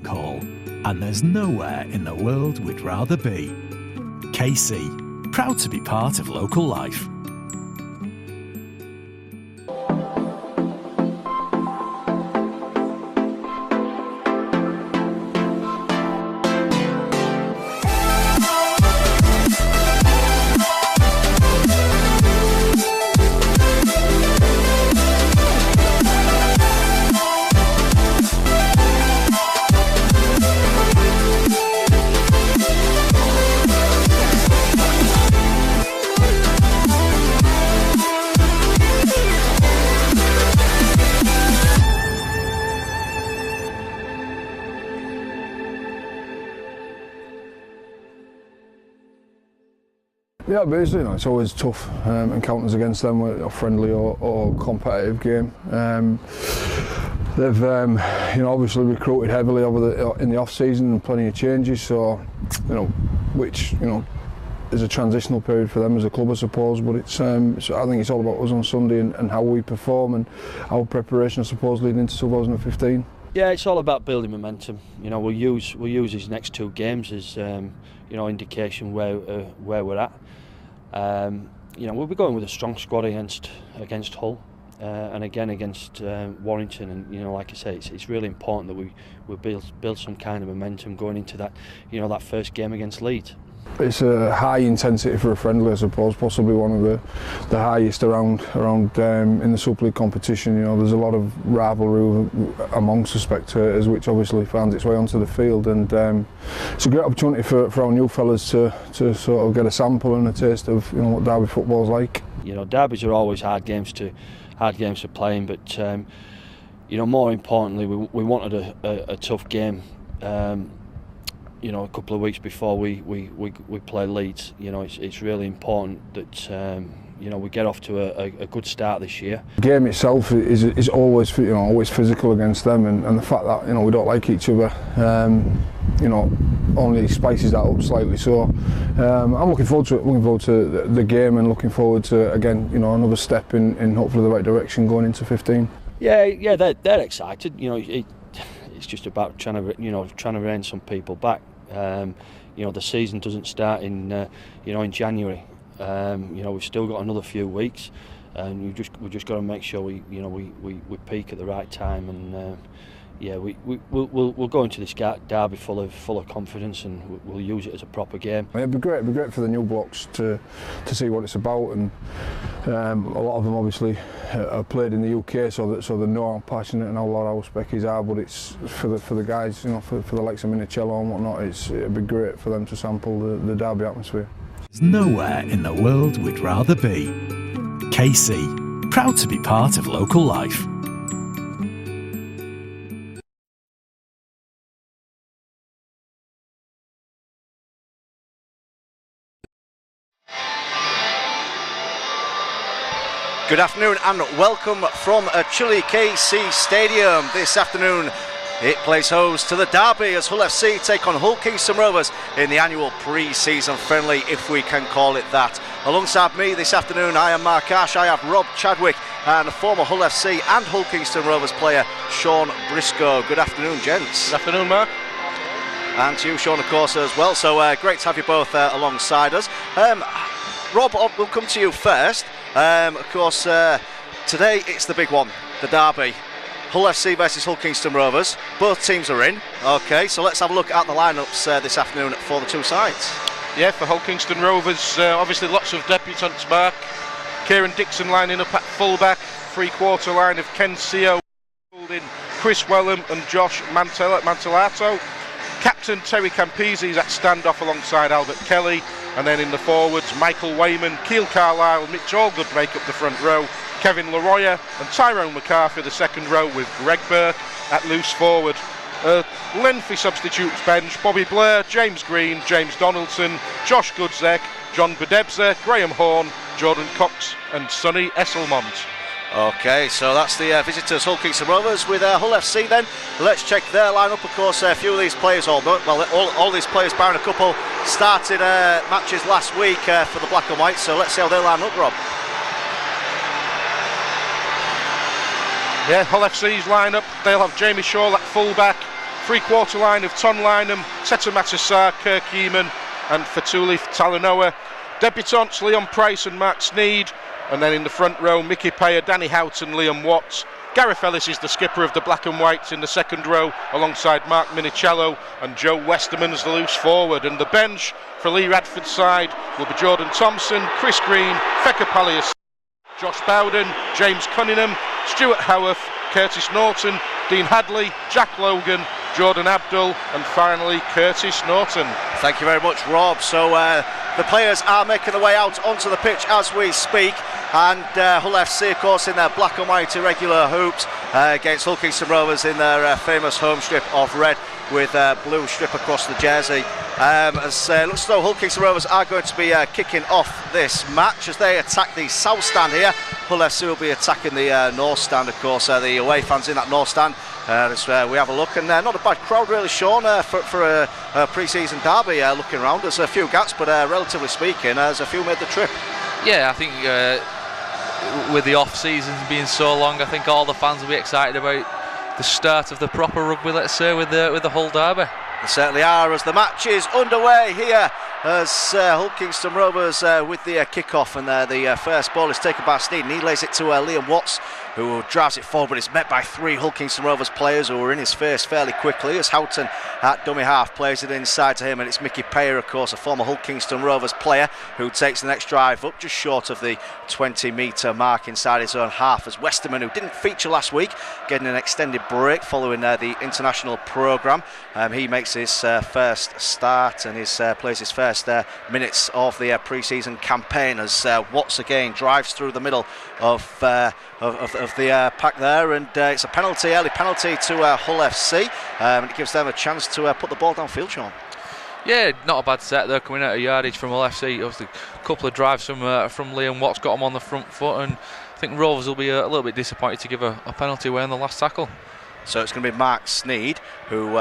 Call, and there's nowhere in the world we'd rather be. KC, proud to be part of local life. Yeah, basically, it's always tough encounters against them, whether a friendly or competitive game. They've, obviously recruited heavily in the off season and plenty of changes. So, which is a transitional period for them as a club, I suppose. But it's, I think it's all about us on Sunday and how we perform and our preparation, I suppose, leading into 2015. Yeah, it's all about building momentum. We'll use these next two games as indication where we're at. We'll be going with a strong squad against Hull and again against Warrington, and like I say, it's really important that we build some kind of momentum going into that that first game against Leeds. It's a high intensity for a friendly, I suppose, possibly one of the highest around in the Super League competition. There's a lot of rivalry amongst the spectators, which obviously finds its way onto the field, and it's a great opportunity for our new fellas to sort of get a sample and a taste of what derby football's like. Derbies are always hard games to play in, but more importantly, we wanted a tough game. A couple of weeks before we play Leeds. It's really important that we get off to a good start this year. The game itself is always physical against them, and the fact that we don't like each other only spices that up slightly. So I'm looking forward to it. Looking forward to the game, and looking forward to again another step in hopefully the right direction going into 15. Yeah, they're excited. It's just about trying to rein some people back. The season doesn't start in January. We've still got another few weeks, and we just got to make sure we peak at the right time. And we'll go into this derby full of confidence, and we'll use it as a proper game. It'd be great for the new blocks to see what it's about, and a lot of them obviously are played in the UK, so they know how passionate and how loud our Speckies are. But it's for the guys, for the likes of Minicello and whatnot. It'd be great for them to sample the derby atmosphere. There's nowhere in the world we'd rather be. KC, proud to be part of local life. Good afternoon and welcome from a chilly KC Stadium. This afternoon it plays host to the derby as Hull FC take on Hull Kingston Rovers in the annual pre-season friendly, if we can call it that. Alongside me this afternoon I am Mark Ash, I have Rob Chadwick and former Hull FC and Hull Kingston Rovers player Sean Briscoe. Good afternoon, gents. Good afternoon, Mark. And to you, Sean, of course, as well. So great to have you both alongside us. Rob, we'll come to you first. Of course, today it's the big one, the derby. Hull FC versus Hull Kingston Rovers. Both teams are in. Okay, so let's have a look at the lineups this afternoon for the two sides. Yeah, for Hull Kingston Rovers, obviously lots of debutants, Mark. Kieran Dixon lining up at fullback, three-quarter line of Ken Seo, in Chris Wellham and Josh Mantellato. Captain Terry Campese is at standoff alongside Albert Kelly. And then in the forwards, Michael Wayman, Keil Carlisle, Mitch Allgood make up the front row. Kevin Leroyer and Tyrone McCarthy the second row, with Greg Burke at loose forward. Lengthy substitutes bench: Bobby Blair, James Green, James Donaldson, Josh Goodzek, John Bedebza, Graham Horn, Jordan Cox and Sonny Esselmont. Okay, so that's the visitors, Hull Kingston Rovers. With Hull FC then, let's check their lineup. Of course, a few of these players, all these players, barring a couple, started matches last week for the Black and White, so let's see how they line up, Rob. Yeah, Hull FC's lineup, they'll have Jamie Shaw at full-back, Three-quarter line of Ton Lynham, Teta Matissar, Kirk Eamon and Fatuli Talanoa. Debutants Leon Price and Mark Sneed, and then in the front row Mickey Payer, Danny Houghton, Liam Watts. Gareth Ellis is the skipper of the Black and Whites in the second row, alongside Mark Minicello, and Joe Westerman's the loose forward. And the bench for Lee Radford's side will be Jordan Thompson, Chris Green, Fekka Palias, Josh Bowden, James Cunningham, Stuart Howarth, Curtis Norton, Dean Hadley, Jack Logan, Jordan Abdul, and finally Curtis Norton. Thank you very much, Rob. So the players are making their way out onto the pitch as we speak, and Hull FC, of course, in their black and white irregular hoops against Hull Kingston Rovers in their famous home strip of red with blue strip across the jersey. As looks as though Hull Kingston Rovers are going to be kicking off this match as they attack the south stand here. Hull FC will be attacking the north stand, of course, the away fans in that north stand. As we have a look, and not a bad crowd really, Sean, for a pre-season derby. Looking around, there's a few gaps, but relatively speaking, there's a few made the trip. Yeah, I think with the off-season being so long, I think all the fans will be excited about the start of the proper rugby, let's say, with the Hull derby. They certainly are, as the match is underway here as Hull Kingston Rovers with the kick-off, and the first ball is taken by Sneed, and he lays it to Liam Watts, who drives it forward, but it's met by three Hull Kingston Rovers players who are in his face fairly quickly, as Houghton at dummy half plays it inside to him, and it's Mickey Payer, of course, a former Hull Kingston Rovers player, who takes the next drive up just short of the 20-metre mark inside his own half, as Westerman, who didn't feature last week, getting an extended break following the international programme. He makes his first start, and plays his first minutes of the pre-season campaign, as Watts again drives through the middle of the pack there, and it's a early penalty to Hull FC, and it gives them a chance to put the ball downfield, Sean. Yeah, not a bad set there, coming out of yardage from Hull FC. Obviously, a couple of drives from Liam Watts got him on the front foot, and I think Rovers will be a little bit disappointed to give a penalty away on the last tackle. So it's going to be Mark Sneed who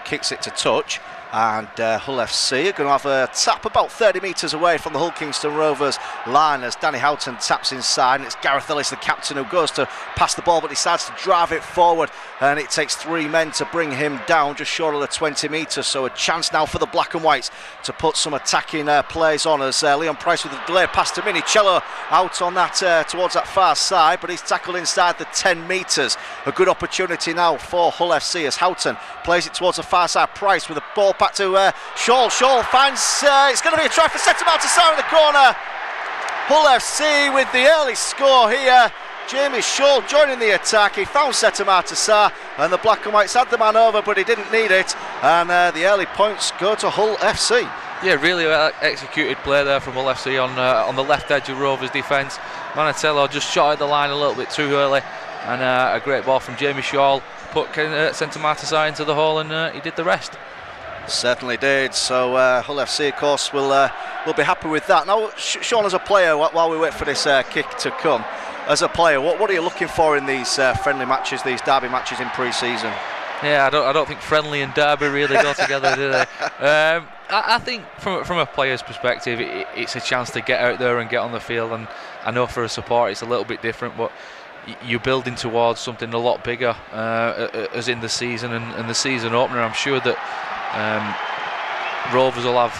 kicks it to touch, and Hull FC are going to have a tap about 30 metres away from the Hull Kingston Rovers line, as Danny Houghton taps inside, and it's Gareth Ellis, the captain, who goes to pass the ball but decides to drive it forward, and it takes three men to bring him down just short of the 20 metres. So a chance now for the Black and Whites to put some attacking plays on, as Leon Price with a delay pass to Minicello out on that towards that far side, but he's tackled inside the 10 metres. A good opportunity now for Hull FC as Houghton plays it towards the far side. Price with a ball back to Shaw. Shaw finds it's going to be a try for Teta Matissar in the corner. Hull FC with the early score here. Jamie Shaw joining the attack. He found Teta Matissar, and the Black and Whites had the man over, but he didn't need it, and the early points go to Hull FC. Yeah, really well executed play there from Hull FC on the left edge of Rovers' defence. Manatello just shot at the line a little bit too early, and a great ball from Jamie Shaw put Teta Matissar into the hole, and he did the rest. Certainly did. So Hull FC, of course, will be happy with that. Now, Sean, as a player, while we wait for this kick to come, as a player, what are you looking for in these friendly matches, these derby matches in pre-season? Yeah, I don't think friendly and derby really go together, do they? I think from a player's perspective, it's a chance to get out there and get on the field, and I know for a supporter it's a little bit different, but you're building towards something a lot bigger as in the season and the season opener. I'm sure that Rovers will have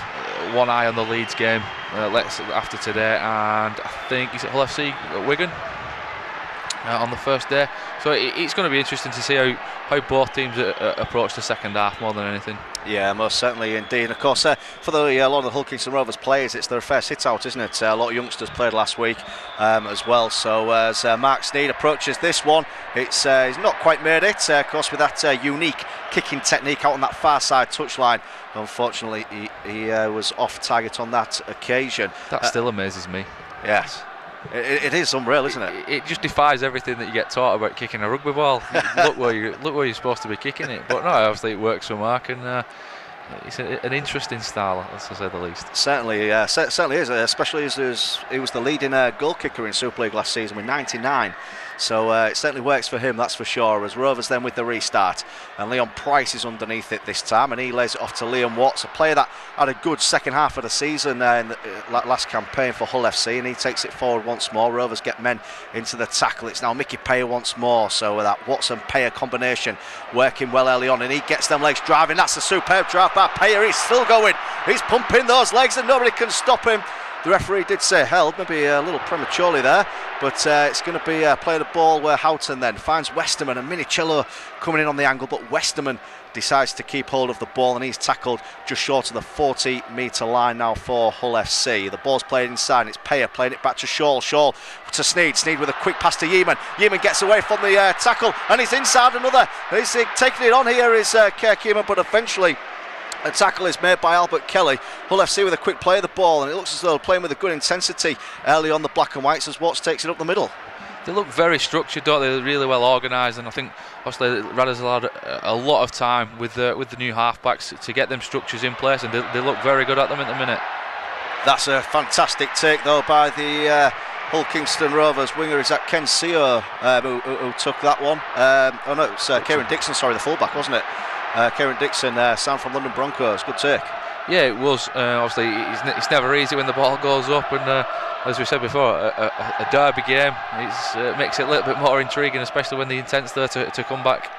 one eye on the Leeds game after today, and I think is it Hull FC at Wigan on the first day. So it's going to be interesting to see how both teams approach the second half more than anything. Yeah, most certainly indeed. Of course, for a lot of the Hull Kingston Rovers players, it's their first hit out, isn't it? A lot of youngsters played last week as well. So as Mark Sneed approaches this one, he's not quite made it. Of course, with that unique kicking technique out on that far side touchline. Unfortunately, he was off target on that occasion. That still amazes me. Yes. It is unreal, isn't it? It just defies everything that you get taught about kicking a rugby ball. look where you're supposed to be kicking it. But no, obviously it works for Mark, and an interesting style, to say the least. Certainly is, especially as he was the leading goal kicker in Super League last season with 99. So it certainly works for him, that's for sure. As Rovers then with the restart, and Leon Price is underneath it this time, and he lays it off to Liam Watts, a player that had a good second half of the season in the last campaign for Hull FC, and he takes it forward once more. Rovers get men into the tackle. It's now Mickey Payer once more, so that Watts and Payer combination working well early on, and he gets them legs driving. That's a superb drive by Payer. He's still going, he's pumping those legs and nobody can stop him. The referee did say held, maybe a little prematurely there, but it's going to be playing the ball where Houghton then finds Westerman, and Minicello coming in on the angle, but Westerman decides to keep hold of the ball, and he's tackled just short of the 40-metre line now for Hull FC. The ball's played inside, and it's Payer playing it back to Shaw to Sneed with a quick pass to Yeaman. Yeaman gets away from the tackle, and he's inside another. He's taking it on here is Kirk Yeaman, but eventually a tackle is made by Albert Kelly. Hull FC with a quick play of the ball, and it looks as though they're playing with a good intensity early on the black and whites as Watts takes it up the middle. They look very structured, don't they? They're really well organised, and I think obviously Radda's allowed a lot of time with the new halfbacks to get them structures in place, and they look very good at them at the minute. That's a fantastic take though by the Hull Kingston Rovers winger. Is that Ken Seo who took that one? Oh no, it's Kieran Dixon, sorry, the fullback, wasn't it? Kieran Dixon, sound from London Broncos, good take. Yeah, it was. Obviously, it's never easy when the ball goes up, and as we said before, a derby game makes it a little bit more intriguing, especially when the intent's there to come back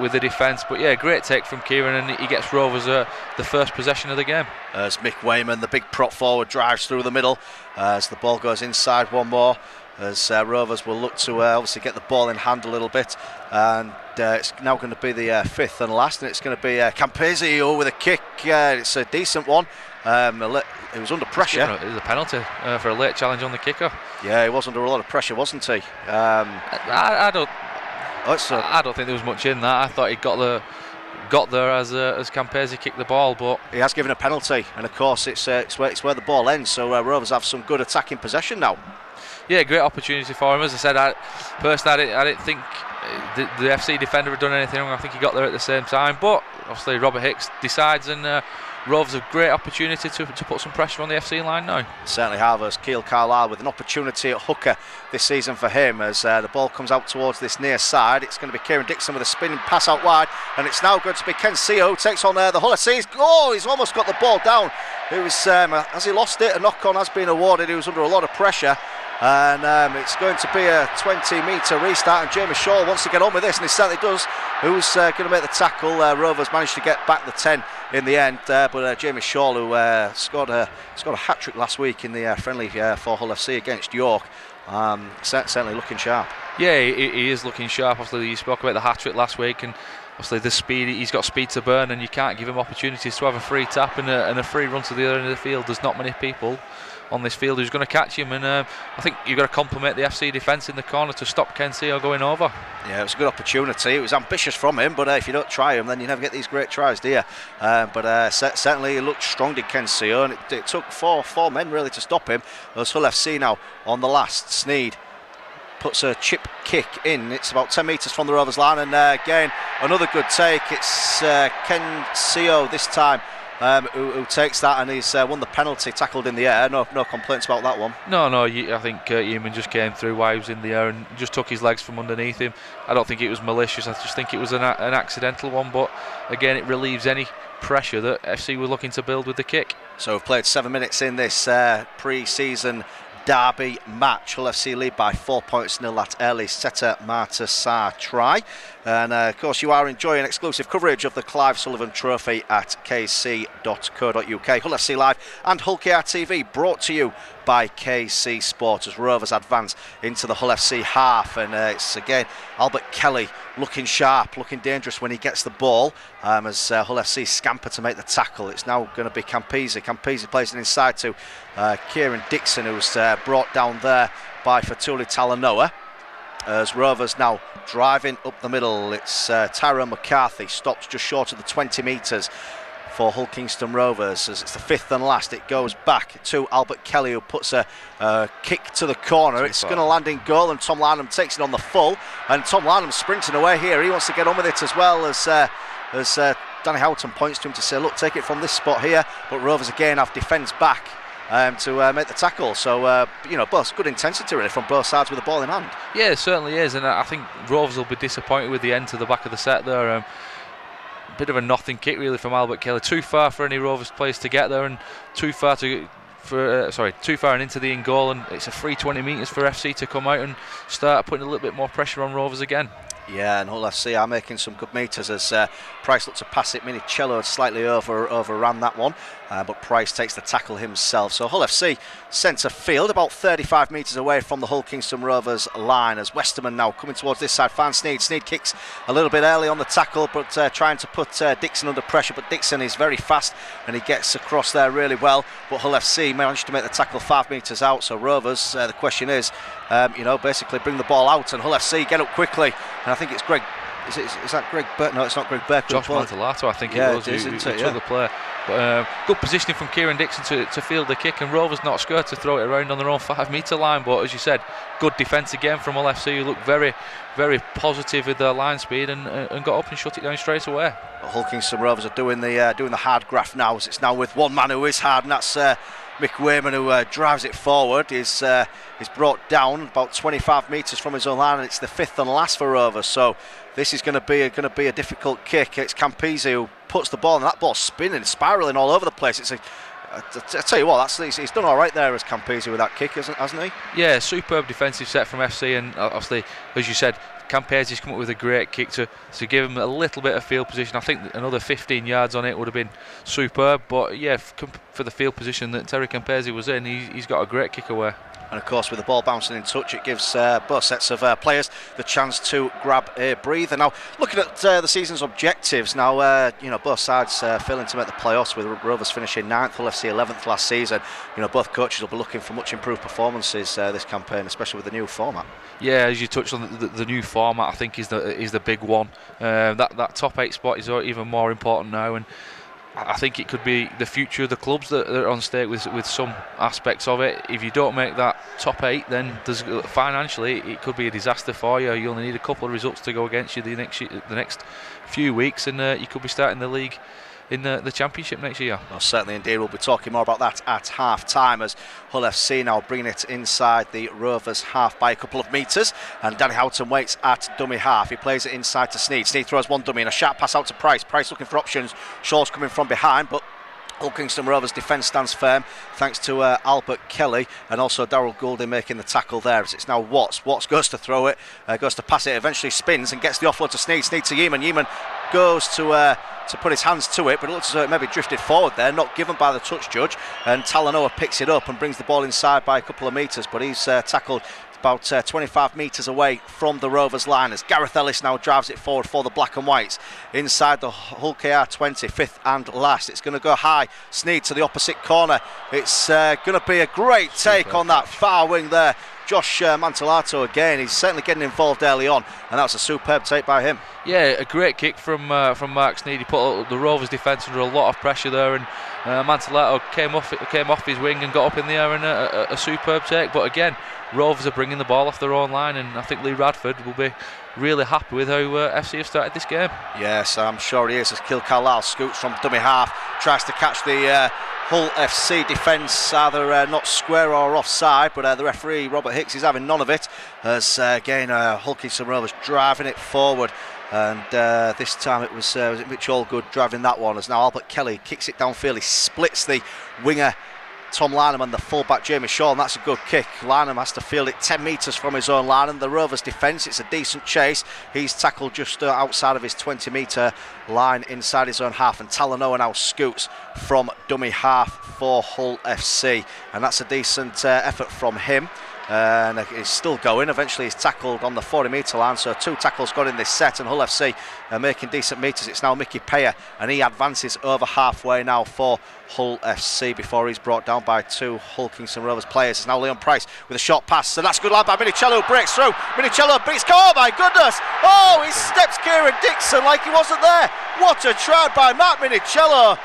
with the defence. But yeah, great take from Kieran, and he gets Rovers the first possession of the game. As Mick Wayman, the big prop forward, drives through the middle as the ball goes inside one more, as Rovers will look to obviously get the ball in hand a little bit, and it's now going to be the fifth and last, and it's going to be Campese with a kick. It's a decent one. He was under pressure. It was a penalty for a late challenge on the kicker. Yeah, he was under a lot of pressure, wasn't he? I don't think there was much in that. I thought he got there as Campese kicked the ball, but he has given a penalty, and of course it's where the ball ends. So Rovers have some good attacking possession now. Yeah, great opportunity for him. As I said, I didn't think the FC defender had done anything wrong. I think he got there at the same time, but obviously Robert Hicks decides, and Rovers have a great opportunity to put some pressure on the FC line now. Certainly have, as Keil Carlisle with an opportunity at hooker this season for him, as the ball comes out towards this near side. It's going to be Kieran Dixon with a spinning pass out wide, and it's now going to be Ken Seo who takes on the Hull FC. He's almost got the ball down. It was, has he lost it? A knock-on has been awarded. He was under a lot of pressure. And it's going to be a 20-metre restart, and Jamie Shaw wants to get on with this, and he certainly does. Who's going to make the tackle? Rovers managed to get back the 10 in the end, but Jamie Shaw, who scored a hat-trick last week in the friendly for Hull FC against York, certainly looking sharp. Yeah, he is looking sharp. Obviously, you spoke about the hat-trick last week, and obviously the speed, he's got speed to burn, and you can't give him opportunities to have a free tap and a free run to the other end of the field. There's not many people on this field who's going to catch him, and I think you've got to compliment the FC defence in the corner to stop Ken Seo going over. Yeah, it was a good opportunity. It was ambitious from him, but if you don't try him, then you never get these great tries, do you? But certainly he looked strong, did Ken Seo, and it took four men really to stop him. As Hull FC now on the last. Sneed puts a chip kick in. It's about 10 metres from the Rovers line, and again another good take. It's Ken Seo this time who takes that, and he's won the penalty, tackled in the air. No complaints about that one. No, I think Yeaman just came through while he was in the air and just took his legs from underneath him. I don't think it was malicious. I just think it was an accidental one, but again it relieves any pressure that FC were looking to build with the kick. So we've played 7 minutes in this pre-season derby match. Hull FC lead by 4 points nil at early Seta Marta Sarr try. And of course you are enjoying exclusive coverage of the Clive Sullivan Trophy at kc.co.uk. Hull FC Live and Hull KR TV brought to you by KC Sport as Rovers advance into the Hull FC half, and it's again Albert Kelly looking sharp, looking dangerous when he gets the ball, as Hull FC scamper to make the tackle. It's now going to be Campese. Campese plays it inside to Kieran Dixon, who's brought down there by Fatuli Talanoa. As Rovers now driving up the middle, it's Tyrone McCarthy, stops just short of the 20 metres for Hull Kingston Rovers. As it's the fifth and last, it goes back to Albert Kelly, who puts a kick to the corner. It's going to land in goal, and Tom Lanham takes it on the full, and Tom Lanham sprinting away here. He wants to get on with it as well as Danny Houghton points to him to say, look, take it from this spot here, but Rovers again have defence back to make the tackle. So both good intensity really from both sides with the ball in hand. Yeah, it certainly is, and I think Rovers will be disappointed with the end to the back of the set there. Bit of a nothing kick really from Albert Kelly, too far for any Rovers players to get there, and too far and into the in goal, and it's a free 20 metres for FC to come out and start putting a little bit more pressure on Rovers again. Yeah, and Hull FC are making some good metres as Price looked to pass it. Minicello had slightly overran that one, but Price takes the tackle himself. So Hull FC centre field, about 35 metres away from the Hull Kingston Rovers line, as Westerman now coming towards this side, finds Sneed. Sneed kicks a little bit early on the tackle, but trying to put Dixon under pressure, but Dixon is very fast and he gets across there really well, but Hull FC managed to make the tackle 5 metres out. So Rovers, the question is, basically bring the ball out, and Hull FC get up quickly, and I think it's Greg. Is that Greg Burke? No, it's not Greg Burke. Josh Mantelato, I think it was. Who took the play. But good positioning from Kieran Dixon to field the kick, and Rovers not scared to throw it around on their own 5 metre line. But as you said, good defence again from Hull FC, who looked very, very positive with their line speed and got up and shut it down straight away. Hull Kingston Rovers are doing the hard graft now. As it's now with one man who is hard, and that's Mick Wayman, who drives it forward. Is brought down about 25 metres from his own line, and it's the 5th and last for Rovers. So this is going to be a difficult kick. It's Campese who puts the ball, and that ball's spinning, spiralling all over the place. I tell you what, he's done all right there as Campese with that kick, hasn't he? Yeah, superb defensive set from FC, and obviously, as you said, Campese's come up with a great kick to give him a little bit of field position. I think another 15 yards on it would have been superb, but yeah, for the field position that Terry Campese was in, he's got a great kick away. And of course, with the ball bouncing in touch, it gives both sets of players the chance to grab a breather. Now, looking at the season's objectives, now both sides failing to make the playoffs, with Rovers finishing 9th, Hull FC 11th last season. Both coaches will be looking for much improved performances this campaign, especially with the new format. Yeah, as you touched on, the new format, I think is the big one. That top 8 spot is even more important now, and I think it could be the future of the clubs that are on stake with some aspects of it. If you don't make that top 8, then financially it could be a disaster for you. You only need a couple of results to go against you the next few weeks, and you could be starting the league in the Championship next year. Well, certainly indeed. We'll be talking more about that at half time, as Hull FC now bringing it inside the Rovers half by a couple of metres, and Danny Houghton waits at dummy half. He plays it inside to Sneed. Sneed throws one dummy and a sharp pass out to Price. Price looking for options. Shaw's coming from behind, but Hull Kingston Rovers defence stands firm thanks to Albert Kelly, and also Darryl Goulding making the tackle there. As it's now Watts. Watts goes to throw it, goes to pass it, eventually spins and gets the offload to Sneed. Sneed to Yeaman. Yeaman goes to put his hands to it, but it looks as though it maybe drifted forward there, not given by the touch judge, and Talanoa picks it up and brings the ball inside by a couple of metres, but he's tackled about 25 metres away from the Rovers line, as Gareth Ellis now drives it forward for the Black and Whites inside the Hull KR 20, 5th and last. It's going to go high. Sneed to the opposite corner. It's going to be a great take on that far wing there. Josh Mantelato again, he's certainly getting involved early on, and that was a superb take by him. Yeah, a great kick from Mark Sneed. He put the Rovers defence under a lot of pressure there, and Mantelato came off his wing and got up in the air, and a superb take. But again, Rovers are bringing the ball off their own line, and I think Lee Radford will be really happy with how FC have started this game. Yes, I'm sure he is, as Kill Carlisle scoots from dummy half, tries to catch the Hull FC defence, either not square or offside, but the referee Robert Hicks is having none of it, as again Hull Kingston Rovers driving it forward, and this time it was Mitch Allgood driving that one, as now Albert Kelly kicks it downfield. He splits the winger Tom Lynham and the fullback Jamie Shaw, and that's a good kick. Lynham has to field it 10 metres from his own line, and the Rovers defence, it's a decent chase. He's tackled just outside of his 20-metre line inside his own half, and Talanoa now scoots from dummy half for Hull FC, and that's a decent effort from him. And he's still going. Eventually he's tackled on the 40-metre line, so 2 tackles got in this set, and Hull FC are making decent metres. It's now Mickey Payer, and he advances over halfway now for Hull FC before he's brought down by 2 Hull Kingston Rovers players. It's now Leon Price with a short pass, so that's a good line by Minicello, who breaks through. Minicello beats, oh my goodness, oh, he steps Kieran Dixon like he wasn't there. What a try by Matt Minicello.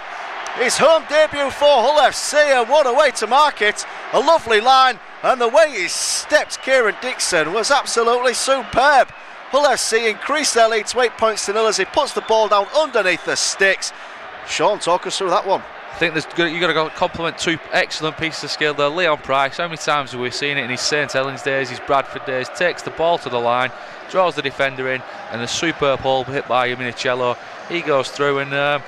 His home debut for Hull FC, and what a way to mark it. A lovely line, and the way he stepped Kieran Dixon was absolutely superb. Hull FC increase their lead to 8-0 as he puts the ball down underneath the sticks. Sean, talk us through that one. I think you've got to go compliment two excellent pieces of skill there. Leon Price, how many times have we seen it in his St Helens days, his Bradford days, takes the ball to the line, draws the defender in, and a superb hole hit by Minicello. He goes through, and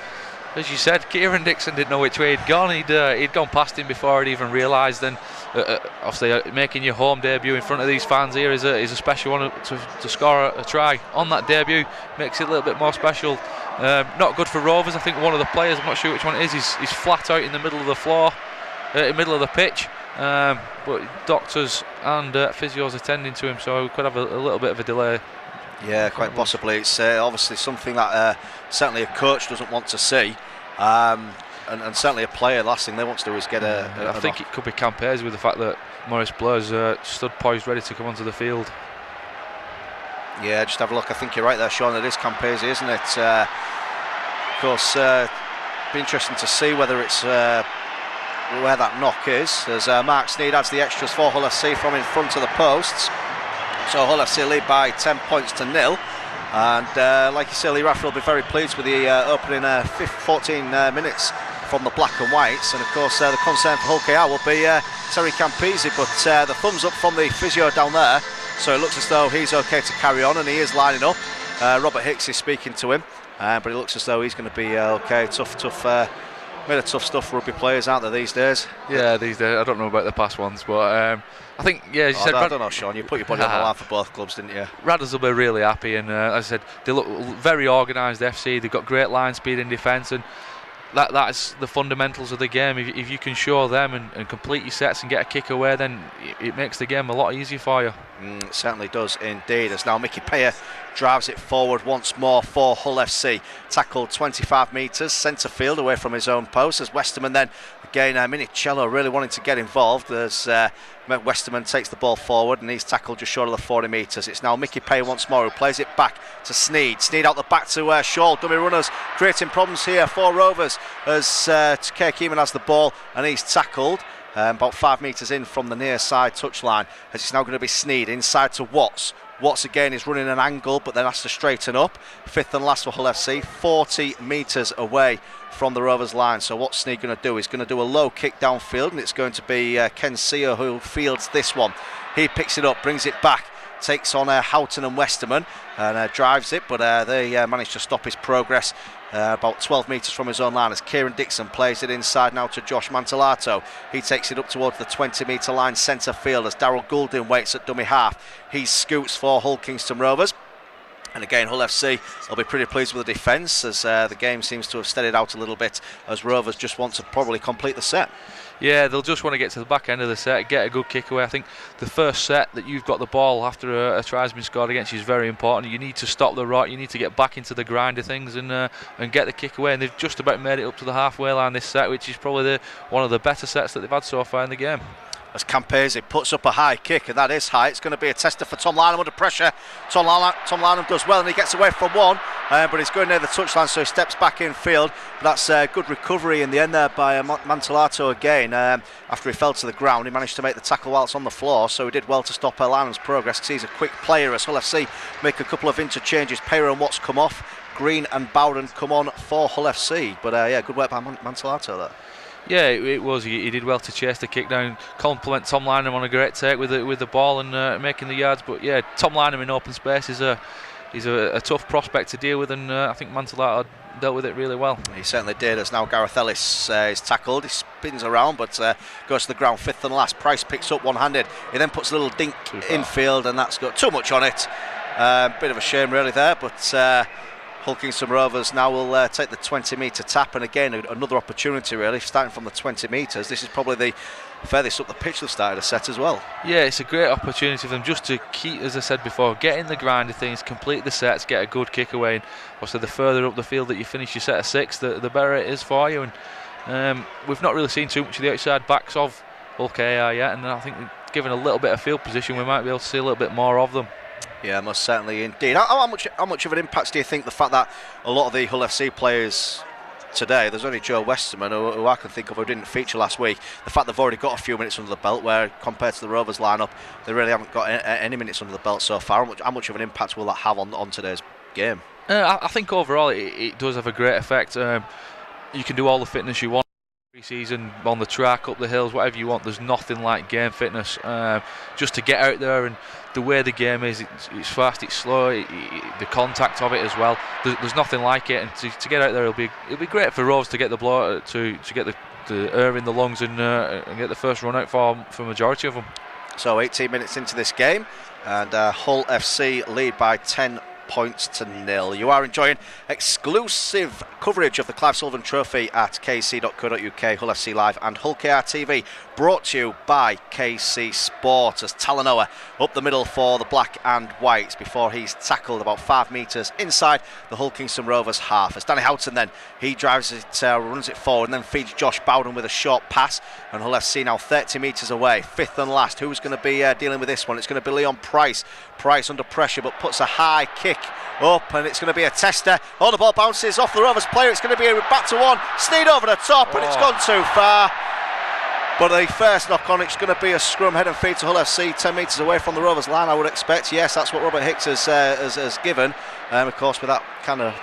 as you said, Kieran Dixon didn't know which way he'd gone. He'd gone past him before he'd even realised. And obviously, making your home debut in front of these fans here is a special one. To score a try on that debut makes it a little bit more special. Not good for Rovers. I think one of the players, I'm not sure which one it is, he's flat out in the middle of the floor, in the middle of the pitch. But doctors and physios attending to him, so we could have a little bit of a delay. Yeah, quite possibly. It's obviously something that certainly a coach doesn't want to see, and certainly a player. Last thing they want to do is get I think it could be Campese with the fact that Maurice Blair's stood poised, ready to come onto the field. Yeah, just have a look. I think you're right there, Sean. It is Campese, isn't it? Of course, be interesting to see whether it's where that knock is, as Mark Sneed adds the extras for Hull FC from in front of the posts. So Hull FC lead by 10-0, and like you say, Lee Rafferty will be very pleased with the opening 14 minutes from the black and whites. And of course, the concern for Hull KR will be Terry Campese, but the thumbs up from the physio down there. So it looks as though he's okay to carry on, and he is lining up. Robert Hicks is speaking to him, but it looks as though he's going to be okay. Tough. Made of tough stuff for rugby players, aren't there, these days? Yeah, these days. I don't know about the past ones, but I think, yeah, as you said, I don't know, Sean. You put your body on the line for both clubs, didn't you? Radders will be really happy, and as I said, they look very organised. FC, they've got great line speed in defence, and that's the fundamentals of the game. If you can show them and complete your sets and get a kick away, then it makes the game a lot easier for you. It certainly does indeed, as now Mickey Payer drives it forward once more for Hull FC. Tackled 25 metres centre field away from his own post, as Westerman then again Minicello really wanting to get involved as Westerman takes the ball forward, and he's tackled just short of the 40 metres. It's now Mickey Payer once more, who plays it back to Sneed out the back to Shaw. Dummy runners creating problems here for Rovers as Keir Keeman has the ball, and he's tackled about 5 metres in from the near side touchline, as it's now going to be Sneed inside to Watts. Watts again is running an angle, but then has to straighten up. Fifth and last for Hull FC, 40 metres away from the Rovers line. So what's Sneed going to do? He's going to do a low kick downfield, and it's going to be Ken Seo who fields this one. He picks it up, brings it back, takes on Houghton and Westerman, and drives it, but they manage to stop his progress about 12 metres from his own line, as Kieran Dixon plays it inside now to Josh Mantellato. He takes it up towards the 20-metre line centre field, as Darryl Goulding waits at dummy half. He scoots for Hull Kingston Rovers. And again, Hull FC will be pretty pleased with the defence, as the game seems to have steadied out a little bit, as Rovers just want to probably complete the set. Yeah, they'll just want to get to the back end of the set, get a good kick away. I think the first set that you've got the ball after a try's been scored against you is very important. You need to stop the rot, you need to get back into the grind of things and get the kick away. And they've just about made it up to the halfway line this set, which is probably one of the better sets that they've had so far in the game. As Campese puts up a high kick, and that is high. It's going to be a tester for Tom Lynham under pressure. Tom Lynham does well, and he gets away from one, but he's going near the touchline, so he steps back in field. But that's a good recovery in the end there by Mantellato again. After he fell to the ground, he managed to make the tackle whilst on the floor, so he did well to stop Lynham's progress, because he's a quick player. As Hull FC make a couple of interchanges, Payer and Watts come off, Green and Bowden come on for Hull FC. But yeah, good work by Mantellato there. Yeah, it was. He did well to chase the kick down, compliment Tom Lynham on a great take with the ball and making the yards. But yeah, Tom Lynham in open space is a tough prospect to deal with, and I think Mantellato dealt with it really well. He certainly did, as now Gareth Ellis is tackled. He spins around, but goes to the ground fifth and last. Price picks up one-handed. He then puts a little dink infield, and that's got too much on it. Bit of a shame really there, but Hull Kingston Rovers now will take the 20-metre tap, and again another opportunity really, starting from the 20 metres. This is probably the furthest up the pitch they've started a set as well. Yeah, it's a great opportunity for them just to keep, as I said before, get in the grind of things, complete the sets, get a good kick away, and also the further up the field that you finish your set of six, the better it is for you. And we've not really seen too much of the outside backs of Hull KR yet, and I think given a little bit of field position, we might be able to see a little bit more of them. Yeah, most certainly indeed. How much of an impact do you think the fact that a lot of the Hull FC players today. There's only Joe Westerman, who I can think of, who didn't feature last week. The fact they've already got a few minutes under the belt, where compared to the Rovers lineup, they really haven't got any minutes under the belt so far. How much of an impact will that have on today's game? I think overall it does have a great effect. You can do all the fitness you want pre-season, on the track, up the hills, whatever you want. There's nothing like game fitness. Just to get out there, and the way the game is, it's fast, it's slow, the contact of it as well. There's nothing like it, and to get out there, it'll be great for Rovers to get the blow, to get the air in the lungs and get the first run out for majority of them. So 18 minutes into this game, and Hull FC lead by 10 points to 0. You are enjoying exclusive coverage of the Clive Sullivan Trophy at kc.co.uk, Hull FC Live and Hull KR TV, brought to you by KC Sport, as Talanoa up the middle for the black and whites before he's tackled about 5 metres inside the Hull Kingston Rovers half. As Danny Houghton then, he drives it, runs it forward and then feeds Josh Bowden with a short pass, and Hull FC now 30 metres away, fifth and last. Who's going to be dealing with this one? It's going to be Leon Price. Price under pressure, but puts a high kick up, and it's going to be a tester. Oh, the ball bounces off the Rovers player. It's going to be a back to one. Sneed over the top, and it's gone too far. But the first knock on, it's going to be a scrum head and feed to Hull FC, 10 metres away from the Rovers line, I would expect. Yes, that's what Robert Hicks has given. Of course, with that kind of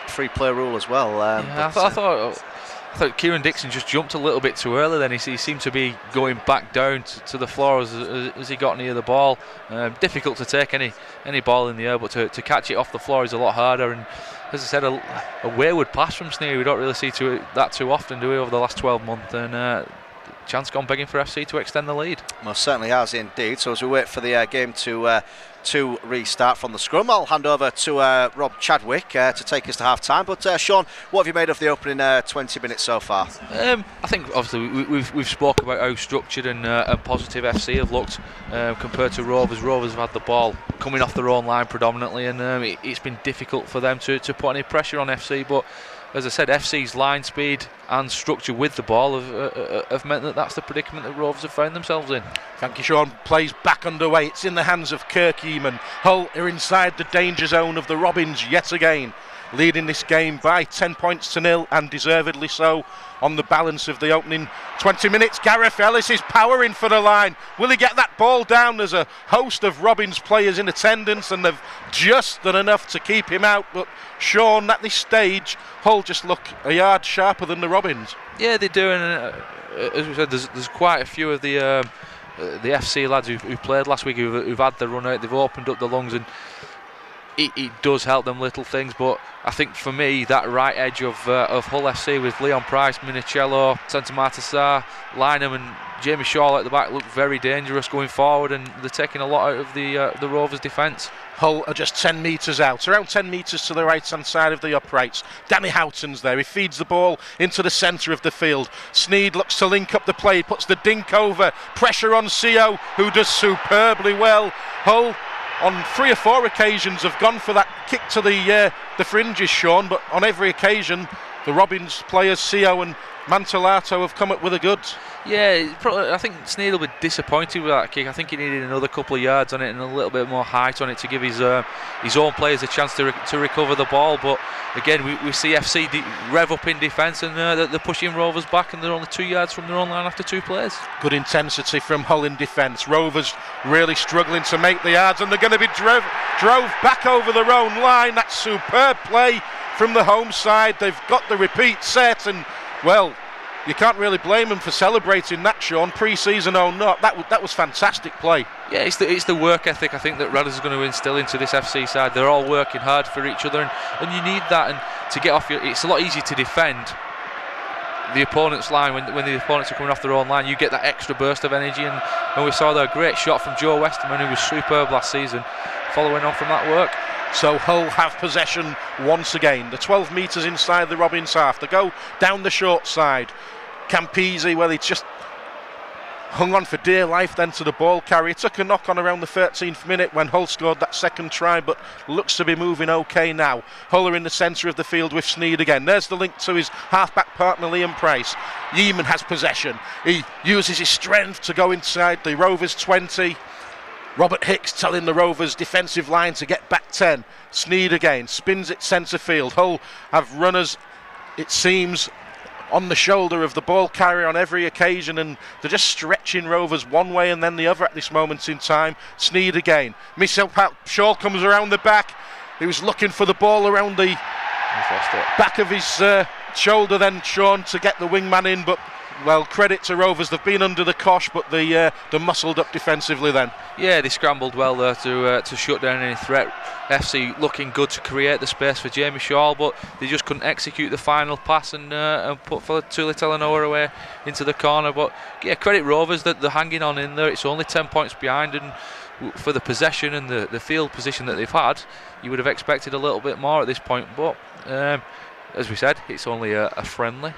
free play rule as well. I thought Kieran Dixon just jumped a little bit too early then. He seemed to be going back down to the floor as he got near the ball. Difficult to take any ball in the air, but to catch it off the floor is a lot harder. And as I said, a wayward pass from Sneer, we don't really see that too often, do we, over the last 12 months. And chance gone begging for FC to extend the lead. Most certainly has indeed. So as we wait for the game to restart from the scrum, I'll hand over to Rob Chadwick to take us to half time. But Sean, what have you made of the opening 20 minutes so far? I think obviously we've spoke about how structured and positive FC have looked compared to Rovers. Rovers have had the ball coming off their own line predominantly, and it's been difficult for them to put any pressure on FC. But as I said, FC's line speed and structure with the ball have meant that's the predicament that Rovers have found themselves in. Thank you, Sean. Plays back underway. It's in the hands of Kirk Eamon. Hull are inside the danger zone of the Robins yet again, leading this game by 10 points to 0, and deservedly so. On the balance of the opening 20 minutes, Gareth Ellis is powering for the line. Will he get that ball down? There's a host of Robins players in attendance, and they've just done enough to keep him out. But Sean, at this stage, Hull just look a yard sharper than the Robins. Yeah, they do, and as we said, there's quite a few of the FC lads who played last week who've had the run out. They've opened up the lungs, and it does help them little things. But I think for me, that right edge of Hull FC with Leon Price, Minicello, Santa Marta Sarr, Lynham and Jamie Shaw at the back look very dangerous going forward, and they're taking a lot out of the Rovers defence. Hull are just 10 metres out, around 10 metres to the right hand side of the uprights. Danny Houghton's there, he feeds the ball into the centre of the field. Sneed looks to link up the play, puts the dink over, pressure on CO, who does superbly well. Hull on 3 or 4 occasions have gone for that kick to the fringes, Sean, but on every occasion the Robins players, CO and Mantellato, have come up with the goods. Yeah, I think Sneed will be disappointed with that kick. I think he needed another couple of yards on it and a little bit more height on it to give his own players a chance to recover the ball. But again, we see FC rev up in defence, and they're pushing Rovers back, and they're only 2 yards from their own line after 2 plays. Good intensity from Hull in defence. Rovers really struggling to make the yards, and they're going to be drove back over their own line. That's superb play from the home side. They've got the repeat set, and well, you can't really blame them for celebrating that, Sean, pre-season or not. That was fantastic play. Yeah, it's the work ethic I think that Radders is going to instill into this FC side. They're all working hard for each other, and you need that. And to get off it's a lot easier to defend the opponent's line when the opponents are coming off their own line. You get that extra burst of energy, and we saw that great shot from Joe Westerman, who was superb last season, following on from that work. So Hull have possession once again. The 12 metres inside the Robins half. They go down the short side. Campese, well, he just hung on for dear life then to the ball carrier. Took a knock on around the 13th minute when Hull scored that second try, but looks to be moving okay now. Hull are in the centre of the field with Sneed again. There's the link to his half-back partner Liam Price. Yeaman has possession. He uses his strength to go inside the Rovers 20. Robert Hicks telling the Rovers defensive line to get back 10. Sneed again, spins it centre field. Hull have runners it seems, on the shoulder of the ball carrier on every occasion, and they're just stretching Rovers one way and then the other at this moment in time. Sneed again. Michel Shaw comes around the back. He was looking for the ball around the back of his shoulder then, Sean, to get the wingman in, but well, credit to Rovers, they've been under the cosh, but they muscled up defensively then. Yeah, they scrambled well there to shut down any threat. FC looking good to create the space for Jamie Shaw, but they just couldn't execute the final pass and put Tuli Talanoa away into the corner. But yeah, credit Rovers that they're hanging on in there. It's only 10 points behind, and for the possession and the field position that they've had, you would have expected a little bit more at this point. But as we said, it's only a friendly.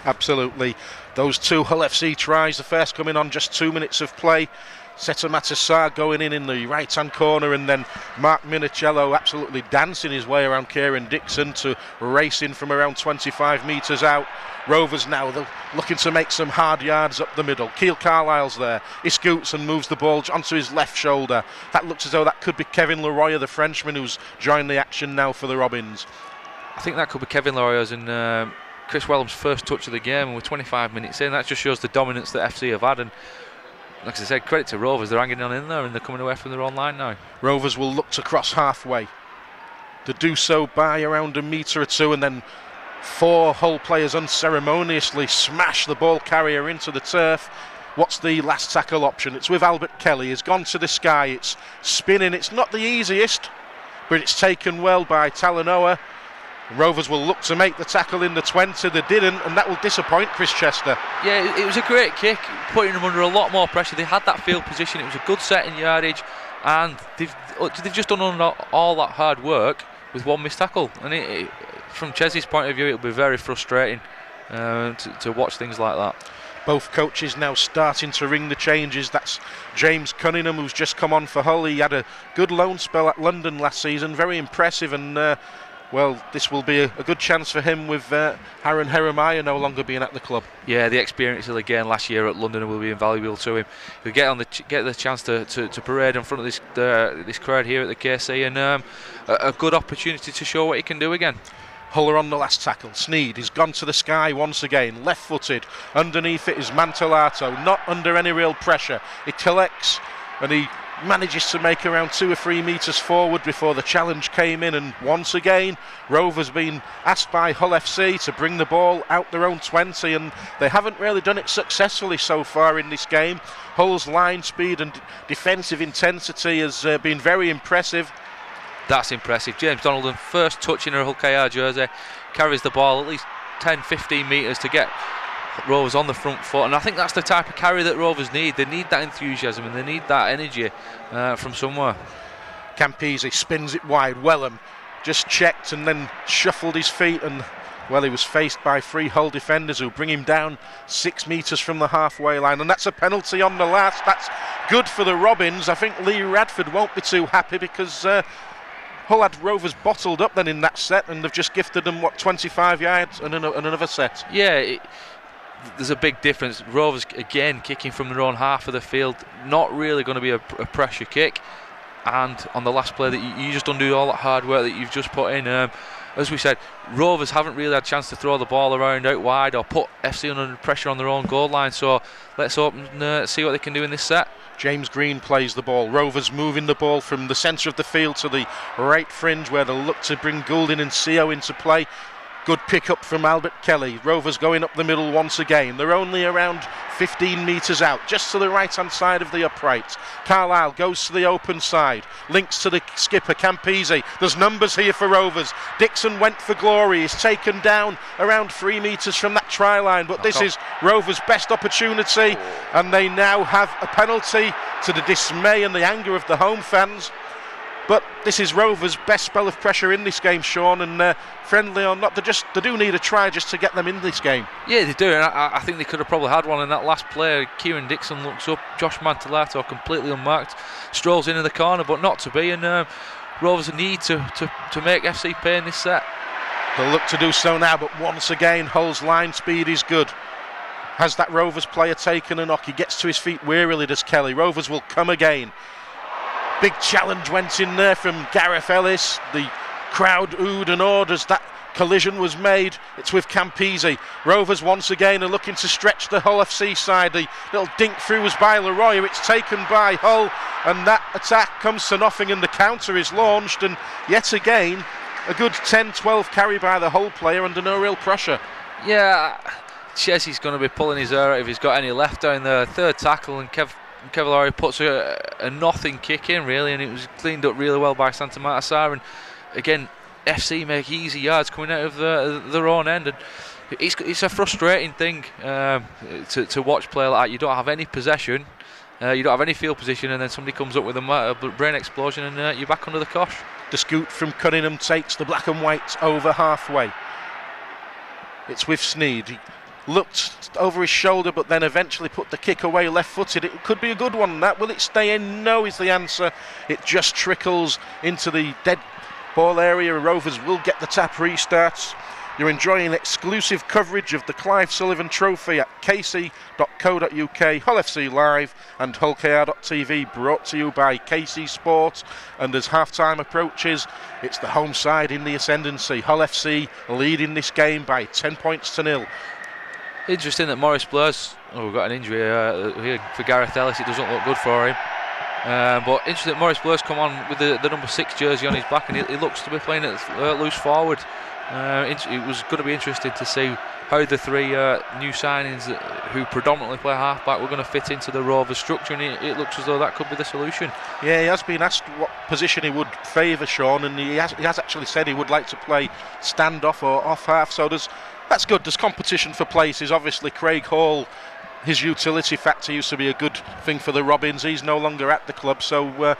Absolutely. Those two Hull FC tries, the first coming on just 2 minutes of play. Seta Matassar going in the right hand corner, and then Mark Minicello absolutely dancing his way around Kieran Dixon to racing from around 25 metres out. Rovers now looking to make some hard yards up the middle. Keel Carlisle's there. He scoots and moves the ball onto his left shoulder. That looks as though that could be Kevin Leroy, the Frenchman, who's joined the action now for the Robins. I think that could be Kevin Leroy's and Chris Wellham's first touch of the game, and we're 25 minutes in. That just shows the dominance that FC have had, and like I said, credit to Rovers, they're hanging on in there and they're coming away from their own line now. Rovers will look to cross halfway. To do so by around a metre or two, and then 4 Hull players unceremoniously smash the ball carrier into the turf. What's the last tackle option? It's with Albert Kelly. He's gone to the sky, it's spinning, it's not the easiest, but it's taken well by Talanoa. Rovers will look to make the tackle in the 20. They didn't, and that will disappoint Chris Chester. Yeah, it was a great kick, putting them under a lot more pressure. They had that field position. It was a good set in yardage, and they've just done all that hard work with one missed tackle. And from Chesney's point of view, it'll be very frustrating to watch things like that. Both coaches now starting to ring the changes. That's James Cunningham, who's just come on for Hull. He had a good loan spell at London last season, very impressive, and well, this will be a good chance for him with Aaron Jeremiah no longer being at the club. Yeah, the experience again last year at London will be invaluable to him. He'll get the chance to parade in front of this crowd here at the KC, and a good opportunity to show what he can do again. Hull are on the last tackle. Sneed is gone to the sky once again, left-footed. Underneath it is Mantellato, not under any real pressure. He collects and he manages to make around 2 or 3 metres forward before the challenge came in, and once again Rovers been asked by Hull FC to bring the ball out their own 20, and they haven't really done it successfully so far in this game. Hull's line speed and defensive intensity has been very impressive. That's impressive. James Donaldson, first touch in her Hull KR jersey, carries the ball at least 10-15 metres to get Rovers on the front foot, and I think that's the type of carry that Rovers need. They need that enthusiasm and they need that energy from somewhere. Campese spins it wide. Wellham just checked and then shuffled his feet, and well, he was faced by 3 Hull defenders who bring him down 6 metres from the halfway line, and that's a penalty on the last. That's good for the Robins. I think Lee Radford won't be too happy because Hull had Rovers bottled up then in that set, and they've just gifted them 25 yards and another set. Yeah, there's a big difference. Rovers again kicking from their own half of the field, not really going to be a pressure kick, and on the last play that you just undo all that hard work that you've just put in. As we said, Rovers haven't really had a chance to throw the ball around out wide or put FC under pressure on their own goal line, so let's hope and see what they can do in this set. James Green plays the ball. Rovers moving the ball from the centre of the field to the right fringe, where they'll look to bring Goulding and Seo into play. Good pick up from Albert Kelly. Rovers going up the middle once again. They're only around 15 metres out, just to the right hand side of the upright. Carlisle goes to the open side, links to the skipper Campese. There's numbers here for Rovers. Dixon went for glory. He's taken down around 3 metres from that try line, but this is Rovers' best opportunity, and they now have a penalty, to the dismay and the anger of the home fans. But this is Rovers' best spell of pressure in this game, Sean, and friendly or not, they do need a try just to get them in this game. Yeah, they do, and I think they could have probably had one in that last play. Kieran Dixon looks up, Josh Mantellato completely unmarked, strolls into the corner, but not to be, and Rovers need to make FC pay in this set. They'll look to do so now, but once again, Hull's line speed is good. Has that Rovers player taken a knock? He gets to his feet wearily, does Kelly. Rovers will come again. Big challenge went in there from Gareth Ellis. The crowd oohed and awed as that collision was made. It's with Campese. Rovers once again are looking to stretch the Hull FC side. The little dink through was by Leroy. It's taken by Hull, and that attack comes to nothing, and the counter is launched, and yet again a good 10-12 carry by the Hull player under no real pressure. Yeah, Chessie's going to be pulling his hair out if he's got any left down there. Third tackle, and Cavallari puts a nothing kick in, really, and it was cleaned up really well by Santa Marta. And again, FC make easy yards coming out of their own end, and it's a frustrating thing to watch play like that. You don't have any possession, you don't have any field position, and then somebody comes up with a brain explosion, and you're back under the cosh. The scoot from Cunningham takes the black and white over halfway. It's with Sneed. He looked over his shoulder, but then eventually put the kick away left-footed. It could be a good one, that. Will it stay in? No is the answer. It just trickles into the dead ball area. Rovers will get the tap restarts. You're enjoying exclusive coverage of the Clive Sullivan Trophy at kc.co.uk, Hull FC Live and hullkr.tv, brought to you by KC Sport. And as half-time approaches, it's the home side in the ascendancy. Hull FC leading this game by 10 points to 0. Interesting that Maurice Blair's got an injury here for Gareth Ellis. It doesn't look good for him. But interesting that Maurice Blair's come on with the number 6 jersey on his back, and he looks to be playing it loose forward. It was going to be interesting to see how the 3 new signings who predominantly play half-back were going to fit into the Rovers structure, and it looks as though that could be the solution. Yeah, he has been asked what position he would favour, Sean, and he has actually said he would like to play stand-off or off-half, so that's good. There's competition for places. Obviously, Craig Hall, his utility factor used to be a good thing for the Robins. He's no longer at the club, so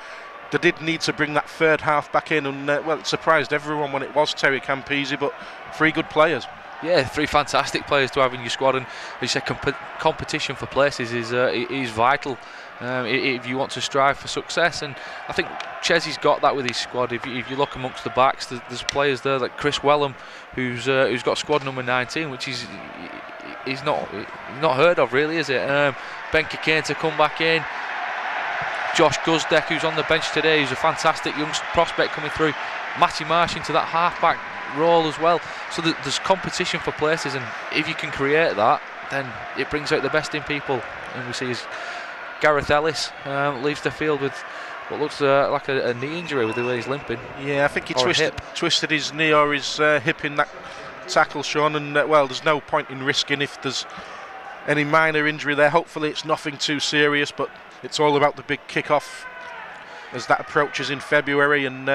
they did need to bring that third half back in, and it surprised everyone when it was Terry Campese, but 3 good players. Yeah, 3 fantastic players to have in your squad, and as you said, competition for places is vital if you want to strive for success, and I think Chessie's got that with his squad. If you look amongst the backs, there's players there like Chris Wellham, who's got squad number 19, which is not heard of, really, is it? Ben Kikane to come back in. Josh Guzdeck, who's on the bench today, who's a fantastic young prospect coming through. Matty Marsh into that half-back role as well. So there's competition for places, and if you can create that, then it brings out the best in people. And we see as Gareth Ellis leaves the field with what looks like a knee injury with the way he's limping. Yeah, I think he twisted his knee or his hip in that tackle, Sean, and there's no point in risking if there's any minor injury there. Hopefully it's nothing too serious, but it's all about the big kick-off as that approaches in February, and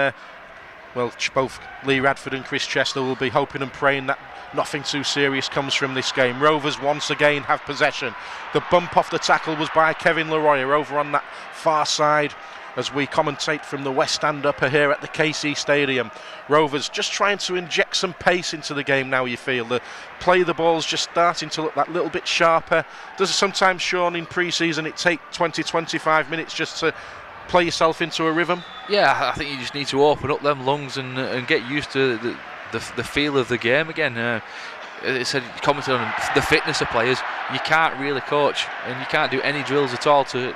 both Lee Radford and Chris Chester will be hoping and praying that nothing too serious comes from this game. Rovers once again have possession. The bump off the tackle was by Kevin Leroy over on that far side as we commentate from the West Stand upper here at the KC Stadium. Rovers just trying to inject some pace into the game now, you feel. The ball's just starting to look that little bit sharper. Does it sometimes, Sean, in pre-season it take 20-25 minutes just to play yourself into a rhythm? Yeah, I think you just need to open up them lungs and get used to the feel of the game again. It said, commented on the fitness of players. You can't really coach, and you can't do any drills at all to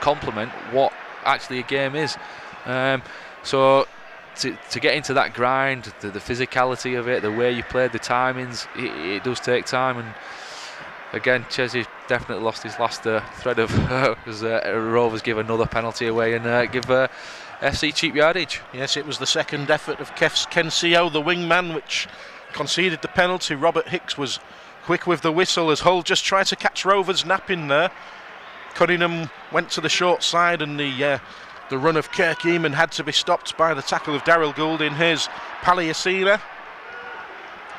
complement what actually a game is. So to get into that grind, the physicality of it, the way you play, the timings, it does take time. And again, Chessie definitely lost his last thread of as Rovers give another penalty away and give FC cheap yardage. Yes, it was the second effort of Ken Seo, the wingman, which conceded the penalty. Robert Hicks was quick with the whistle as Hull just tried to catch Rovers napping there. Cunningham went to the short side, and the run of Kirk Eamon had to be stopped by the tackle of Daryl Gould in his Paliacina.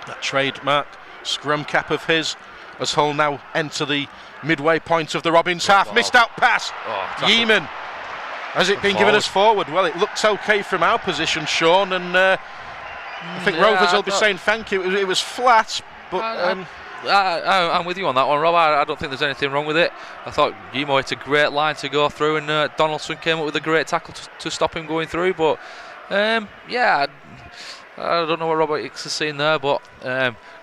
That trademark scrum cap of his, as Hull now enter the midway point of the Robins half. Missed out pass. Yeaman. Has it been given us forward? Well, it looked okay from our position, Sean, and I think Rovers will be saying thank you. It was flat, but I'm with you on that one, Rob. I don't think there's anything wrong with it. I thought Guimo hit a great line to go through, and Donaldson came up with a great tackle to stop him going through. But I don't know what Robert Hicks is seeing there. But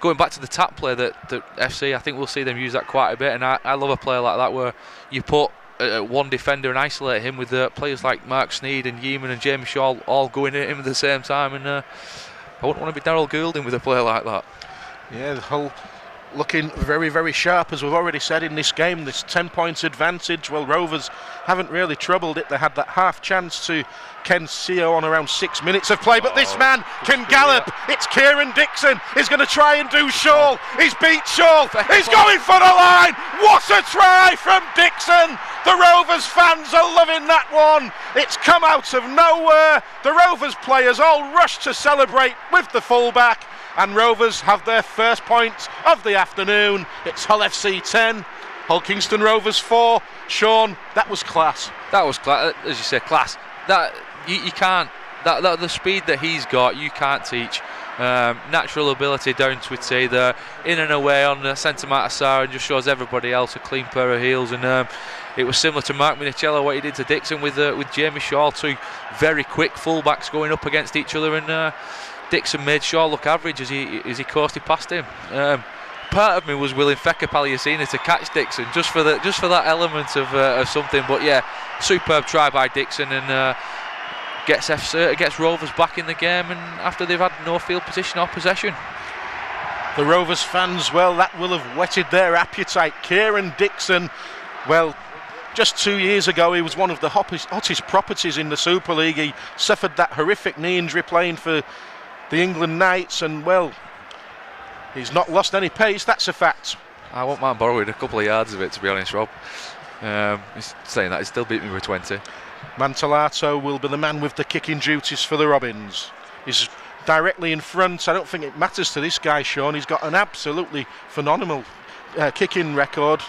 going back to the tap play that FC, I think we'll see them use that quite a bit. And I love a player like that where you put one defender and isolate him with players like Mark Sneed and Yeaman and Jamie Shaw all going at him at the same time. And I wouldn't want to be Daryl Goulding with a player like that. Yeah, Hull looking very, very sharp, as we've already said in this game. This 10 points advantage. Well, Rovers haven't really troubled it. They had that half chance to Ken Seo on around 6 minutes of play, but this man can gallop. It's Kieran Dixon. He's going to try and do Shaw. He's beat Shaw. He's going for the line. What a try from Dixon. The Rovers fans are loving that one. It's come out of nowhere. The Rovers players all rush to celebrate with the fullback, and Rovers have their first point of the afternoon. It's Hull FC 10, Hull Kingston Rovers 4. Sean, that was class. That was class, as you said, class. That you can't. That the speed that he's got, you can't teach. Natural ability down to a T. There, in and away on the centre Matasar, and just shows everybody else a clean pair of heels. And it was similar to Mark Minicello, what he did to Dixon with Jamie Shaw. Two very quick fullbacks going up against each other, and Dixon made Shaw look average as he coasted past him. Part of me was willing Feka Paliasina to catch Dixon just for that element of something. But yeah, superb try by Dixon, and gets Rovers back in the game, and after they've had no field position or possession. The Rovers fans, well, that will have whetted their appetite. Kieran Dixon, well, just 2 years ago he was one of the hottest properties in the Super League. He suffered that horrific knee injury playing for the England Knights, and well, he's not lost any pace, that's a fact. I won't mind borrowing a couple of yards of it, to be honest, Rob. He's saying that, he still beat me with 20. Mantelato will be the man with the kicking duties for the Robins. He's directly in front. I don't think it matters to this guy, Sean. He's got an absolutely phenomenal kicking record.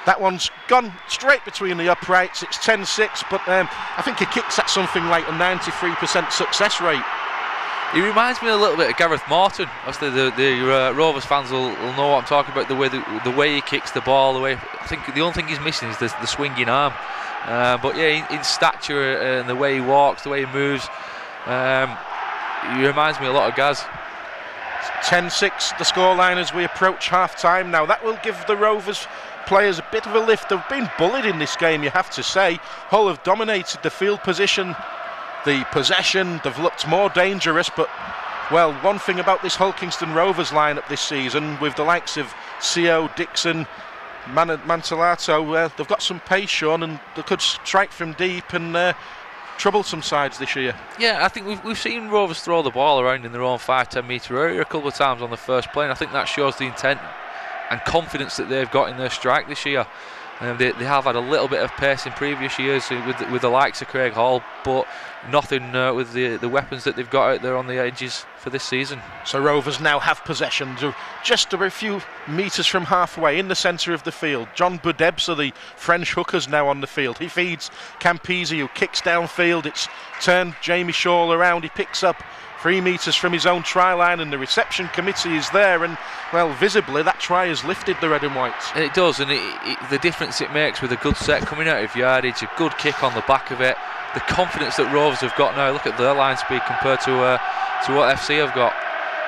That one's gone straight between the uprights. It's 10-6, but I think he kicks at something like a 93% success rate. He reminds me a little bit of Gareth Morton. Obviously, the Rovers fans will know what I'm talking about. The way he kicks the ball, the way I think the only thing he's missing is the swinging arm. But yeah, in stature and the way he walks, the way he moves, he reminds me a lot of Gaz. 10-6 the scoreline as we approach half-time. Now that will give the Rovers players a bit of a lift. They've been bullied in this game, you have to say. Hull have dominated the field position, the possession. They've looked more dangerous, but well, one thing about this Hull Kingston Rovers lineup this season, with the likes of Seo, Dixon, Mantelato, they've got some pace, Sean, and they could strike from deep and trouble some sides this year. Yeah, I think we've seen Rovers throw the ball around in their own 5-10 metre area a couple of times on the first play, and I think that shows the intent and confidence that they've got in their strike this year. They have had a little bit of pace in previous years with the likes of Craig Hall, but nothing with the weapons that they've got out there on the edges for this season. So Rovers now have possession, just a few metres from halfway in the centre of the field. John Budebsa, the French hooker's now on the field. He feeds Campisi, who kicks downfield. It's turned Jamie Shaw around. He picks up 3 metres from his own try line, and the reception committee is there, and well, visibly that try has lifted the red and whites. And it does, and the difference it makes with a good set coming out of yardage, a good kick on the back of it, the confidence that Rovers have got now. Look at their line speed compared to what FC have got.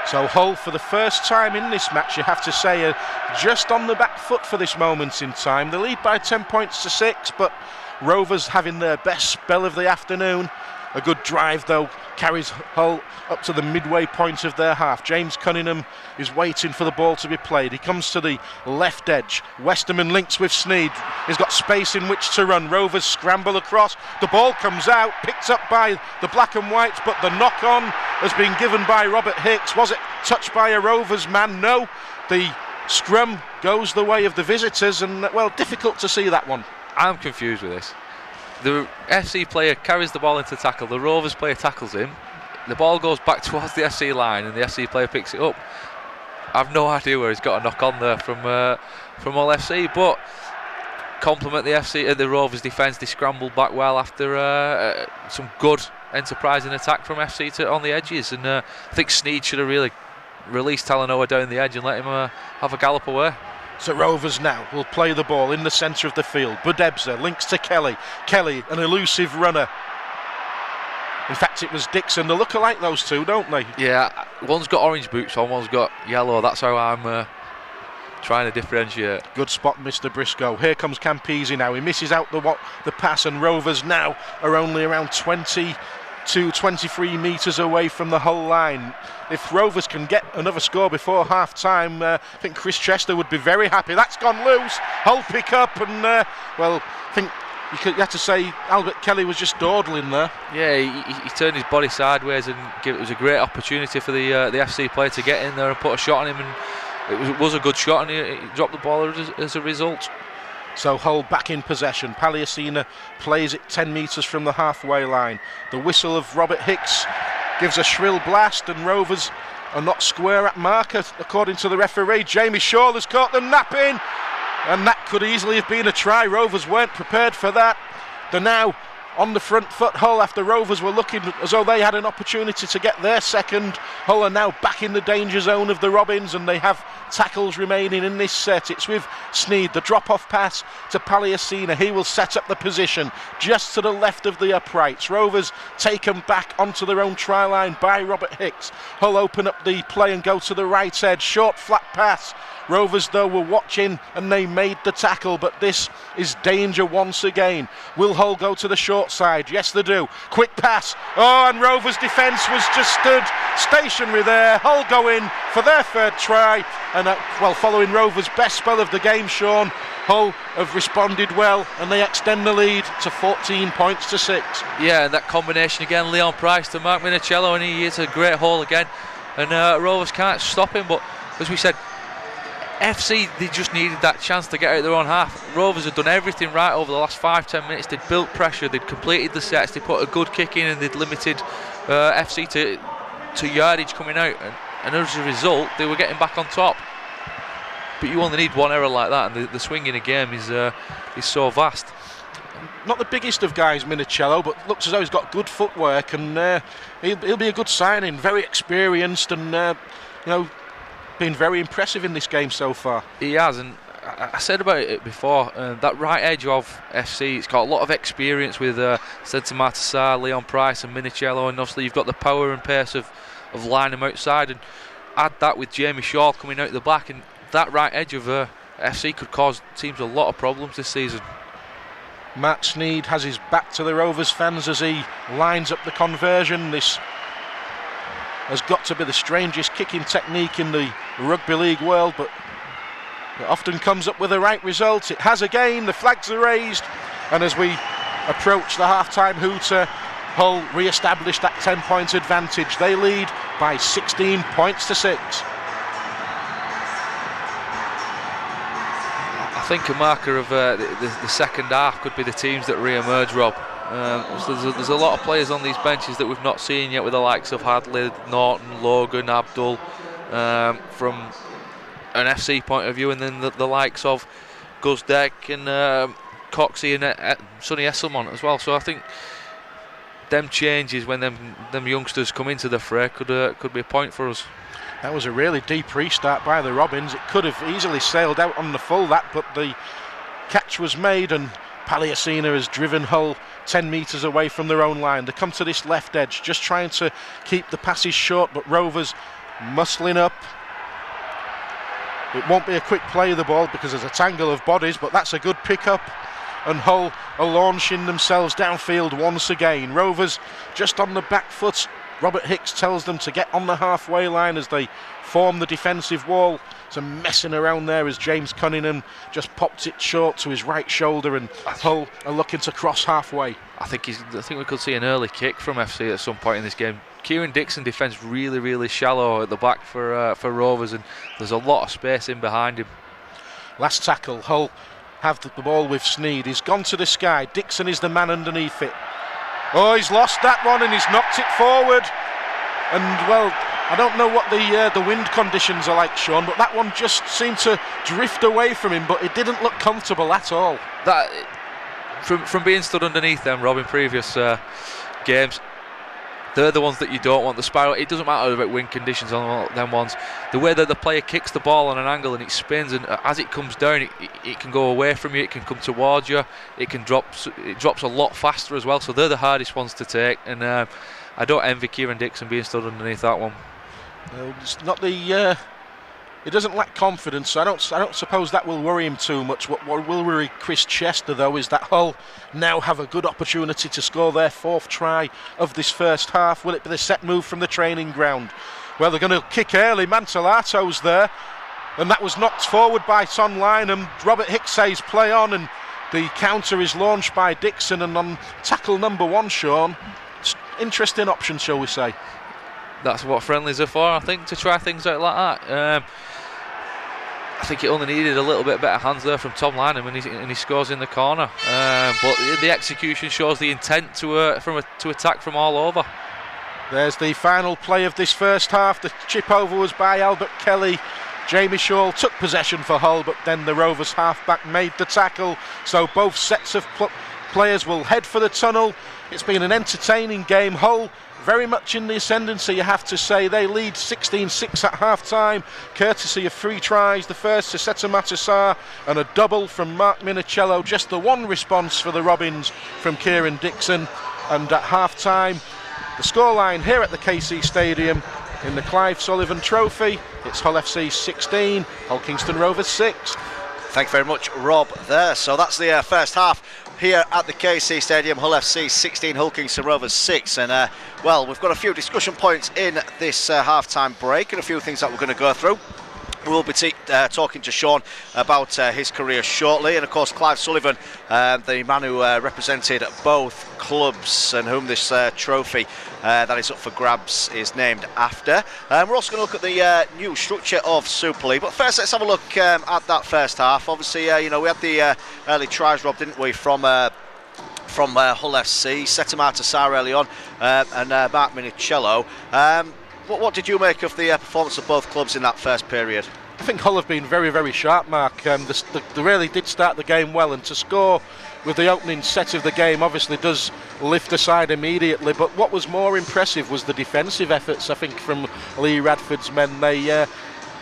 So Hull, for the first time in this match, you have to say, are just on the back foot for this moment in time. They lead by 10 points to 6, but Rovers having their best spell of the afternoon. A good drive, though, carries Hull up to the midway point of their half. James Cunningham is waiting for the ball to be played. He comes to the left edge. Westerman links with Sneed. He's got space in which to run. Rovers scramble across. The ball comes out, picked up by the black and whites, but the knock-on has been given by Robert Hicks. Was it touched by a Rovers man? No. The scrum goes the way of the visitors, and, well, difficult to see that one. I'm confused with this. The FC player carries the ball into tackle, the Rovers player tackles him, the ball goes back towards the FC line and the FC player picks it up. I've no idea where he's got a knock on there from Hull FC, but compliment the Rovers defence. They scrambled back well after some good enterprising attack from FC on the edges, and I think Sneed should have really released Talanoa down the edge and let him have a gallop away. So Rovers now will play the ball in the centre of the field. Budebsa links to Kelly. Kelly, an elusive runner. In fact, it was Dixon. They look alike, those two, don't they? Yeah, one's got orange boots on, one's got yellow. That's how I'm trying to differentiate. Good spot, Mr. Briscoe. Here comes Campisi now. He misses out the pass, and Rovers now are only around 20 to 23 metres away from the Hull line. If Rovers can get another score before half time, I think Chris Chester would be very happy. That's gone loose. Hull pick up, and well, I think you have to say Albert Kelly was just dawdling there. Yeah, he turned his body sideways, and it was a great opportunity for the FC player to get in there and put a shot on him, and it was a good shot, and he dropped the ball as a result. So Hull back in possession. Palliasina plays it 10 metres from the halfway line. The whistle of Robert Hicks gives a shrill blast, and Rovers are not square at marker according to the referee. Jamie Shaw has caught them napping, and that could easily have been a try. Rovers weren't prepared for that. They're now on the front foot, Hull, after Rovers were looking as though they had an opportunity to get their second. Hull are now back in the danger zone of the Robins, and they have tackles remaining in this set. It's with Sneed, the drop-off pass to Palliasina. He will set up the position just to the left of the uprights. Rovers taken back onto their own try line by Robert Hicks. Hull open up the play and go to the right edge. Short, flat pass. Rovers, though, were watching and they made the tackle, but this is danger once again. Will Hull go to the short side? Yes, they do. Quick pass. Oh, and Rovers' defence was just stood stationary there. Hull go in for their third try, and well, following Rovers' best spell of the game, Sean, Hull have responded well, and they extend the lead to 14 points to 6. Yeah, and that combination again, Leon Price to Mark Minicello, and he hits a great hole again, and Rovers can't stop him. But as we said, FC, they just needed that chance to get out their own half. Rovers had done everything right over the last 5-10 minutes. They'd built pressure, they'd completed the sets, they put a good kick in, and they'd limited FC to yardage coming out, and as a result they were getting back on top. But you only need one error like that, and the swing in a game is so vast. Not the biggest of guys, Minicello, but looks as though he's got good footwork, and he'll be a good signing. Very experienced, and you know, been very impressive in this game so far. He has, and I said about it before, that right edge of FC, it's got a lot of experience with Senta Martesar, Leon Price and Minicello, and obviously you've got the power and pace of lining them outside, and add that with Jamie Shaw coming out the back, and that right edge of FC could cause teams a lot of problems this season. Matt Sneed has his back to the Rovers fans as he lines up the conversion. This has got to be the strangest kicking technique in the rugby league world, but it often comes up with the right result. It has again. The flags are raised, and as we approach the half-time hooter, Hull re-establish that 10-point advantage. They lead by 16 points to 6. I think a marker of the second half could be the teams that re-emerge, Rob. There's a lot of players on these benches that we've not seen yet, with the likes of Hadley, Norton, Logan, Abdul, from an FC point of view, and then the likes of Guzdeck and Coxey and Sonny Esselmont as well. So I think them changes when them youngsters come into the fray could be a point for us. That was a really deep restart by the Robins. It could have easily sailed out on the full, but the catch was made, and Palliasina has driven Hull 10 metres away from their own line. They come to this left edge, just trying to keep the passes short, but Rovers muscling up. It won't be a quick play of the ball because there's a tangle of bodies, but that's a good pick-up, and Hull are launching themselves downfield once again. Rovers just on the back foot. Robert Hicks tells them to get on the halfway line as they form the defensive wall. Some messing around there as James Cunningham just popped it short to his right shoulder, and Hull are looking to cross halfway. I think we could see an early kick from FC at some point in this game. Kieran Dixon defends really shallow at the back for Rovers, and there's a lot of space in behind him. Last tackle, Hull have the ball with Sneed. He's gone to the sky. Dixon is the man underneath it. Oh, he's lost that one, and he's knocked it forward. And well, I don't know what the wind conditions are like, Sean, but that one just seemed to drift away from him, but it didn't look comfortable at all. That from being stood underneath them, Rob, in previous games, they're the ones that you don't want. The spiral, it doesn't matter about wind conditions on them ones. The way that the player kicks the ball on an angle and it spins, and as it comes down, it can go away from you, it can come towards you, it drops a lot faster as well. So they're the hardest ones to take, and I don't envy Kieran Dixon being stood underneath that one. It's not the He doesn't lack confidence, so I don't suppose that will worry him too much. What will worry Chris Chester, though, is that Hull now have a good opportunity to score their 4th try of this first half. Will it be the set move from the training ground? Well, they're going to kick early. Mantelato's there, and that was knocked forward by Tonline, and Robert Hicks says play on, and the counter is launched by Dixon, and on tackle number 1, Sean, interesting option, shall we say. That's what friendlies are for, I think, to try things out like that. I think it only needed a little bit better hands there from Tom Lynham, and he scores in the corner. But the execution shows the intent to attack from all over. There's the final play of this first half. The chip over was by Albert Kelly. Jamie Shaw took possession for Hull, but then the Rovers half-back made the tackle. So both sets of players will head for the tunnel. It's been an entertaining game. Hull very much in the ascendancy, you have to say. They lead 16-6 at half-time, courtesy of 3 tries. The first to Seta Matassar and a double from Mark Minicello. Just the one response for the Robins from Kieran Dixon. And at half-time, the scoreline here at the KC Stadium in the Clive Sullivan Trophy, it's Hull FC 16, Hull Kingston Rovers 6. Thank you very much, Rob, there. So that's the first half here at the KC Stadium. Hull FC 16, Hull Kingston Rovers 6. And, well, we've got a few discussion points in this half-time break and a few things that we're going to go through. We'll be talking to Sean about his career shortly, and of course Clive Sullivan, the man who represented both clubs and whom this trophy that is up for grabs is named after. We're also going to look at the new structure of Super League, but first let's have a look at that first half. Obviously, we had the early tries, Rob, didn't we, from Hull FC, Seta Matassar early on, and Mark Minicello. What did you make of the performance of both clubs in that first period? I think Hull have been very, very sharp, Mark. They really did start the game well, and to score with the opening set of the game obviously does lift the side immediately. But what was more impressive was the defensive efforts, I think, from Lee Radford's men. They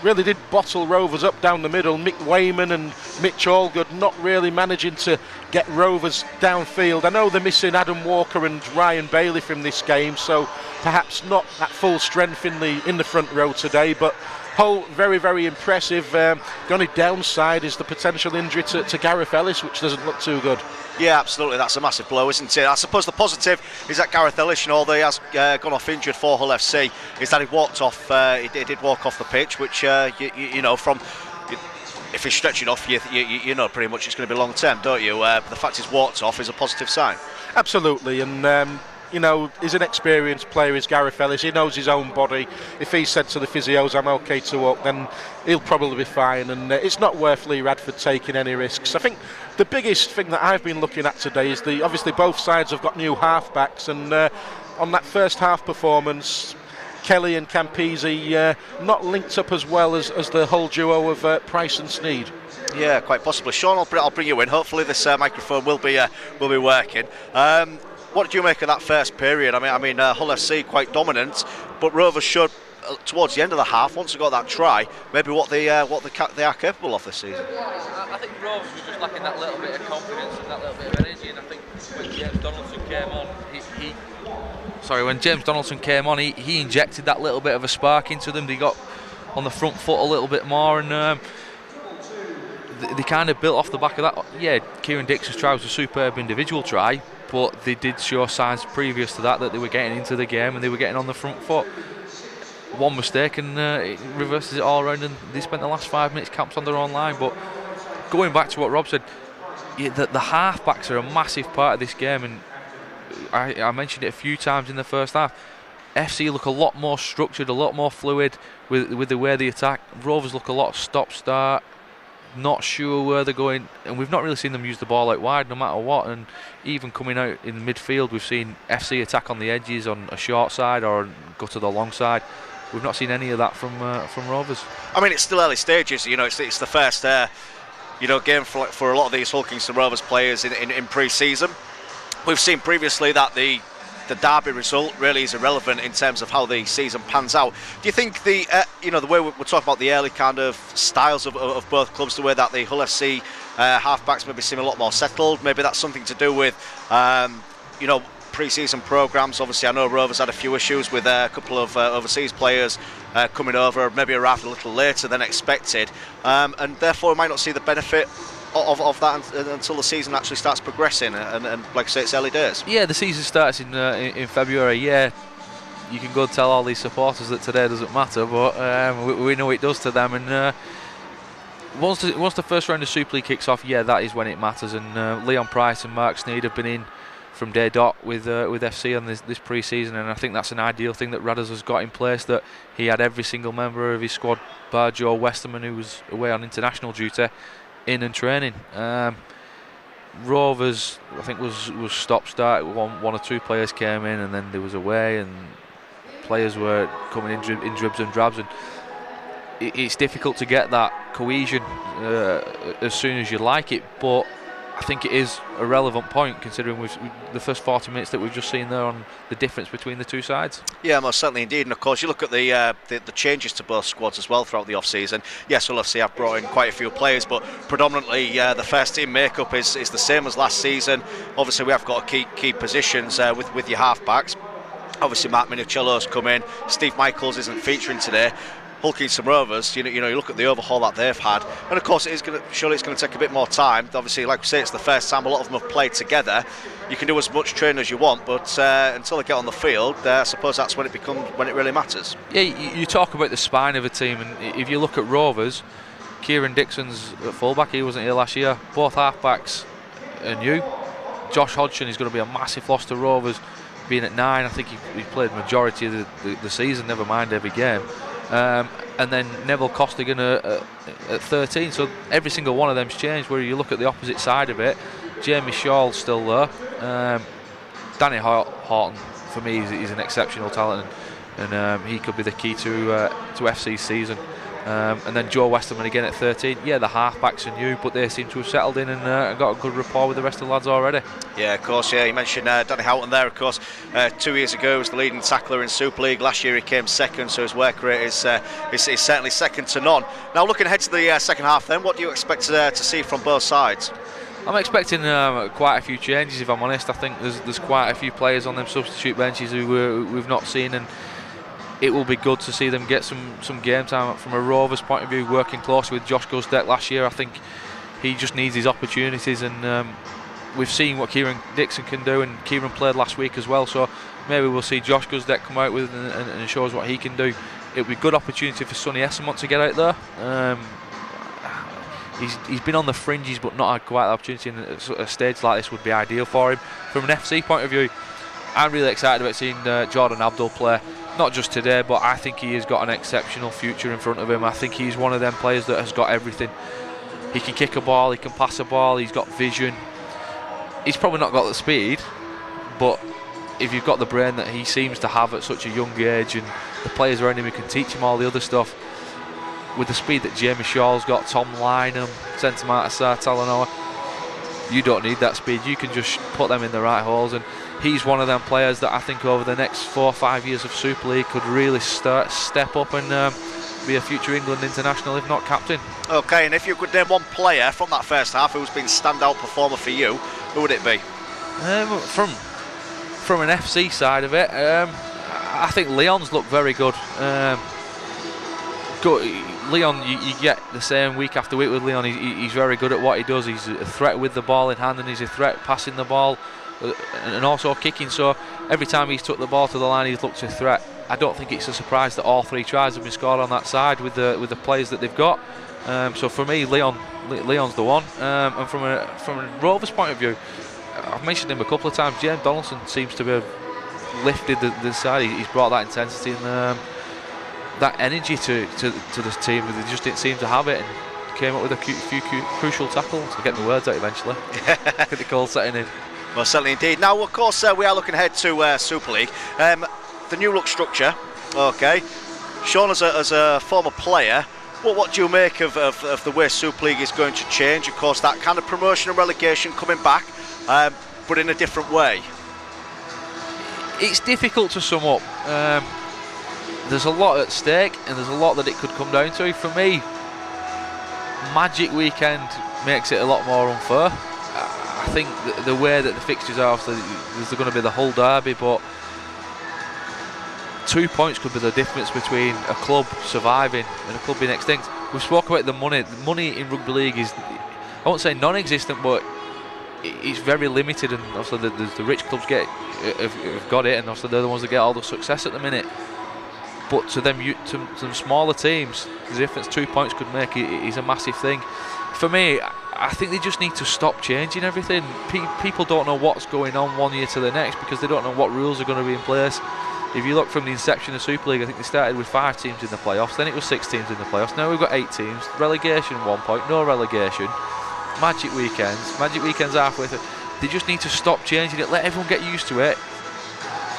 really did bottle Rovers up down the middle. Mick Wayman and Mitch Allgood not really managing to get Rovers downfield. I know they're missing Adam Walker and Ryan Bailey from this game, so perhaps not at full strength in the front row today, but Hull very, very impressive. The only downside is the potential injury to Gareth Ellis, which doesn't look too good. Yeah, absolutely. That's a massive blow, isn't it? I suppose the positive is that Gareth Ellis, although he has gone off injured for Hull FC, is that he walked off. He did walk off the pitch, which you know, from if he's stretching off, you know pretty much it's going to be long term, don't you? The fact he's walked off is a positive sign. Absolutely, and you know, he's an experienced player, is Gareth Ellis. He knows his own body. If he said to the physios, I'm okay to walk, then he'll probably be fine. And it's not worth Lee Radford taking any risks. I think the biggest thing that I've been looking at today is obviously both sides have got new half-backs. And on that first half performance, Kelly and Campese not linked up as well as the whole duo of Price and Sneed. Yeah, quite possibly. Sean, I'll bring you in. Hopefully this microphone will be working. What did you make of that first period? I mean, Hull FC quite dominant, but Rovers showed towards the end of the half, once they got that try, maybe what they are capable of this season. I think Rovers was just lacking that little bit of confidence and that little bit of energy, and I think when James Donaldson came on, he injected that little bit of a spark into them. They got on the front foot a little bit more, and they kind of built off the back of that. Yeah, Kieran Dixon's try was a superb individual try, but they did show signs previous to that they were getting into the game and they were getting on the front foot. One mistake and it reverses it all around, and they spent the last 5 minutes camped on their own line. But going back to what Rob said, the half-backs are a massive part of this game, and I mentioned it a few times in the first half. FC look a lot more structured, a lot more fluid with the way they attack. Rovers look a lot stop-start, not sure where they're going, and we've not really seen them use the ball out wide no matter what. And even coming out in midfield, we've seen FC attack on the edges on a short side or go to the long side. We've not seen any of that from Rovers. I mean, it's still early stages. You know, it's the first game for a lot of these Hull Kingston Rovers players in pre-season. We've seen previously that the Derby result really is irrelevant in terms of how the season pans out. Do you think the way we're talking about the early kind of styles of both clubs, the way that the Hull FC half-backs maybe seem a lot more settled, maybe that's something to do with pre-season programmes. Obviously, I know Rovers had a few issues with a couple of overseas players coming over, maybe arrived a little later than expected, and therefore we might not see the benefit of that until the season actually starts progressing. And like I say, it's early days. Yeah, the season starts in February. Yeah, you can go and tell all these supporters that today doesn't matter, but we know it does to them. And once the first round of Super League kicks off, yeah, that is when it matters. And Leon Price and Mark Sneed have been in from day dot with FC on this pre-season, and I think that's an ideal thing that Radders has got in place, that he had every single member of his squad, bar Joe Westerman, who was away on international duty, in and training. Rovers, I think, was stop-start. One or two players came in, and then there was away, and players were coming in dribs and drabs, and it's difficult to get that cohesion as soon as you like it. But I think it is a relevant point, considering the first 40 minutes that we've just seen there on the difference between the two sides. Yeah, most certainly indeed. And of course, you look at the changes to both squads as well throughout the off-season. Yes, we'll have brought in quite a few players, but predominantly the first team makeup is the same as last season. Obviously, we have got key positions with your half-backs. Obviously, Mark Minicello's come in. Steve Michaels isn't featuring today. Hull Kingston Rovers, you look at the overhaul that they've had, and of course it's going to take a bit more time. Obviously, like we say, it's the first time a lot of them have played together. You can do as much training as you want, but until they get on the field, I suppose that's when it really matters. Yeah, you talk about the spine of a team, and if you look at Rovers, Kieran Dixon's at fullback. He wasn't here last year. Both halfbacks are new. Josh Hodgson is going to be a massive loss to Rovers, being at 9. I think he played majority of the season, never mind every game. And then Neville Costigan at 13, so every single one of them's changed. Where you look at the opposite side of it, Jamie Shaw's still there. Danny Horton, for me, he's an exceptional talent, and he could be the key to FC's season. And then Joe Westerman again at 13. Yeah, the halfbacks are new, but they seem to have settled in and got a good rapport with the rest of the lads already. Yeah, of course. Yeah, you mentioned Danny Houghton there. Of course, 2 years ago he was the leading tackler in Super League. Last year he came second, so his work rate is certainly second to none. Now, looking ahead to the second half, then, what do you expect to see from both sides? I'm expecting quite a few changes, if I'm honest. I think there's quite a few players on them substitute benches who we've not seen, and it will be good to see them get some game time. From a Rovers point of view, working closely with Josh Guzdeck last year, I think he just needs his opportunities, and we've seen what Kieran Dixon can do, and Kieran played last week as well, so maybe we'll see Josh Guzdeck come out with and show us what he can do. It'll be a good opportunity for Sonny Essamont to get out there. He's been on the fringes but not had quite the opportunity, and a stage like this would be ideal for him. From an FC point of view, I'm really excited about seeing Jordan Abdul play. Not just today, but I think he has got an exceptional future in front of him. I think he's one of them players that has got everything. He can kick a ball, he can pass a ball, he's got vision. He's probably not got the speed, but if you've got the brain that he seems to have at such a young age, and the players around him who can teach him all the other stuff, with the speed that Jamie Shaw's got, Tom Lynham, Sentimental Talanoa, you don't need that speed. You can just put them in the right holes, and he's one of them players that I think over the next 4 or 5 years of Super League could really step up and be a future England international, if not captain. Okay, and if you could name one player from that first half who's been standout performer for you, who would it be? From an FC side of it, I think Leon's looked very good. Leon, you get the same week after week with Leon. He's very good at what he does. He's a threat with the ball in hand, and he's a threat passing the ball and also kicking. So every time he's took the ball to the line, he's looked a threat. I don't think it's a surprise that all 3 tries have been scored on that side with the players that they've got. So for me, Leon's the one. And from a Rovers point of view, I've mentioned him a couple of times. James Donaldson seems to have lifted the side. He's brought that intensity and that energy to this team. They just didn't seem to have it, and came up with a few crucial tackles. I'll get the words out eventually. Get the call setting in. Well, certainly indeed. Now, of course, we are looking ahead to Super League. The new look structure, okay. Sean, as a former player, what do you make of the way Super League is going to change? Of course, that kind of promotion and relegation coming back, but in a different way. It's difficult to sum up. There's a lot at stake, and there's a lot that it could come down to. For me, Magic Weekend makes it a lot more unfair. I think the way that the fixtures are, so there's going to be the whole derby, but 2 points could be the difference between a club surviving and a club being extinct. We've spoken about the money. The money in rugby league is, I won't say non-existent, but it's very limited, and obviously the rich clubs have got it, and obviously they're the ones that get all the success at the minute. But to them smaller teams, the difference 2 points could make is a massive thing. For me, I think they just need to stop changing everything. People don't know what's going on one year to the next because they don't know what rules are going to be in place. If you look from the inception of Super League, I think they started with 5 teams in the playoffs, then it was 6 teams in the playoffs, now we've got 8 teams, relegation 1 point, no relegation, magic weekends halfway through. They just need to stop changing it, let everyone get used to it.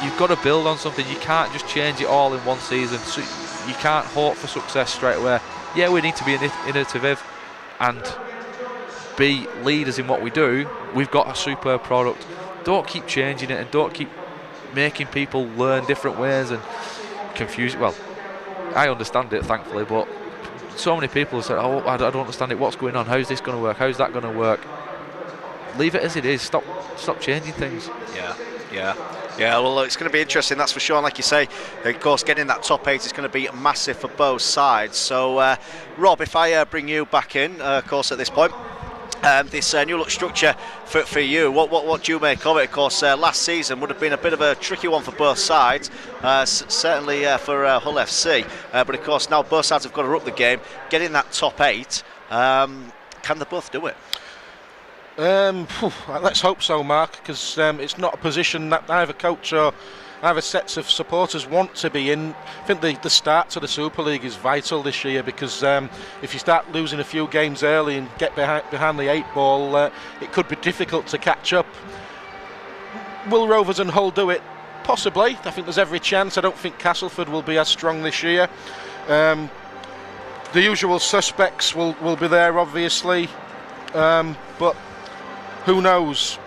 You've got to build on something, you can't just change it all in one season, so you can't hope for success straight away. Yeah, we need to be innovative and be leaders in what we do. We've got a superb product. Don't keep changing it and don't keep making people learn different ways and confuse it. Well, I understand it, thankfully, but so many people have said, oh, I don't understand it, what's going on, how's this going to work, how's that going to work? Leave it as it is, stop changing things. Yeah, well, it's going to be interesting, that's for sure. And like you say, of course, getting that top 8 is going to be massive for both sides. So, Rob, if I bring you back in, of course, at this point, this new look structure for you, what do you make of it? Of course, last season would have been a bit of a tricky one for both sides, certainly for Hull FC, but of course now both sides have got to up the game, getting that top 8. Can they both do it? Let's hope so, Mark, because it's not a position that either coach or either sets of supporters want to be in. I think the start to the Super League is vital this year, because if you start losing a few games early and get behind the 8 ball, it could be difficult to catch up. Will Rovers and Hull do it? Possibly. I think there's every chance. I don't think Castleford will be as strong this year. The usual suspects will be there, obviously, but who knows?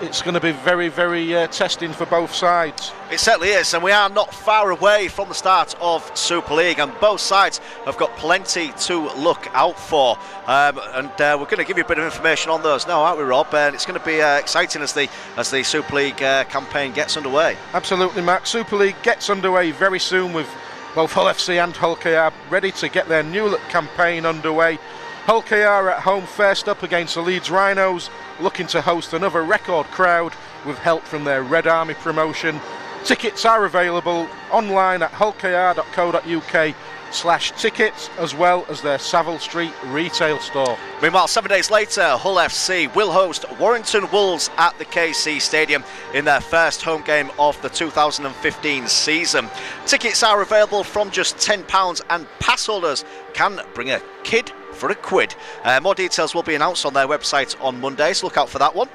It's going to be very, very testing for both sides. It certainly is, and we are not far away from the start of Super League, and both sides have got plenty to look out for. And we're going to give you a bit of information on those now, aren't we, Rob? And it's going to be exciting as the Super League campaign gets underway. Absolutely, Mark. Super League gets underway very soon, with both Hull FC and Hull KR ready to get their new look campaign underway. Hull KR at home first up against the Leeds Rhinos, looking to host another record crowd with help from their Red Army promotion. Tickets are available online at hullkr.co.uk/tickets, as well as their Savile Street retail store. Meanwhile, 7 days later, Hull FC will host Warrington Wolves at the KC Stadium in their first home game of the 2015 season. Tickets are available from just £10, and pass holders can bring a kid for a quid. More details will be announced on their website on Monday, so look out for that one.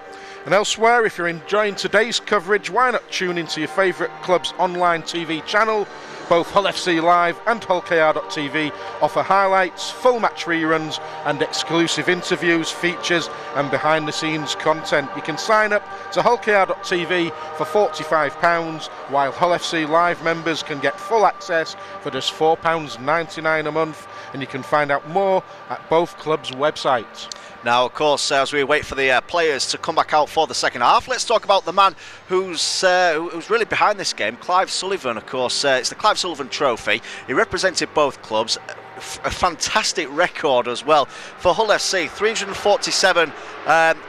And elsewhere, if you're enjoying today's coverage, why not tune into your favourite club's online TV channel? Both Hull FC Live and HullKR.tv offer highlights, full match reruns and exclusive interviews, features and behind the scenes content. You can sign up to HullKR.tv for £45, while Hull FC Live members can get full access for just £4.99 a month, and you can find out more at both clubs' websites. Now, of course, as we wait for the players to come back out for the second half, let's talk about the man who's really behind this game, Clive Sullivan. Of course, it's the Clive Sullivan Trophy. He represented both clubs. A fantastic record as well for Hull FC. 347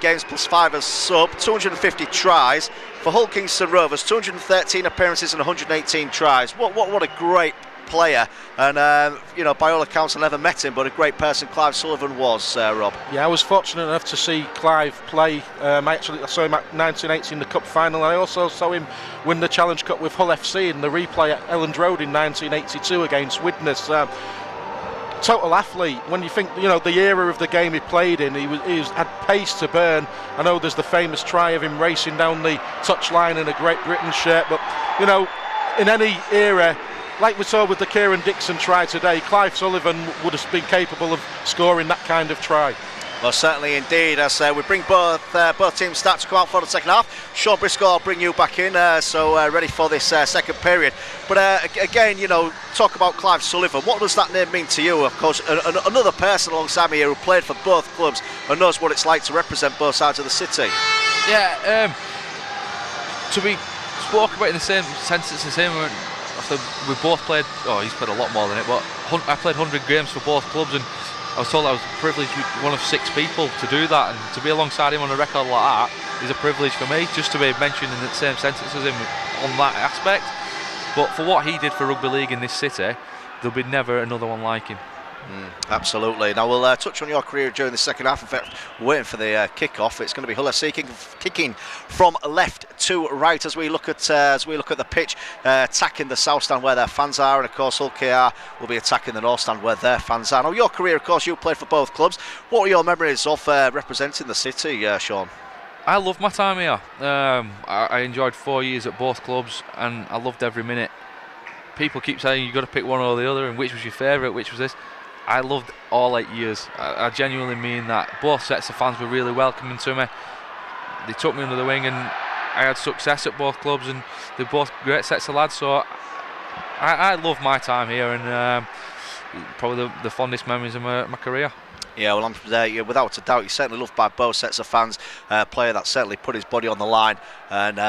games plus 5 as sub, 250 tries. For Hull Kingston Rovers, 213 appearances and 118 tries. What a great player, and by all accounts I never met him, but a great person Clive Sullivan was, Rob. Yeah, I was fortunate enough to see Clive play. I saw him at 1980 in the Cup final, and I also saw him win the Challenge Cup with Hull FC in the replay at Elland Road in 1982 against Widnes. Total athlete. When you think, the era of the game he played in, he had pace to burn. I know there's the famous try of him racing down the touchline in a Great Britain shirt, but in any era, like we saw with the Kieran Dixon try today, Clive Sullivan would have been capable of scoring that kind of try. Well, certainly indeed, as we bring both teams start to come out for the second half. Sean Briscoe, I'll bring you back in, ready for this second period. But again, talk about Clive Sullivan. What does that name mean to you? Of course, another person alongside me here who played for both clubs and knows what it's like to represent both sides of the city. Yeah, to be spoke about in the same sentence as him, after we both played, he's played a lot more than it, but I played 100 games for both clubs, and I was told I was privileged with one of 6 people to do that, and to be alongside him on a record like that is a privilege for me, just to be mentioned in the same sentence as him on that aspect. But for what he did for rugby league in this city, there'll be never another one like him. Absolutely. Now we'll touch on your career during the second half. In fact, waiting for the kick-off. It's going to be Hull FC kicking from left to right as we look at the pitch, attacking the south stand where their fans are, and of course Hull KR will be attacking the north stand where their fans are. Now your career, of course, you played for both clubs. What were your memories of representing the city, Sean? I loved my time here. I enjoyed 4 years at both clubs, and I loved every minute. People keep saying you've got to pick one or the other, and which was your favourite, which was this. I loved all 8 years. I genuinely mean that. Both sets of fans were really welcoming to me. They took me under the wing, and I had success at both clubs, and they're both great sets of lads. So I love my time here, and probably the fondest memories of my career. Yeah, well, I'm there. Without a doubt, he's certainly loved by both sets of fans. Player that certainly put his body on the line and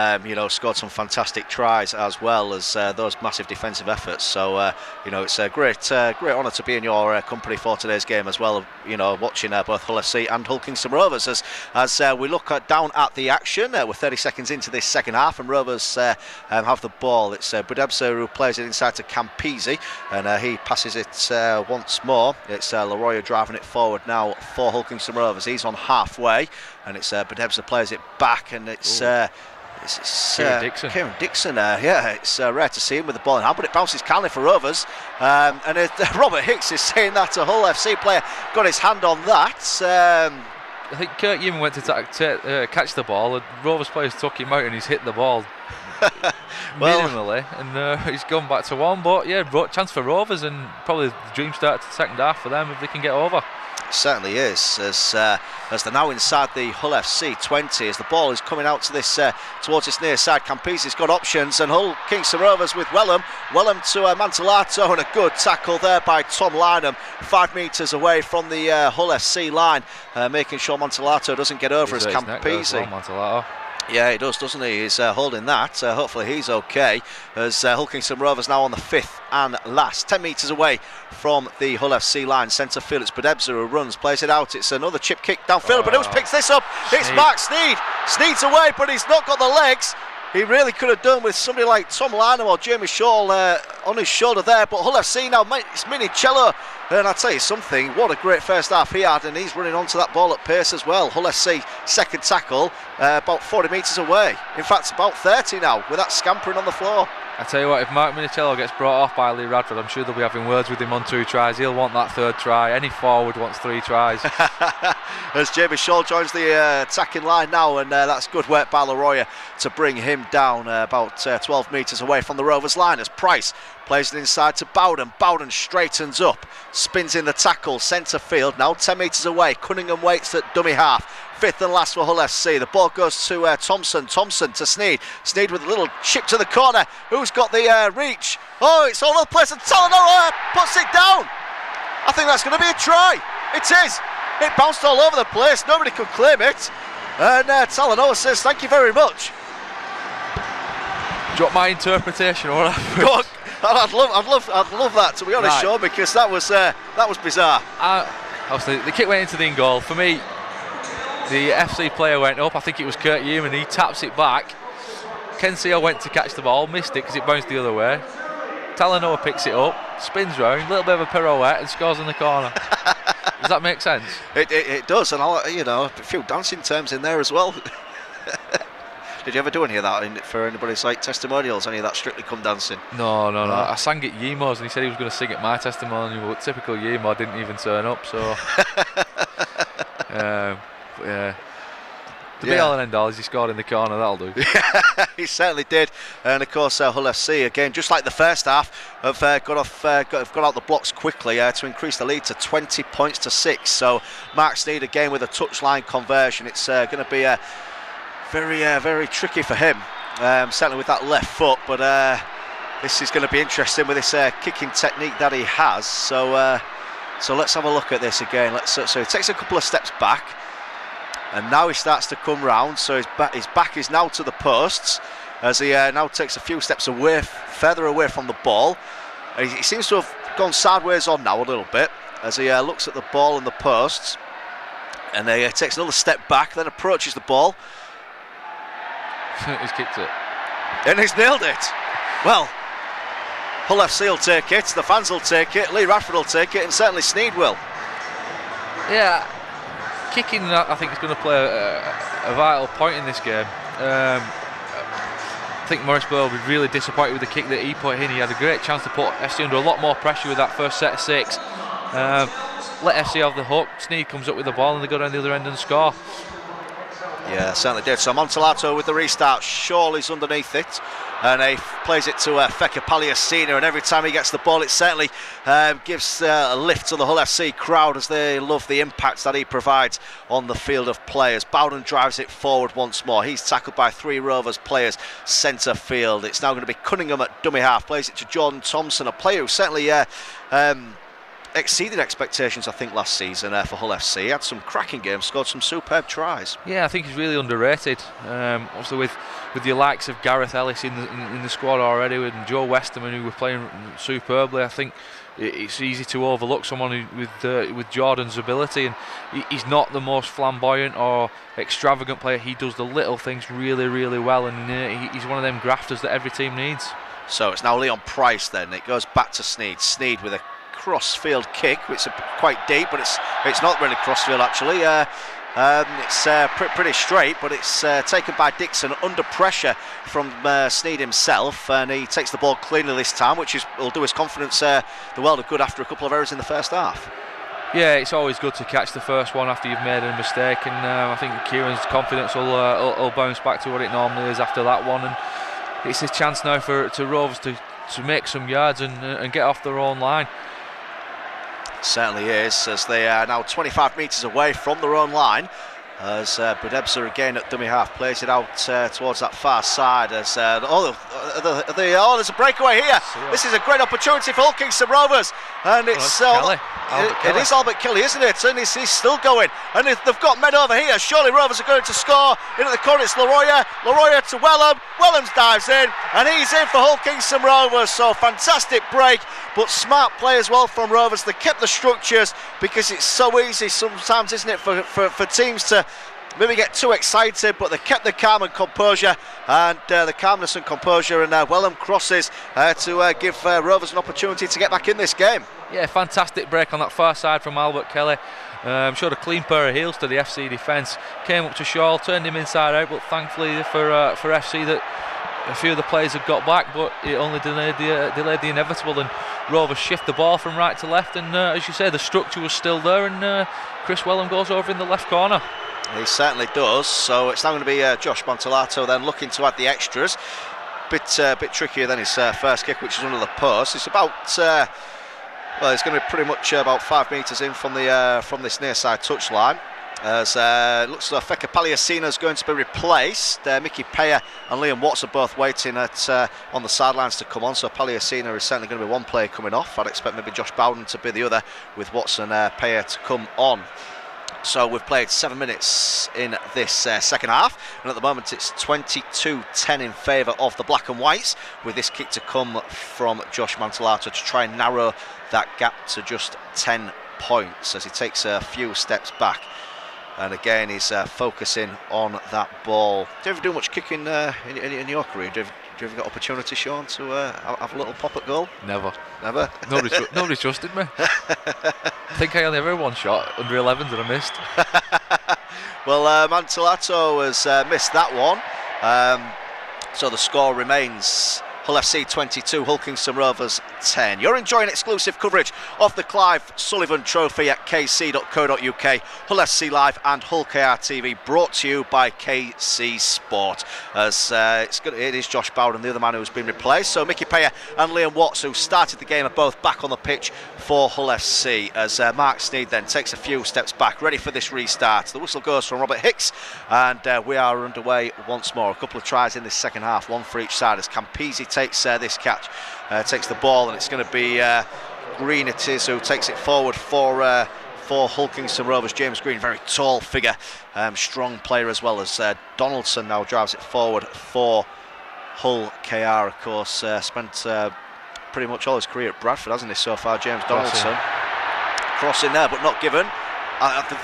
scored some fantastic tries as well as those massive defensive efforts. So it's a great honour to be in your company for today's game as well. Watching both Hull FC and Hull Kingston Rovers as we look down at the action. We're 30 seconds into this second half, and Rovers have the ball. It's Budebsa who plays it inside to Campese, and he passes it once more. It's Leroy driving it forward now for Hull Kingston Rovers. He's on halfway, and it's Budebsa plays it back, and it's Kieran Dixon. It's rare to see him with the ball in hand, but it bounces kindly for Rovers, and Robert Hicks is saying that a Hull FC player got his hand on that. I think Kurt Yeaman went to catch the ball, and Rovers players took him out, and he's hit the ball minimally, and he's gone back to one. But yeah, chance for Rovers, and probably the dream start to the second half for them if they can get over. Certainly is, as they're now inside the Hull FC 20, as the ball is coming out to this towards this near side. Campese's got options, and Hull Kingston Rovers with Wellham to Mantellato, and a good tackle there by Tom Lynham, 5 metres away from the Hull FC line, making sure Mantellato doesn't get over as Campese. Yeah, he does, doesn't he? He's holding that. Hopefully he's okay, as Hull Kingston Rovers now on the 5th and last. 10 metres away from the Hull FC line. Centre field, it's Budebsa who runs, plays it out. It's another chip kick downfield, but who picks this up? It's Mark Sneed. Sneed's away, but he's not got the legs. He really could have done with somebody like Tom Lynham or Jamie Shaw on his shoulder there, but Hull FC now, it's Minicello, and I'll tell you something, what a great first half he had, and he's running onto that ball at pace as well. Hull FC second tackle, about 40 metres away, in fact about 30 now, with that scampering on the floor. I tell you what, if Mark Minicello gets brought off by Lee Radford, I'm sure they'll be having words with him on 2 tries. He'll want that 3rd try. Any forward wants 3 tries. As Jamie Shaw joins the attacking line now, and that's good work by Leroy to bring him down about 12 metres away from the Rovers line, as Price plays it inside to Bowden. Bowden straightens up, spins in the tackle, centre field, now 10 metres away. Cunningham waits at dummy half. 5th and last for Hull FC. The ball goes to Thompson to Sneed. Sneed with a little chip to the corner. Who's got the reach? Oh, it's all over the place, and Talanoa puts it down. I think that's going to be a try. It is. It bounced all over the place. Nobody could claim it. And Talanoa says thank you very much. Do you want my interpretation or what? Go on. I'd love that, to be honest, Sean, because that was bizarre. Obviously, the kick went into the in goal. For me, the FC player went up. I think it was Kurt Yeaman. He taps it back. Ken Seal went to catch the ball, missed it because it bounced the other way. Talanoa picks it up, spins round, a little bit of a pirouette, and scores in the corner. Does that make sense? It does, and a few dancing terms in there as well. Did you ever do any of that for anybody's testimonials? Any of that Strictly Come Dancing? No. I sang at Yemo's, and he said he was going to sing at my testimonial, but typical Yemo didn't even turn up. So yeah, The be all and end all is he scored in the corner, that'll do. He certainly did. And of course Hull FC again, just like the first half, have got out the blocks quickly to increase the lead to 20 points to 6. So Mark Sneyd again with a touchline conversion. It's going to be very tricky for him, certainly with that left foot, but this is going to be interesting with this kicking technique that he has. So let's have a look at this again. So he takes a couple of steps back, and now he starts to come round. So his back is now to the posts as he now takes a few steps further away from the ball. He seems to have gone sideways on now a little bit as he looks at the ball and the posts, and he takes another step back, then approaches the ball. He's kicked it. And he's nailed it. Well, Hull FC will take it, the fans will take it, Lee Radford will take it, and certainly Sneyd will. Yeah, kicking I think is going to play a vital point in this game. I think Morris Burwell will be really disappointed with the kick that he put in. He had a great chance to put FC under a lot more pressure with that first set of 6. Let FC have the hook, Sneyd comes up with the ball and they go down the other end and score. Yeah, certainly did. So Montelato with the restart. Shawley's underneath it, and he plays it to Feka Palliasina, and every time he gets the ball it certainly gives a lift to the Hull FC crowd as they love the impact that he provides on the field of players. Bowden drives it forward once more. He's tackled by 3 Rovers players centre field. It's now going to be Cunningham at dummy half. Plays it to Jordan Thompson, a player who certainly exceeded expectations, I think, last season for Hull FC. He had some cracking games, scored some superb tries. Yeah, I think he's really underrated. Also with the likes of Gareth Ellis in the squad already, with Joe Westerman, who were playing superbly. I think it's easy to overlook someone with Jordan's ability, and he's not the most flamboyant or extravagant player. He does the little things really, really well, and he's one of them grafters that every team needs. So it's now Leon Price then. It goes back to Sneyd. Sneyd with a crossfield kick. It's quite deep, but it's not really crossfield actually. It's pretty straight, but it's taken by Dixon under pressure from Sneyd himself, and he takes the ball cleanly this time, which will do his confidence the world of good after a couple of errors in the first half. Yeah, it's always good to catch the first one after you've made a mistake, and I think Kieran's confidence will bounce back to what it normally is after that one, and it's a chance now for Rovers to make some yards and get off their own line. Certainly is, as they are now 25 metres away from their own line, as Budebsa again at dummy half plays it out towards that far side as there's a breakaway here. This is a great opportunity for Hull Kingston Rovers, and it is Albert Kelly, isn't it? And he's still going, and they've got men over here. Surely Rovers are going to score. In at the corner it's Leroya to Wellham. Wellham dives in, and he's in for Hull Kingston Rovers. So fantastic break, but smart play as well from Rovers. They kept the structures, because it's so easy sometimes, isn't it, for teams to maybe get too excited, but they kept the calm and composure, and the calmness and composure, and Wellham crosses to give Rovers an opportunity to get back in this game. Yeah, fantastic break on that far side from Albert Kelly. Showed a clean pair of heels to the FC defence. Came up to Shaw, turned him inside out, but thankfully for FC that a few of the players had got back, but it only delayed the inevitable, and Rovers shift the ball from right to left, and as you say, the structure was still there, and Chris Wellham goes over in the left corner. He certainly does. So it's now going to be Josh Montelato then looking to add the extras. Bit trickier than his first kick, which is under the post. It's about it's going to be pretty much about 5 metres in from this near side touchline. As it looks like Feka Palliasina is going to be replaced. Mickey Payer and Liam Watts are both waiting on the sidelines to come on, so Palliasina is certainly going to be one player coming off. I'd expect maybe Josh Bowden to be the other, with Watts and Payer to come on. So we've played 7 minutes in this second half, and at the moment it's 22-10 in favour of the Black and Whites, with this kick to come from Josh Montelato to try and narrow that gap to just 10 points as he takes a few steps back. And again, he's focusing on that ball. Do you ever do much kicking in your career? Do you ever get opportunity, Sean, to have a little pop at goal? Never. Never? Nobody trusted me. I think I only ever had one shot under 11s that I missed. Well, Montelato has missed that one. So the score remains Hull FC 22, Hull Kingston Rovers 10. You're enjoying exclusive coverage of the Clive Sullivan Trophy at kc.co.uk, Hull FC Live and Hull KR TV, brought to you by KC Sport. As it is Josh Bowden, the other man who's been replaced. So Mickey Payer and Liam Watts, who started the game, are both back on the pitch for Hull FC, as Mark Sneed then takes a few steps back, ready for this restart. The whistle goes from Robert Hicks, and we are underway once more. A couple of tries in this second half, one for each side, as Campese takes this catch, takes the ball, and it's going to be Green it is who takes it forward for Hull Kingston Rovers. James Green, very tall figure, strong player, as well as Donaldson now drives it forward for Hull KR. Of course, spent pretty much all his career at Bradford, hasn't he, so far, James Donaldson. Crossing there, but not given.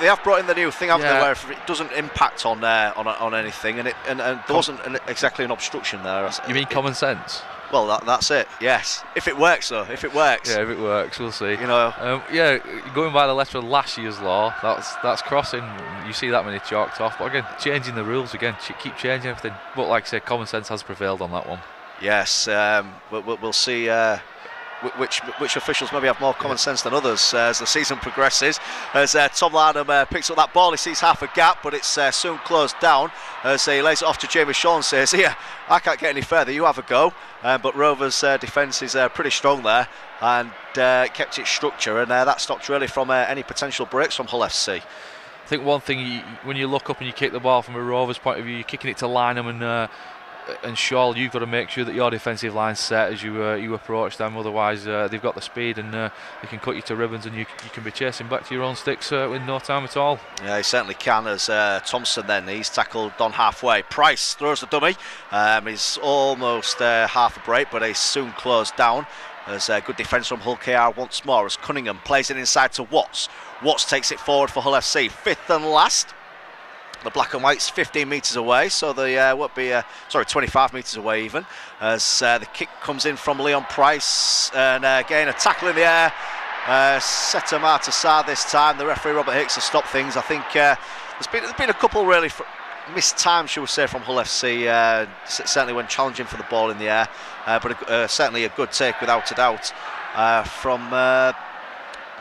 They have brought in the new thing, haven't they, where it doesn't impact on anything, and there wasn't exactly an obstruction there. You mean common sense? Well, that's it. Yes, if it works, though. If it works. Yeah, if it works, we'll see. You know. Going by the letter of last year's law, that's crossing. You see that many chalked off, but again, changing the rules again, keep changing everything. But like I say, common sense has prevailed on that one. Yes, we'll see. Which officials maybe have more common sense than others as the season progresses. As Tom Larnham picks up that ball, he sees half a gap, but it's soon closed down as he lays it off to Jamie Shaw and says, "Here, I can't get any further, you have a go." But Rovers' defence is pretty strong there, and kept its structure, and that stopped really from any potential breaks from Hull FC. I think one thing, when you look up and you kick the ball from a Rovers point of view, you're kicking it to Larnham and Shaw. You've got to make sure that your defensive line's set as you approach them, otherwise they've got the speed and they can cut you to ribbons, and you can be chasing back to your own sticks with no time at all. Yeah, he certainly can, as Thompson then, he's tackled on halfway. Price throws the dummy, he's almost half a break, but he's soon closed down. There's good defence from Hull KR once more, as Cunningham plays it inside to Watts. Watts takes it forward for Hull FC, fifth and last. The black and white's 15 metres away, so they won't be 25 metres away even, as the kick comes in from Leon Price, and again a tackle in the air, Seta Martasar this time. The referee Robert Hicks has stopped things. I think there's been a couple really missed times, shall we say, from Hull FC, certainly when challenging for the ball in the air, but certainly a good take without a doubt from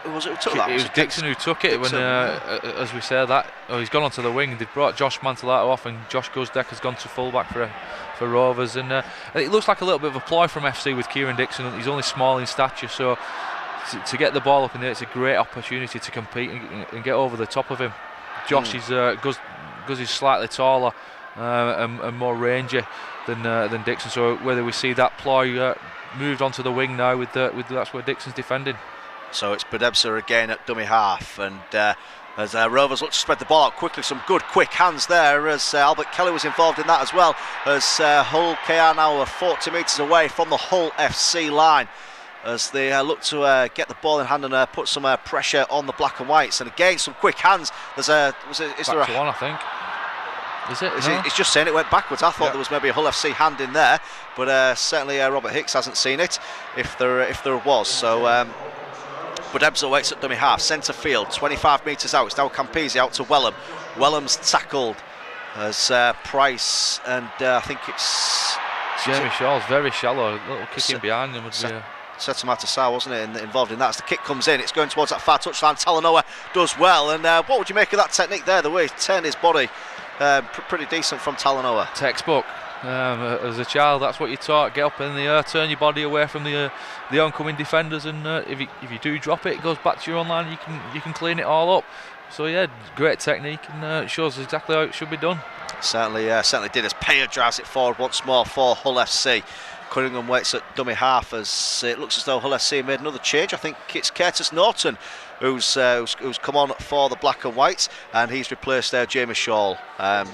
who was it who took that? It was Dixon who took it. When, as we say that, he's gone onto the wing. They've brought Josh Mantellato off, and Josh Guzdeck has gone to fullback for Rovers. And it looks like a little bit of a ploy from FC with Kieran Dixon. He's only small in stature, so to get the ball up in there, it's a great opportunity to compete and get over the top of him. Josh is Guz is slightly taller and more rangy than Dixon. So whether we see that ploy moved onto the wing now with that's where Dixon's defending. So it's Bedebsa again at dummy half, and as Rovers look to spread the ball out quickly, some good quick hands there, as Albert Kelly was involved in that as well, as Hull KR now are 40 metres away from the Hull FC line, as they look to get the ball in hand and put some pressure on the black and whites. And again, some quick hands. Is there one, I think. Is it? No? It's just saying it went backwards. I thought there was maybe a Hull FC hand in there, but certainly Robert Hicks hasn't seen it, if there was. So but Ebser waits at dummy half, centre field, 25 metres out. It's now Campese out to Wellham. Wellham's tackled as Price, and I think it's Jamie Shaw's very shallow, a little kicking behind him would be Seta Martasar, wasn't it, involved in that. As the kick comes in, it's going towards that far touchline. Talanoa does well, and what would you make of that technique there, the way he turned his body? Pretty decent from Talanoa. Textbook. As a child, that's what you're taught. Get up in the air, turn your body away from the oncoming defenders, and if you do drop it, it goes back to your own line. You can clean it all up. So yeah, great technique, and it shows exactly how it should be done. Certainly did, as Payer drives it forward once more for Hull FC. Cunningham waits at dummy half, as it looks as though Hull FC made another change. I think it's Curtis Norton who's come on for the black and whites, and he's replaced Jamie Shaw.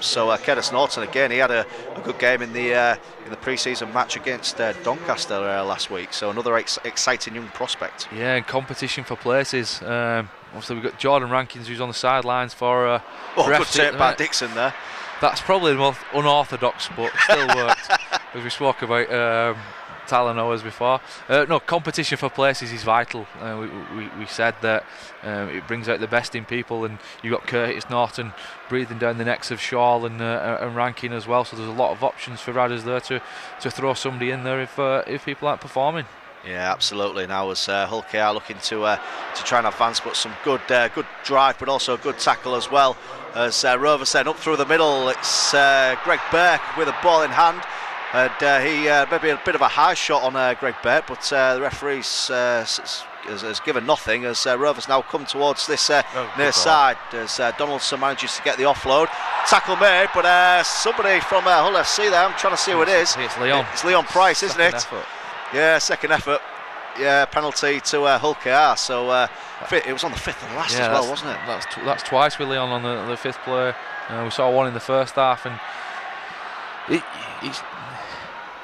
So Curtis Norton again, he had a good game in the pre-season match against Doncaster last week. So another exciting young prospect. Yeah, and competition for places. Obviously we've got Jordan Rankins, who's on the sidelines for good take by Dixon there. That's probably the most unorthodox, but still worked. As we spoke about Talanoa's before. No, competition for places is vital. We said that it brings out the best in people, and you've got Curtis Norton breathing down the necks of Shaw and Rankin as well. So there's a lot of options for riders there to throw somebody in there if people aren't performing. Yeah, absolutely. Now as Hull KR looking to try and advance, but some good drive, but also a good tackle as well. As Rovers then up through the middle, it's Greg Burke with a ball in hand, and he maybe a bit of a high shot on Greg Burke, but the referees has given nothing as Rovers now come towards this near side as Donaldson manages to get the offload. Tackle made, but somebody from Hull FC there, I'm trying to see who it is. It's Leon. It's Leon Price, isn't it? Effort. Yeah, second effort. Yeah, penalty to Hull KR. So it was on the fifth and last as well, wasn't it? That's twice with Leon on the fifth play. We saw one in the first half, and it's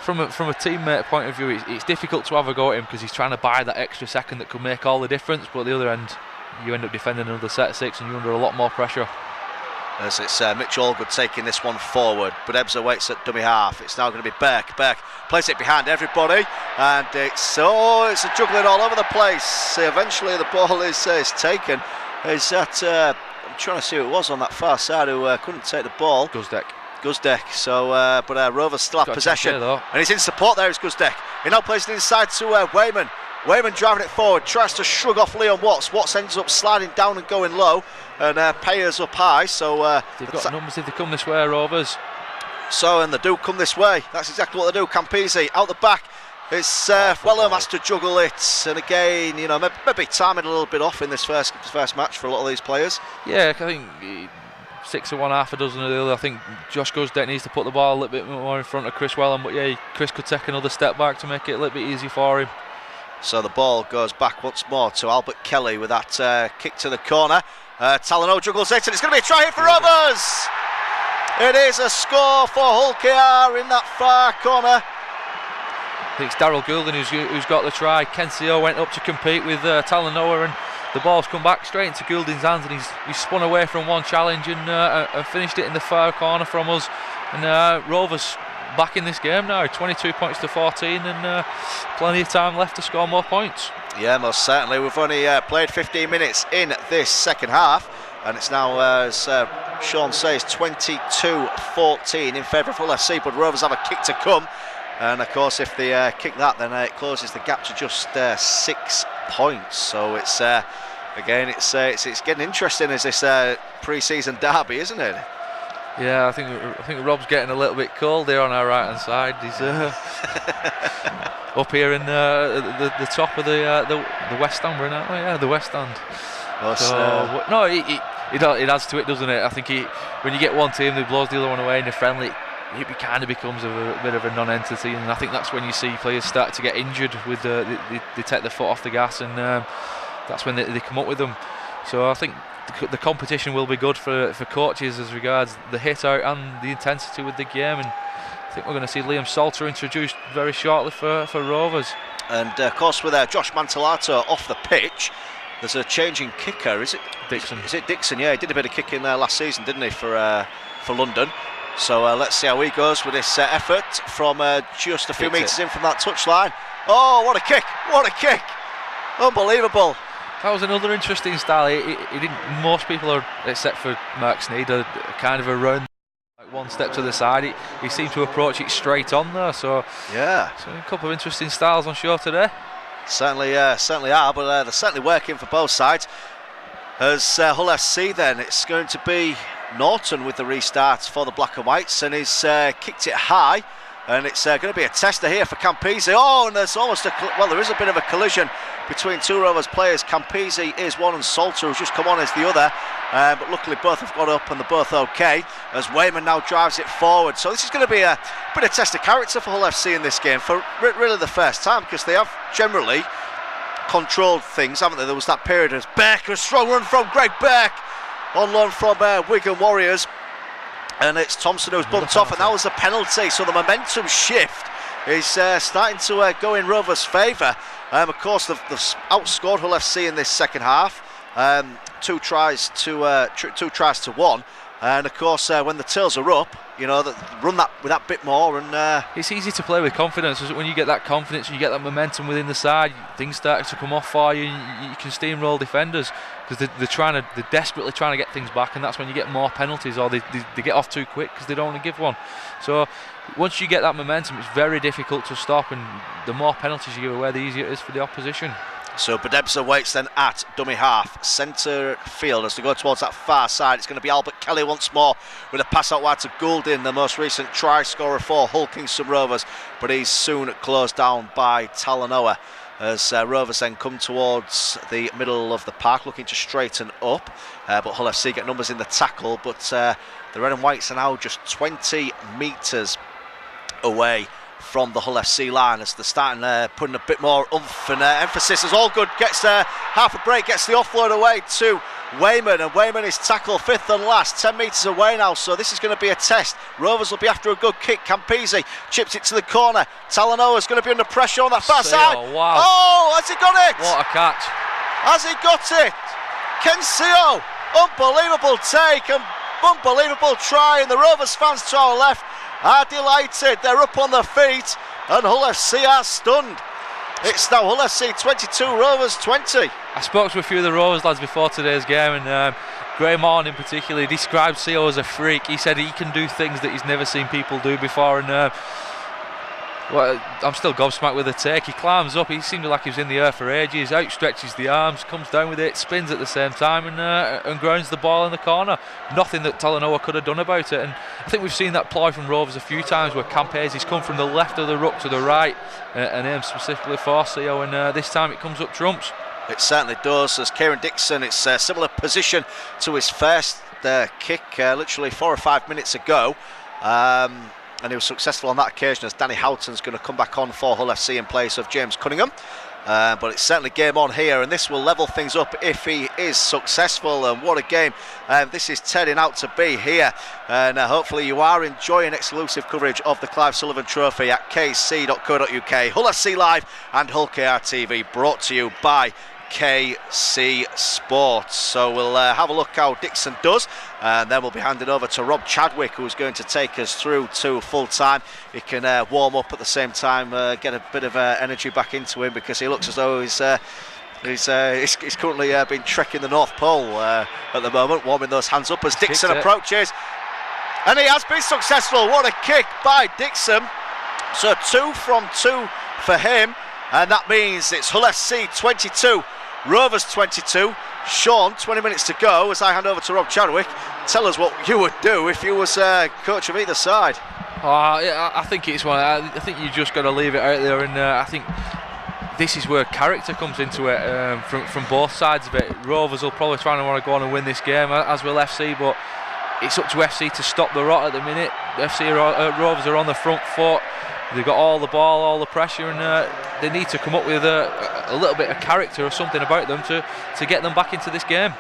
from a teammate point of view, it's difficult to have a go at him because he's trying to buy that extra second that could make all the difference. But at the other end, you end up defending another set six, and you're under a lot more pressure. As it's Mitch Allgood taking this one forward, but Ebser waits at dummy half. It's now going to be Burke. Burke plays it behind everybody, and it's a juggling all over the place. Eventually the ball is taken. Is that I'm trying to see who it was on that far side who couldn't take the ball. Guzdeck. So but Rovers still have possession, and he's in support there. Is Guzdeck. He now plays it inside to Wayman. Wayman driving it forward, tries to shrug off Leon Watts. Watts ends up sliding down and going low, and Payers up high. So they've got numbers if they come this way, Rovers. So, and they do come this way. That's exactly what they do. Campese out the back. It's Wellham has to juggle it, and again, maybe timing a little bit off in this first match for a lot of these players. Yeah, I think 6 of one, half a dozen of the other. I think Josh Guzdeck needs to put the ball a little bit more in front of Chris Wellham, but yeah, Chris could take another step back to make it a little bit easy for him. So the ball goes back once more to Albert Kelly with that kick to the corner. Talanoa juggles it, and it's going to be a try here for Rovers. It is a score for Hull KR in that far corner. I think it's Daryl Goulden who's got the try. Kensio went up to compete with Talanoa, and the ball's come back straight into Goulden's hands, and he's spun away from one challenge and finished it in the far corner from us. And Rovers back in this game now, 22 points to 14, and plenty of time left to score more points. Yeah, most certainly. We've only played 15 minutes in this second half, and it's now, as Sean says, 22-14 in favour of Hull FC, but Rovers have a kick to come, and of course if they kick that, then it closes the gap to just 6 points. So it's again, it's getting interesting as this pre-season derby, isn't it? Yeah, I think Rob's getting a little bit cold there on our right hand side. He's up here in the top of the West Stand, we're in, aren't we? Yeah, the West Stand. No, it adds to it, doesn't it? I think when you get one team that blows the other one away in the friendly, it kind of becomes a bit of a non-entity, and I think that's when you see players start to get injured with they take their foot off the gas, and that's when they come up with them. So I think the competition will be good for coaches as regards the hit out and the intensity with the game, and I think we're going to see Liam Salter introduced very shortly for Rovers. And of course with Josh Mantellato off the pitch, there's a changing kicker. Is it Dixon? Is it Dixon? Yeah, he did a bit of kicking last season, didn't he, for London? So let's see how he goes with this effort from just a few metres in from that touchline. Oh, what a kick! What a kick! Unbelievable. That was another interesting style. He didn't. Most people are, except for Mark Sneed, are kind of around, like one step to the side. He seemed to approach it straight on there. So yeah, so a couple of interesting styles on show today. Certainly are, but they're certainly working for both sides. As Hull FC, then it's going to be Norton with the restart for the Black and Whites, and he's kicked it high. And it's going to be a tester here for Campese. Oh, and there's almost there is a bit of a collision between two Rovers players. Campese is one and Salter, who's just come on, is the other. But luckily both have got up and they're both okay, as Wayman now drives it forward. So this is going to be a bit of test of character for Hull FC in this game for really the first time, because they have generally controlled things, haven't they? There was that period as Beck, a strong run from Greg Beck on loan from Wigan Warriors. And it's Thompson who's bumped off, and that was a penalty. So the momentum shift is starting to go in Rovers' favour. Of course, they've outscored Hull FC in this second half, 2 tries to 1. And of course, when the tails are up, you know, run that with that bit more, and it's easy to play with confidence. When you get that confidence and you get that momentum within the side, things start to come off for you, and you can steamroll defenders because they're desperately trying to get things back, and that's when you get more penalties, or they get off too quick because they don't want to give one. So once you get that momentum, it's very difficult to stop, and the more penalties you give away, the easier it is for the opposition. So Badebsa waits then at dummy half, centre field as they go towards that far side. It's going to be Albert Kelly once more with a pass out wide to Goulding, the most recent try scorer for Hull Kingston Rovers, but he's soon closed down by Talanoa as Rovers then come towards the middle of the park looking to straighten up, but Hull FC get numbers in the tackle, but the red and whites are now just 20 metres away from the Hull FC line as they're starting putting a bit more oomph and emphasis as Allgood gets half a break, gets the offload away to Wayman, and Wayman is tackled fifth and last, 10 metres away now, so this is going to be a test. Rovers will be after a good kick. Campese chips it to the corner. Talanoa's going to be under pressure on that far side. Wow. Oh, has he got it? What a catch. Has he got it? Kensio, unbelievable take and unbelievable try, and the Rovers fans to our left are delighted. They're up on their feet, and Hull FC are stunned. It's now Hull FC 22, Rovers 20. I spoke to a few of the Rovers lads before today's game, and Graham Horn in particular, he described Sio as a freak. He said he can do things that he's never seen people do before, and well, I'm still gobsmacked with the take. He climbs up, he seemed like he was in the air for ages, outstretches the arms, comes down with it, spins at the same time, and grounds the ball in the corner. Nothing that Talanoa could have done about it, and I think we've seen that ploy from Rovers a few times where Campese's come from the left of the ruck to the right and aimed specifically for Sio, and this time it comes up trumps. It certainly does, as Kieran Dixon, it's a similar position to his first kick literally 4 or 5 minutes ago. And he was successful on that occasion as Danny Houghton's going to come back on for Hull FC in place of James Cunningham. But it's certainly game on here, and this will level things up if he is successful. And what a game this is turning out to be here. And hopefully you are enjoying exclusive coverage of the Clive Sullivan Trophy at kc.co.uk. Hull FC Live and Hull KR TV, brought to you by KC Sports. So we'll have a look how Dixon does, and then we'll be handing over to Rob Chadwick, who's going to take us through to full time. He can warm up at the same time, get a bit of energy back into him, because he looks as though he's currently been trekking the North Pole at the moment, warming those hands up as Dixon approaches, and he has been successful. What a kick by Dixon. So 2 from 2 for him, and that means it's Hull FC 22, Rovers 22. Sean, 20 minutes to go as I hand over to Rob Chadwick. Tell us what you would do if you was coach of either side. I think it's one. I think you just got to leave it out there, and I think this is where character comes into it from both sides of it. Rovers will probably try and want to go on and win this game, as will FC, but it's up to FC to stop the rot at the minute. Rovers are on the front foot. They've got all the ball, all the pressure, and they need to come up with a little bit of character or something about them to get them back into this game.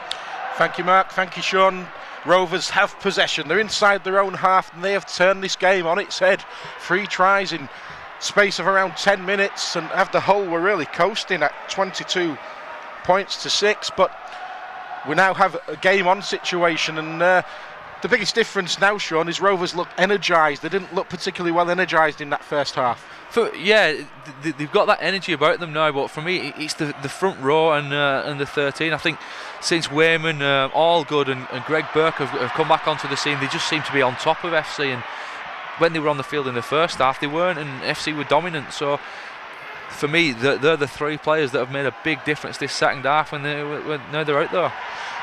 Thank you, Mark. Thank you, Sean. Rovers have possession. They're inside their own half, and they have turned this game on its head. 3 tries in space of around 10 minutes, and after Hull were really coasting at 22 points to 6, but we now have a game on situation, and the biggest difference now, Sean, is Rovers look energised. They didn't look particularly well energised in that first half. They've got that energy about them now, but for me, it's the front row and the 13. I think since Wayman, Allgood and Greg Burke have come back onto the scene, they just seem to be on top of FC, and when they were on the field in the first half, they weren't, and FC were dominant. So for me, they're the 3 players that have made a big difference this second half when they're out there.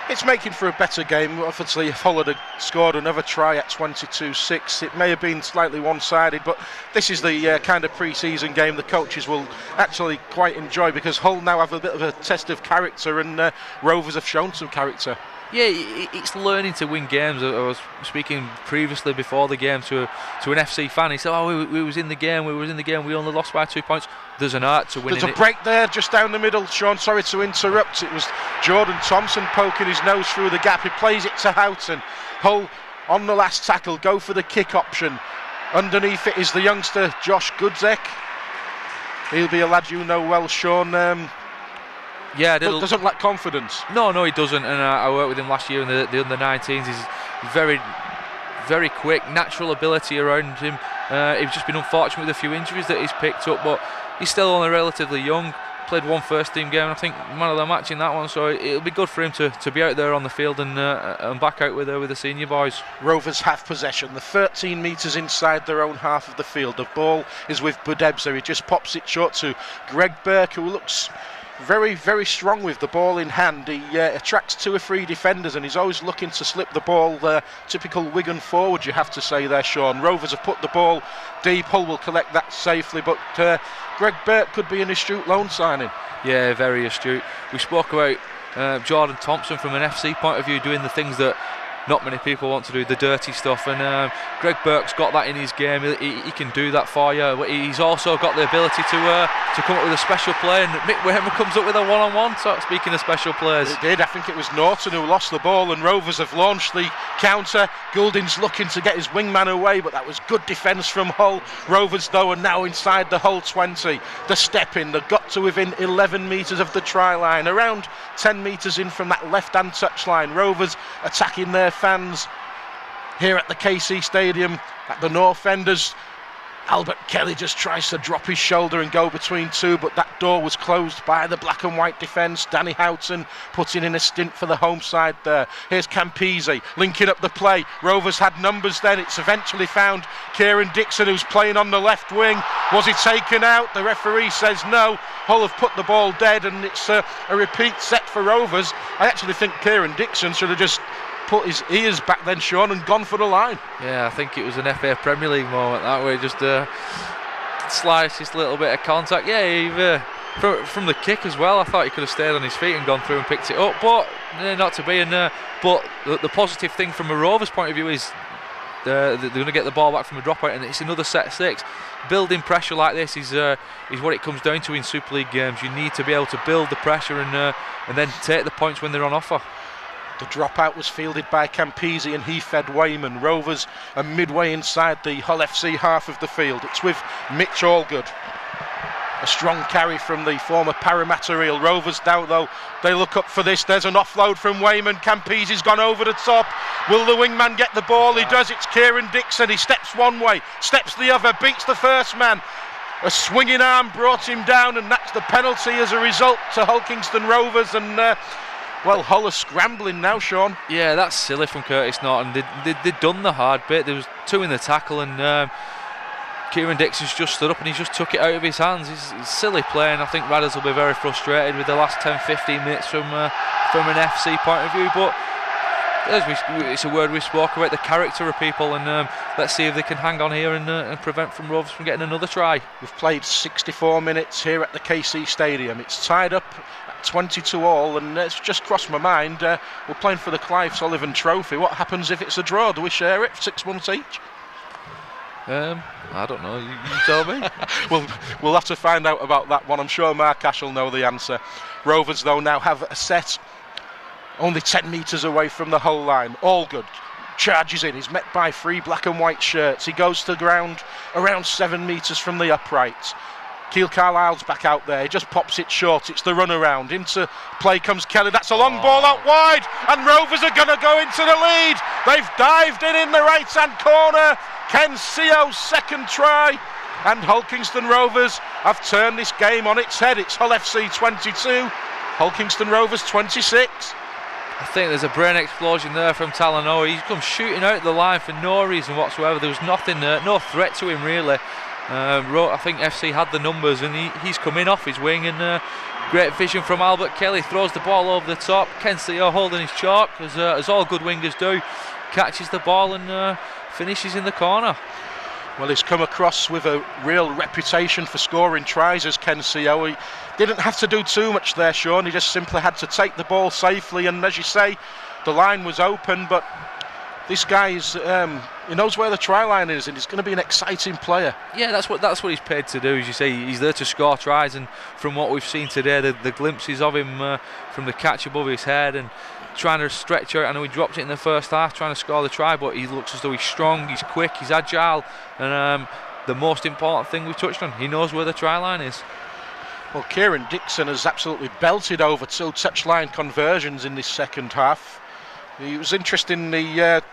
It's making for a better game. Obviously, if Hull had scored another try at 22-6, it may have been slightly one-sided, but this is the kind of pre-season game the coaches will actually quite enjoy, because Hull now have a bit of a test of character, and Rovers have shown some character. Yeah, it's learning to win games. I was speaking previously before the game to an FC fan. He said, we was in the game, we only lost by 2 points. There's an art to winning. There's a break there just down the middle. Sean, sorry to interrupt. It was Jordan Thompson poking his nose through the gap. He plays it to Houghton. Hull on the last tackle, go for the kick option. Underneath it is the youngster Josh Gudzek. He'll be a lad you know well, Sean. Yeah, doesn't lack confidence. No, he doesn't. And I worked with him last year in the under-19s. He's very, very quick, natural ability around him. He's just been unfortunate with a few injuries that he's picked up, but he's still only relatively young. Played one first-team game, I think man of the match in that one, so it'll be good for him to be out there on the field and back out with the senior boys. Rovers have possession. The 13 metres inside their own half of the field. The ball is with Budebza. He just pops it short to Greg Burke, who looks very, very strong with the ball in hand. He attracts 2 or 3 defenders, and he's always looking to slip the ball there. Typical Wigan forward, you have to say there, Sean. Rovers have put the ball deep. Hull will collect that safely, but Greg Burke could be an astute loan signing. Yeah, very astute. We spoke about Jordan Thompson from an FC point of view, doing the things that not many people want to do, the dirty stuff, and Greg Burke's got that in his game. He can do that for you, but he's also got the ability to come up with a special play, and Mick Wayman comes up with a one-on-one. So speaking of special players, it did. I think it was Norton who lost the ball, and Rovers have launched the counter. Goulding's looking to get his wingman away, but that was good defence from Hull. Rovers though are now inside the Hull 20. The step in, they've got to within 11 metres of the try line, around 10 metres in from that left-hand touchline. Rovers attacking their fans here at the KC Stadium at the North Enders. Albert Kelly just tries to drop his shoulder and go between 2, but that door was closed by the black and white defence. Danny Houghton putting in a stint for the home side there. Here's Campese linking up the play. Rovers had numbers then. It's eventually found Kieran Dixon, who's playing on the left wing. Was he taken out? The referee says no. Hull have put the ball dead, and it's a repeat set for Rovers. I actually think Kieran Dixon should have just put his ears back then, Sean, and gone for the line. Yeah, I think it was an FA Premier League moment that way, just slightest little bit of contact. Yeah, from the kick as well, I thought he could have stayed on his feet and gone through and picked it up, but not to be. And but the positive thing from a Rovers point of view is they're going to get the ball back from a dropout, and it's another set 6. Building pressure like this is what it comes down to in Super League games. You need to be able to build the pressure and then take the points when they're on offer. The dropout was fielded by Campese, and he fed Wayman. Rovers are midway inside the Hull FC half of the field. It's with Mitch Allgood. A strong carry from the former Parramatta Eel. Rovers now, though, they look up for this. There's an offload from Wayman. Campese's gone over the top. Will the wingman get the ball? He does. It's Kieran Dixon. He steps one way, steps the other, beats the first man. A swinging arm brought him down, and that's the penalty as a result to Hull Kingston Rovers. And well, Hull are scrambling now, Sean. Yeah, that's silly from Curtis Norton. They'd done the hard bit. There was 2 in the tackle, and Kieran Dixon's just stood up and he just took it out of his hands. It's silly play, and I think Radders will be very frustrated with the last 10-15 minutes from an FC point of view. But it's a word we spoke about, the character of people, and let's see if they can hang on here and prevent Rovers from getting another try. We've played 64 minutes here at the KC Stadium. It's tied up 22-all, and it's just crossed my mind. We're playing for the Clive Sullivan Trophy. What happens if it's a draw? Do we share it 6 months each? I don't know. You tell me. We'll have to find out about that one. I'm sure Mark Ash will know the answer. Rovers, though, now have a set only 10 metres away from the Hull line. Allgood charges in. He's met by 3 black and white shirts. He goes to the ground around 7 metres from the uprights. Keil Carlisle's back out there. He just pops it short. It's the run around. Into play comes Kelly. That's a long ball out wide, and Rovers are going to go into the lead. They've dived in the right hand corner. Ken Seo's second try, and Hull Kingston Rovers have turned this game on its head. It's Hull FC 22, Hull Kingston Rovers 26. I think there's a brain explosion there from Talanoa. He's come shooting out the line for no reason whatsoever. There was nothing, no threat to him really. I think FC had the numbers, and he's come in off his wing, and great vision from Albert Kelly. Throws the ball over the top. Ken Seo holding his chalk, as all good wingers do. Catches the ball and finishes in the corner. Well, he's come across with a real reputation for scoring tries as Ken Seo. He didn't have to do too much there, Sean. He just simply had to take the ball safely, and as you say, the line was open, but this guy's he knows where the try line is, and he's going to be an exciting player. Yeah, that's what he's paid to do. As you say, he's there to score tries, and from what we've seen today, the glimpses of him from the catch above his head and trying to stretch out. I know he dropped it in the first half trying to score the try, but he looks as though he's strong, he's quick, he's agile, and the most important thing we touched on, he knows where the try line is. Well, Kieran Dixon has absolutely belted over 2 touchline conversions in this second half. It was interesting, the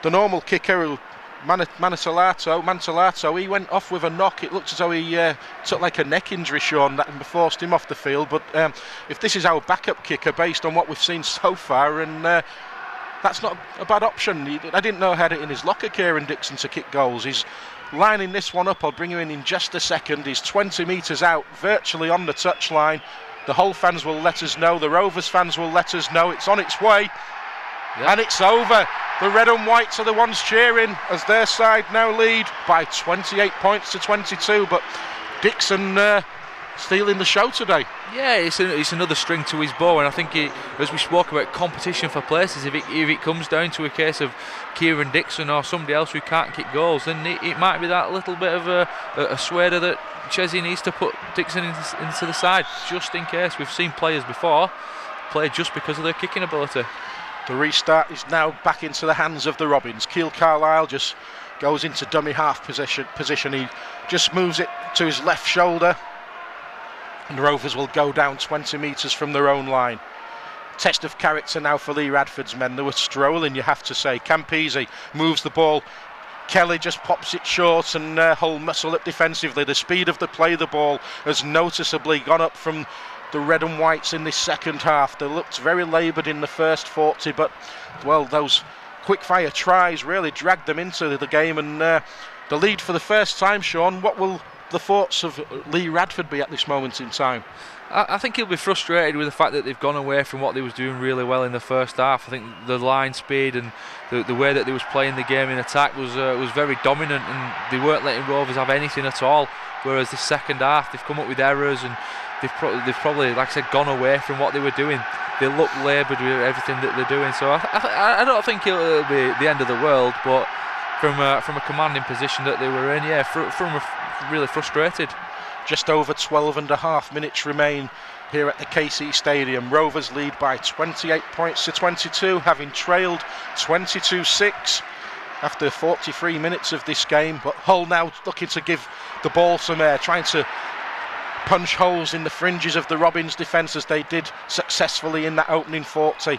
normal kicker, Mantolato, he went off with a knock. It looked as though he took like a neck injury, Sean, that forced him off the field. But if this is our backup kicker, based on what we've seen so far, and that's not a bad option. I didn't know he had it in his locker, Kieran Dixon, to kick goals. He's lining this one up. I'll bring you in just a second. He's 20 metres out, virtually on the touchline. The Hull fans will let us know. The Rovers fans will let us know. It's on its way. Yep. And it's over. The red and whites are the ones cheering as their side now lead by 28 points to 22. But Dixon stealing the show today. Yeah, it's another string to his bow, and I think as we spoke about competition for places, if it comes down to a case of Kieran Dixon or somebody else who can't kick goals, then it might be that little bit of a sweater that Chesney needs to put Dixon into the side, just in case. We've seen players before play just because of their kicking ability. The restart is now back into the hands of the Robins. Keil Carlisle just goes into dummy half position. He just moves it to his left shoulder, and the Rovers will go down 20 metres from their own line. Test of character now for Lee Radford's men. They were strolling, you have to say. Campese moves the ball. Kelly just pops it short, and Hull muscle up defensively. The speed of the play, the ball has noticeably gone up from the red and whites in this second half. They looked very laboured in the first 40, but well, those quick fire tries really dragged them into the game, and the lead for the first time. Sean, what will the thoughts of Lee Radford be at this moment in time? I think he'll be frustrated with the fact that they've gone away from what they was doing really well in the first half. I think the line speed and the way that they was playing the game in attack was very dominant, and they weren't letting Rovers have anything at all. Whereas the second half, they've come up with errors, and they've probably, like I said, gone away from what they were doing. They look laboured with everything that they're doing. So I don't think it'll be the end of the world, but from a commanding position that they were in, yeah, from really frustrated. Just over 12 and a half minutes remain here at the KC Stadium. Rovers lead by 28 points to 22, having trailed 22-6 after 43 minutes of this game. But Hull now looking to give the ball some air, trying to punch holes in the fringes of the Robins defence, as they did successfully in that opening 40.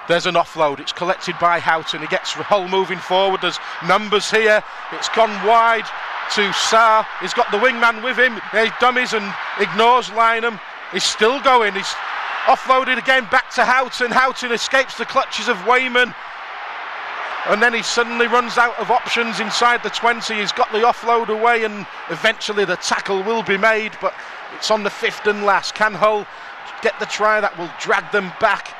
There's an offload, it's collected by Houghton. He gets Hull moving forward. There's numbers here. It's gone wide to Sarr. He's got the wingman with him. He dummies and ignores Lynham. He's still going. He's offloaded again back to Houghton. Houghton escapes the clutches of Wayman, and then he suddenly runs out of options inside the 20. He's got the offload away, and eventually the tackle will be made, but it's on the fifth and last. Can Hull get the try that will drag them back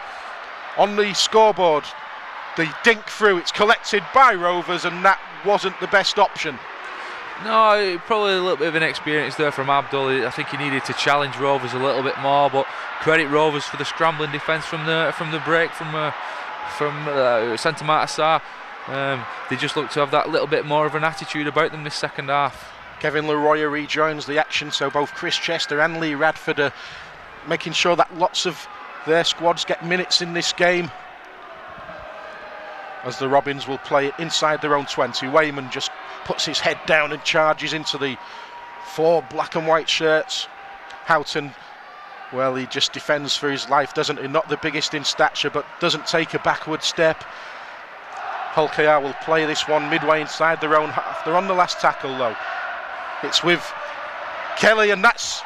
on the scoreboard? The dink through, it's collected by Rovers, and that wasn't the best option. No, probably a little bit of inexperience there from Abdul. I think he needed to challenge Rovers a little bit more, but credit Rovers for the scrambling defence from the break from centre Marta Sarr. They just look to have that little bit more of an attitude about them this second half. Kevin Leroy rejoins the action, so both Chris Chester and Lee Radford are making sure that lots of their squads get minutes in this game, as the Robins will play it inside their own 20. Wayman just puts his head down and charges into the 4 black and white shirts. Houghton, well, he just defends for his life, doesn't he? Not the biggest in stature, but doesn't take a backward step. Hull KR will play this one midway inside their own half. They're on the last tackle though. It's with Kelly, and that's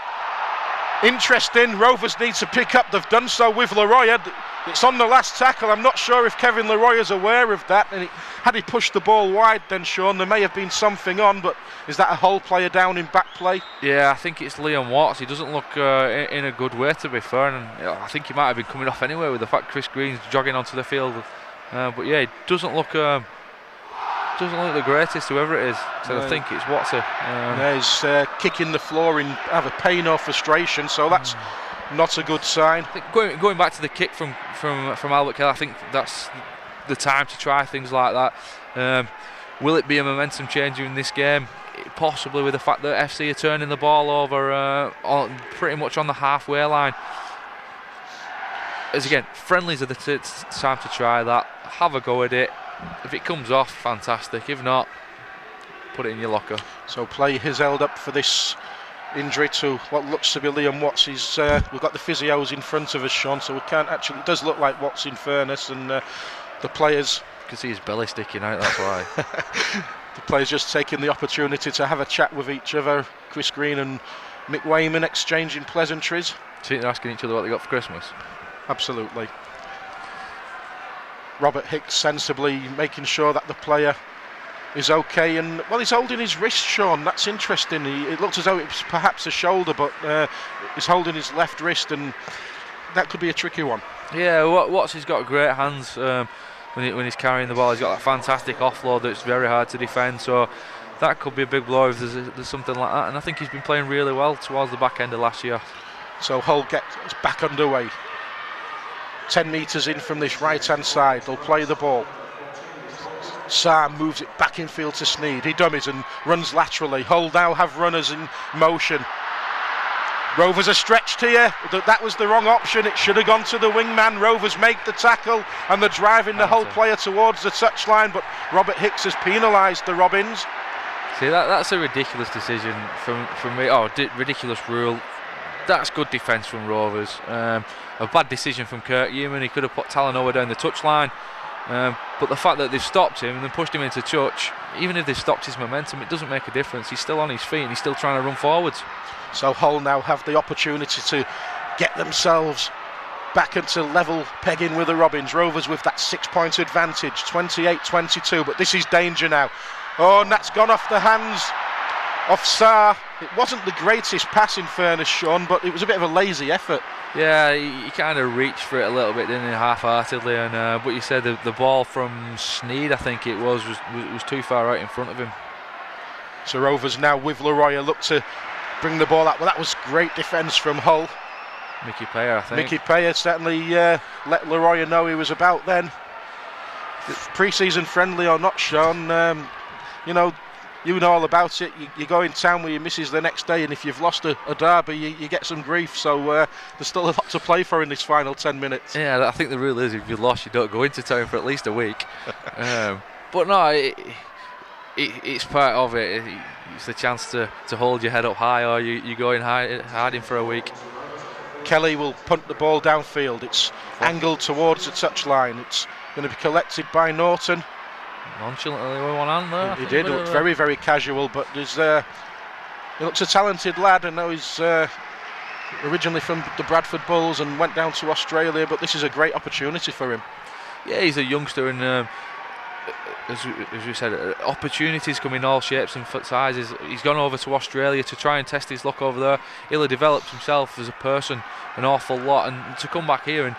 interesting. Rovers need to pick up. They've done so with Leroy. It's on the last tackle. I'm not sure if Kevin Leroy is aware of that, and had he pushed the ball wide, then Sean, there may have been something on, but is that a Hull player down in back play? Yeah, I think it's Liam Watts. He doesn't look in a good way, to be fair, and I think he might have been coming off anyway with the fact Chris Green's jogging onto the field. But yeah, it doesn't look the greatest, whoever it is. So I think it's Watts. He's kicking the floor in either pain or frustration, so that's not a good sign. I think going back to the kick from Albert Kelly, I think that's the time to try things like that. Will it be a momentum changer in this game? Possibly, with the fact that FC are turning the ball over pretty much on the halfway line. As again, friendlies are the time to try that. Have a go at it. If it comes off, fantastic. If not, put it in your locker. So play is held up for this injury to what looks to be Liam Watts. We've got the physios in front of us, Sean, so we can't actually. It does look like Watts, in fairness, and the players. You can see his belly sticking out. That's why. The players just taking the opportunity to have a chat with each other. Chris Green and Mick Wayman exchanging pleasantries. Do you think they're asking each other what they got for Christmas? Absolutely. Robert Hicks sensibly making sure that the player is okay, and well, he's holding his wrist, Sean. That's interesting. It looks as though it's perhaps a shoulder, but he's holding his left wrist, and that could be a tricky one. Yeah, Watts has got great hands when he's carrying the ball. He's got a fantastic offload that's very hard to defend, so that could be a big blow if there's something like that, and I think he's been playing really well towards the back end of last year. So Hull gets back underway. 10 metres in from this right hand side, they'll play the ball. Sam moves it back infield to Sneed. He dummies and runs laterally. Hull now have runners in motion. Rovers are stretched here. That was the wrong option. It should have gone to the wingman. Rovers make the tackle and they're driving the Hull player towards the touchline, but Robert Hicks has penalised the Robins. See, that's a ridiculous decision from me. Ridiculous rule. That's good defence from Rovers. A bad decision from Kirk Newman. He could have put Talanoa down the touchline. But the fact that they've stopped him and then pushed him into touch, even if they've stopped his momentum, it doesn't make a difference. He's still on his feet and he's still trying to run forwards. So Hull now have the opportunity to get themselves back into level pegging with the Robins. Rovers with that 6-point advantage, 28-22, but this is danger now. Oh, and that's gone off the hands of Sarr. It wasn't the greatest pass, in fairness, Sean, but it was a bit of a lazy effort. Yeah, he kind of reached for it a little bit, didn't he, half-heartedly, and but you said the ball from Sneed, I think it was too far out in front of him. So Rovers now with Leroy look to bring the ball out. Well, that was great defence from Hull. Mickey Payer, I think. Mickey Payer certainly let Leroy know he was about then. Pre-season friendly or not, Sean, you know all about it. You go in town with your missus the next day, and if you've lost a derby, you get some grief. So there's still a lot to play for in this final 10 minutes. Yeah, I think the rule is if you lost, you don't go into town for at least a week. But no, it's part of it. It's the chance to hold your head up high, or you go in hiding for a week. Kelly will punt the ball downfield. It's angled towards the touchline. It's going to be collected by Norton. Nonchalantly with one hand there. He did. Looked very, very casual, but he looks a talented lad. I know he's originally from the Bradford Bulls and went down to Australia, but this is a great opportunity for him. Yeah, he's a youngster, and as we said, opportunities come in all shapes and sizes. He's gone over to Australia to try and test his luck over there. He'll have developed himself as a person an awful lot, and to come back here, and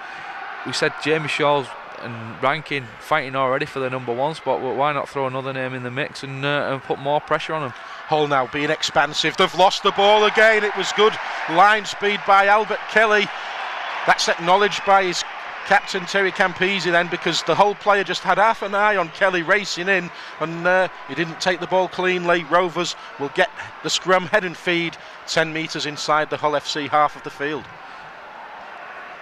we said Jamie Shaw's and Rankin fighting already for the number 1 spot, but why not throw another name in the mix and put more pressure on him? Hull now being expansive. They've lost the ball again. It was good line speed by Albert Kelly. That's acknowledged by his captain Terry Campese then, because the Hull player just had half an eye on Kelly racing in, and he didn't take the ball cleanly. Rovers will get the scrum head and feed 10 metres inside the Hull FC half of the field.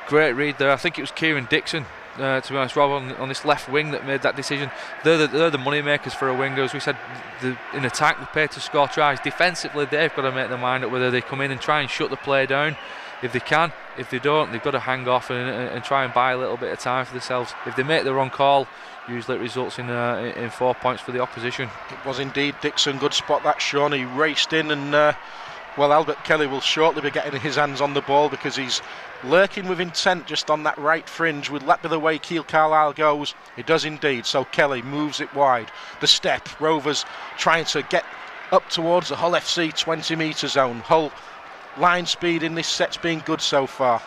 Great read there. I think it was Kieran Dixon, to be honest, Rob, on this left wing that made that decision. They're the money makers for a winger. As we said, in attack they pay to score tries. Defensively, they've got to make their mind up whether they come in and try and shut the play down. If they can, if they don't, they've got to hang off and try and buy a little bit of time for themselves. If they make the wrong call, usually it results in 4 points for the opposition. It was indeed Dixon. Good spot that, Sean. He raced in, and Albert Kelly will shortly be getting his hands on the ball because he's lurking with intent just on that right fringe. Will that be the way Keil Carlisle goes? It does indeed. So Kelly moves it wide. The step. Rovers trying to get up towards the Hull FC 20 metre zone. Hull line speed in this set's been good so far.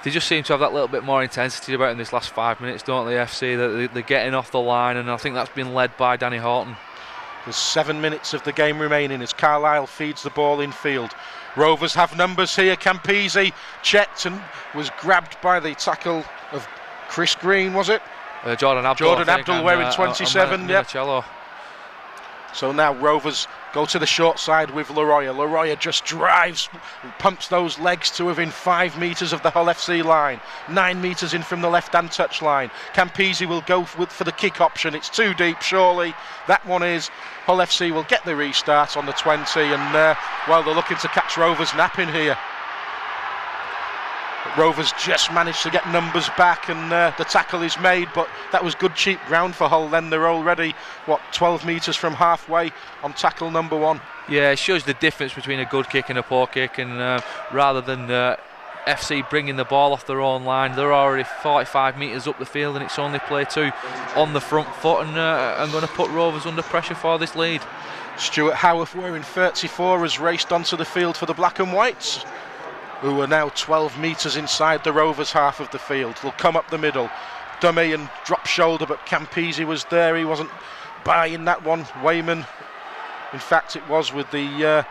They just seem to have that little bit more intensity about in this last 5 minutes, don't they, FC? They're getting off the line, and I think that's been led by Danny Horton. There's 7 minutes of the game remaining as Carlisle feeds the ball infield. Rovers have numbers here. Campese checked and was grabbed by the tackle of Chris Green, was it? Jordan Abdul wearing 27. Yep. So now Rovers Go to the short side with Leroya. Leroya just drives, pumps those legs to within 5 metres of the Hull FC line. 9 metres in from the left-hand touch line. Campese will go for the kick option. It's too deep, surely. That one is. Hull FC will get the restart on the 20, and well, they're looking to catch Rovers napping here. Rovers just managed to get numbers back, and the tackle is made, but that was good cheap ground for Hull. Then they're already 12 metres from halfway on tackle number 1. Yeah, it shows the difference between a good kick and a poor kick, and rather than FC bringing the ball off their own line, they're already 45 metres up the field, and it's only play 2 on the front foot, and going to put Rovers under pressure for this lead. Stuart Howarth, wearing 34, has raced onto the field for the Black and Whites, who are now 12 metres inside the Rovers half of the field. They'll come up the middle, dummy and drop shoulder, but Campese was there. He wasn't buying that one. Wayman, in fact, it was with the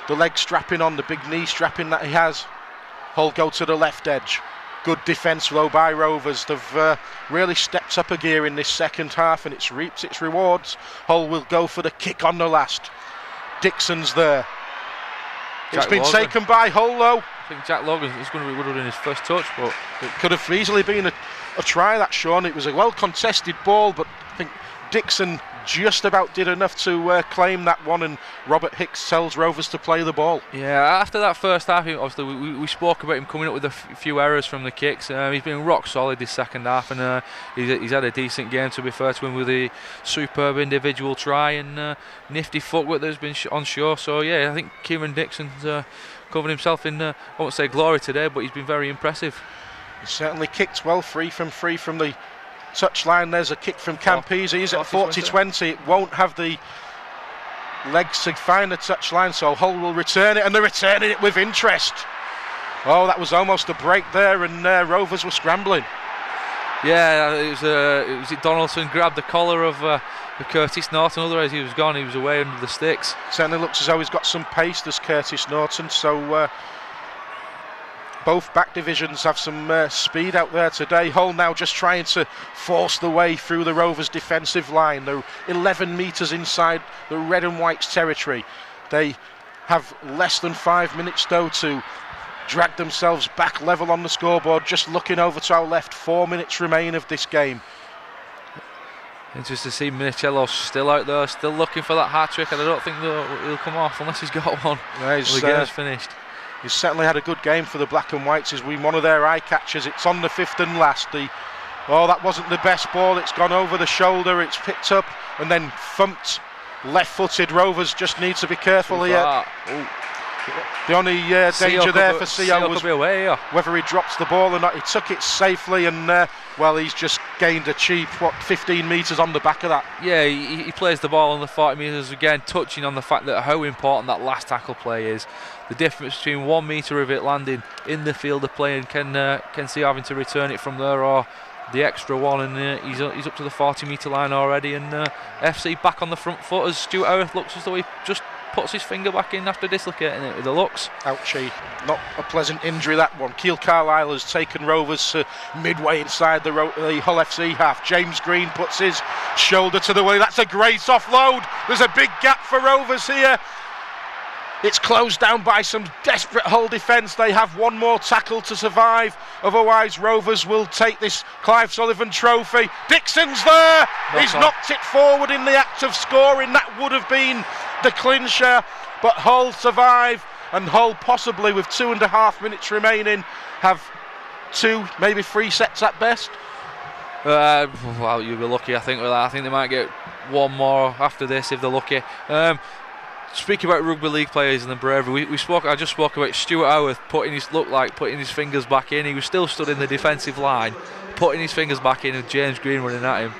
leg strapping on, the big knee strapping that he has. Hull go to the left edge. Good defence though by Rovers. They've really stepped up a gear in this second half, and it's reaped its rewards. Hull will go for the kick on the last. Dixon's there. It's been taken by Hull though. I think Jack Logan is going to be would have been his first touch, but it could have easily been a try, that, Sean. It was a well contested ball, but I think Dixon just about did enough to claim that one, and Robert Hicks tells Rovers to play the ball. Yeah, after that first half, obviously we spoke about him coming up with a few errors from the kicks. He's been rock solid this second half, and he's had a decent game, to be fair to him, with a superb individual try and nifty footwork that's been on show. So yeah, I think Kieran Dixon's covered himself in, I won't say glory today, but he's been very impressive. He certainly kicked well, free from the touchline. There's a kick from Campese. He's at 40-20. It won't have the legs to find the touchline, so Hull will return it, and they're returning it with interest. Oh, that was almost a break there, and Rovers were scrambling. Yeah, it was Donaldson grabbed the collar of Curtis Norton, otherwise he was gone. He was away under the sticks. Certainly looks as though he's got some pace, this Curtis Norton, so both back divisions have some speed out there today. Hull now just trying to force the way through the Rovers defensive line. They're 11 metres inside the red and white's territory. They have less than 5 minutes though to drag themselves back level on the scoreboard. Just looking over to our left, 4 minutes remain of this game. Interesting to see Minicello still out there, still looking for that hat-trick, and I don't think he'll come off unless he's got one. Yeah, the game's finished. He's certainly had a good game for the Black and Whites. He's been one of their eye catchers. It's on the 5th and last. Oh, that wasn't the best ball. It's gone over the shoulder. It's picked up and then thumped left-footed. Rovers just need to be careful here. The only danger there for Seo was whether he drops the ball or not. He took it safely, and well, he's just gained a cheap 15 metres on the back of that. Yeah, he plays the ball on the 40 metres again, touching on the fact that how important that last tackle play is. The difference between 1 metre of it landing in the field of play and can see having to return it from there, or the extra one, and he's up to the 40 metre line already, and FC back on the front foot as Stuart Howarth looks as though he just puts his finger back in after dislocating it with the looks. Ouchie, not a pleasant injury that one. Keel Carlisle has taken Rovers midway inside the Hull FC half. James Green puts his shoulder to the way. That's a great offload. There's a big gap for Rovers here. It's closed down by some desperate Hull defence. They have one more tackle to survive. Otherwise, Rovers will take this Clive Sullivan trophy. Dixon's there. He's knocked it forward in the act of scoring. That would have been the clincher, but Hull survive, and Hull, possibly with 2.5 minutes remaining, have 2, maybe 3 sets at best. Well, you'll be lucky, I think, with that. I think they might get one more after this if they're lucky. Speaking about rugby league players and the bravery, I just spoke about Stuart Howarth putting his fingers back in. He was still stood in the defensive line, putting his fingers back in, and James Green running at him.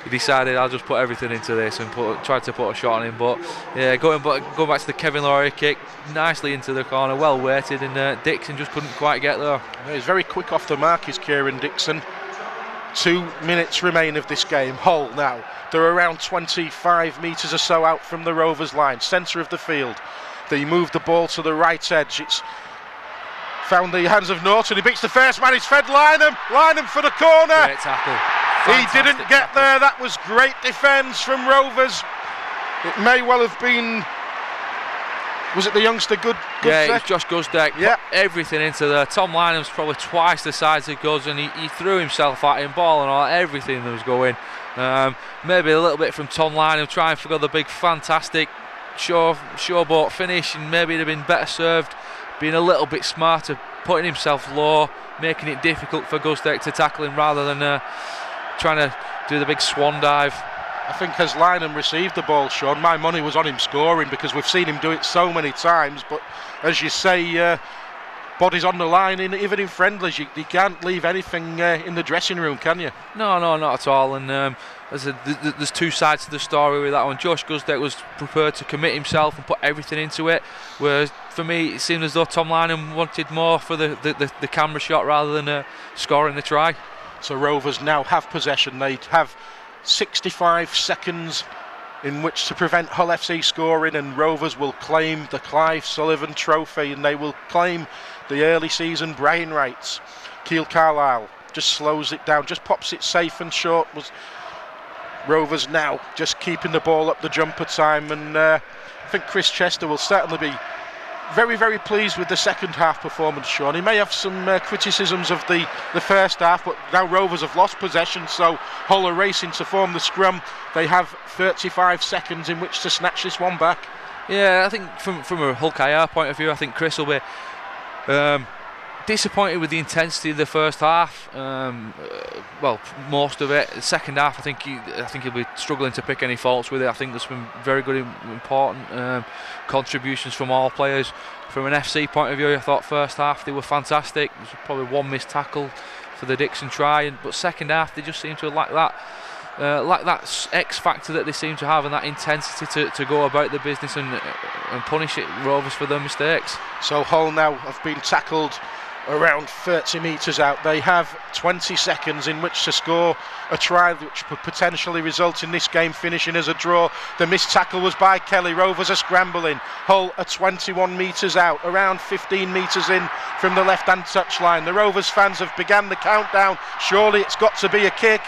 He decided, I'll just put everything into this, and tried to put a shot on him. But yeah, going back to the Kevin Laurie kick, nicely into the corner, well weighted, and Dixon just couldn't quite get there. Yeah, he's very quick off the mark, is Kieran Dixon. 2 minutes remain of this game. Hull now, they're around 25 metres or so out from the Rovers line, centre of the field. They move the ball to the right edge. It's found the hands of Norton. He beats the first man. He's fed Lynham for the corner. Great tackle. He didn't get there. That was great defence from Rovers. It may well have been Was it the youngster Yeah, it was Josh Guzdeck. Yeah. Put everything into there. Tom Lynham's probably twice the size of Guz, and he threw himself at him, ball and all, everything that was going. Maybe a little bit from Tom Lynham trying for the big fantastic showboat finish, and maybe he'd have been better served being a little bit smarter, putting himself low, making it difficult for Guzdeck to tackle him rather than trying to do the big swan dive. I think as Lynham received the ball, Sean, my money was on him scoring, because we've seen him do it so many times. But as you say, bodies on the line, even in friendlies, you can't leave anything in the dressing room, can you? No, not at all. And there's two sides to the story with that one. Josh Guzdeck was prepared to commit himself and put everything into it, whereas for me it seemed as though Tom Lynham wanted more for the camera shot rather than scoring the try. So Rovers now have possession. They have 65 seconds in which to prevent Hull FC scoring, and Rovers will claim the Clive Sullivan Trophy, and they will claim the early season brain rights. Keil Carlisle just slows it down, just pops it safe and short. Was Rovers now just keeping the ball up the jumper time, and I think Chris Chester will certainly be very, very pleased with the second half performance, Sean. He may have some criticisms of the first half, but now Rovers have lost possession, so Hull are racing to form the scrum. They have 35 seconds in which to snatch this one back. Yeah, I think from a Hull KR point of view, I think Chris will be disappointed with the intensity of the first half. Well, most of it. The second half, I think he'll be struggling to pick any faults with it. I think there's been very good, important contributions from all players. From an FC point of view, I thought first half they were fantastic. There was probably one missed tackle for the Dixon try, but second half they just seem to lack that X factor that they seem to have, and that intensity to go about the business and punish Rovers for their mistakes. So Hull now have been tackled around 30 metres out. They have 20 seconds in which to score a try which could potentially result in this game finishing as a draw. The missed tackle was by Kelly. Rovers are scrambling. Hull are 21 metres out, around 15 metres in from the left-hand touchline. The Rovers fans have begun the countdown. Surely it's got to be a kick.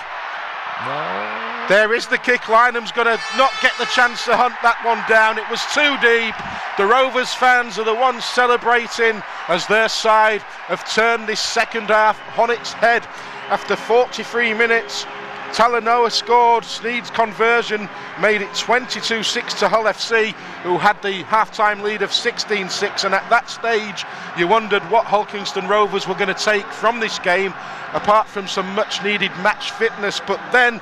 No. There is the kick. Lynham's going to not get the chance to hunt that one down. It was too deep. The Rovers fans are the ones celebrating as their side have turned this second half on its head. After 43 minutes, Talanoa scored. Sneed's conversion made it 22-6 to Hull FC, who had the half-time lead of 16-6, and at that stage you wondered what Hull Kingston Rovers were going to take from this game, apart from some much-needed match fitness. But then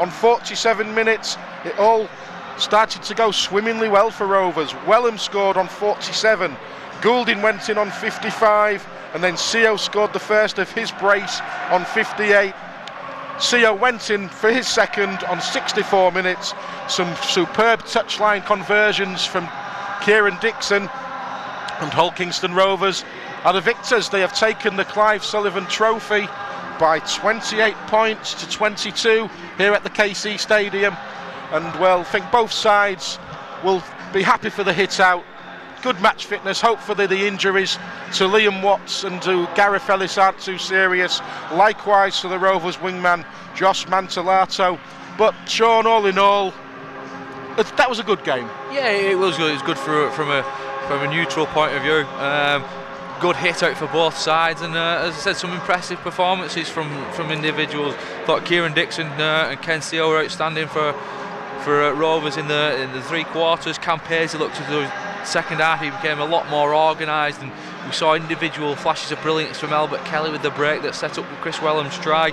on 47 minutes it all started to go swimmingly well for Rovers. Wellham scored on 47, Goulding went in on 55, and then Seo scored the first of his brace on 58. Seo went in for his second on 64 minutes. Some superb touchline conversions from Kieran Dixon, and Hull Kingston Rovers are the victors. They have taken the Clive Sullivan Trophy by 28 points to 22 here at the KC Stadium, and well, I think both sides will be happy for the hit out. Good match fitness. Hopefully the injuries to Liam Watts and to Gareth Ellis aren't too serious. Likewise to the Rovers wingman Josh Mantellato. But Sean, all in all, that was a good game. Yeah, it was good. It was good from a neutral point of view. Good hit out for both sides, and as I said, some impressive performances from individuals. Thought Kieran Dixon and Ken Seo were outstanding for Rovers in the three quarters. Cam Paisley looked to the second half, he became a lot more organised, and we saw individual flashes of brilliance from Albert Kelly with the break that set up Chris Wellham's try.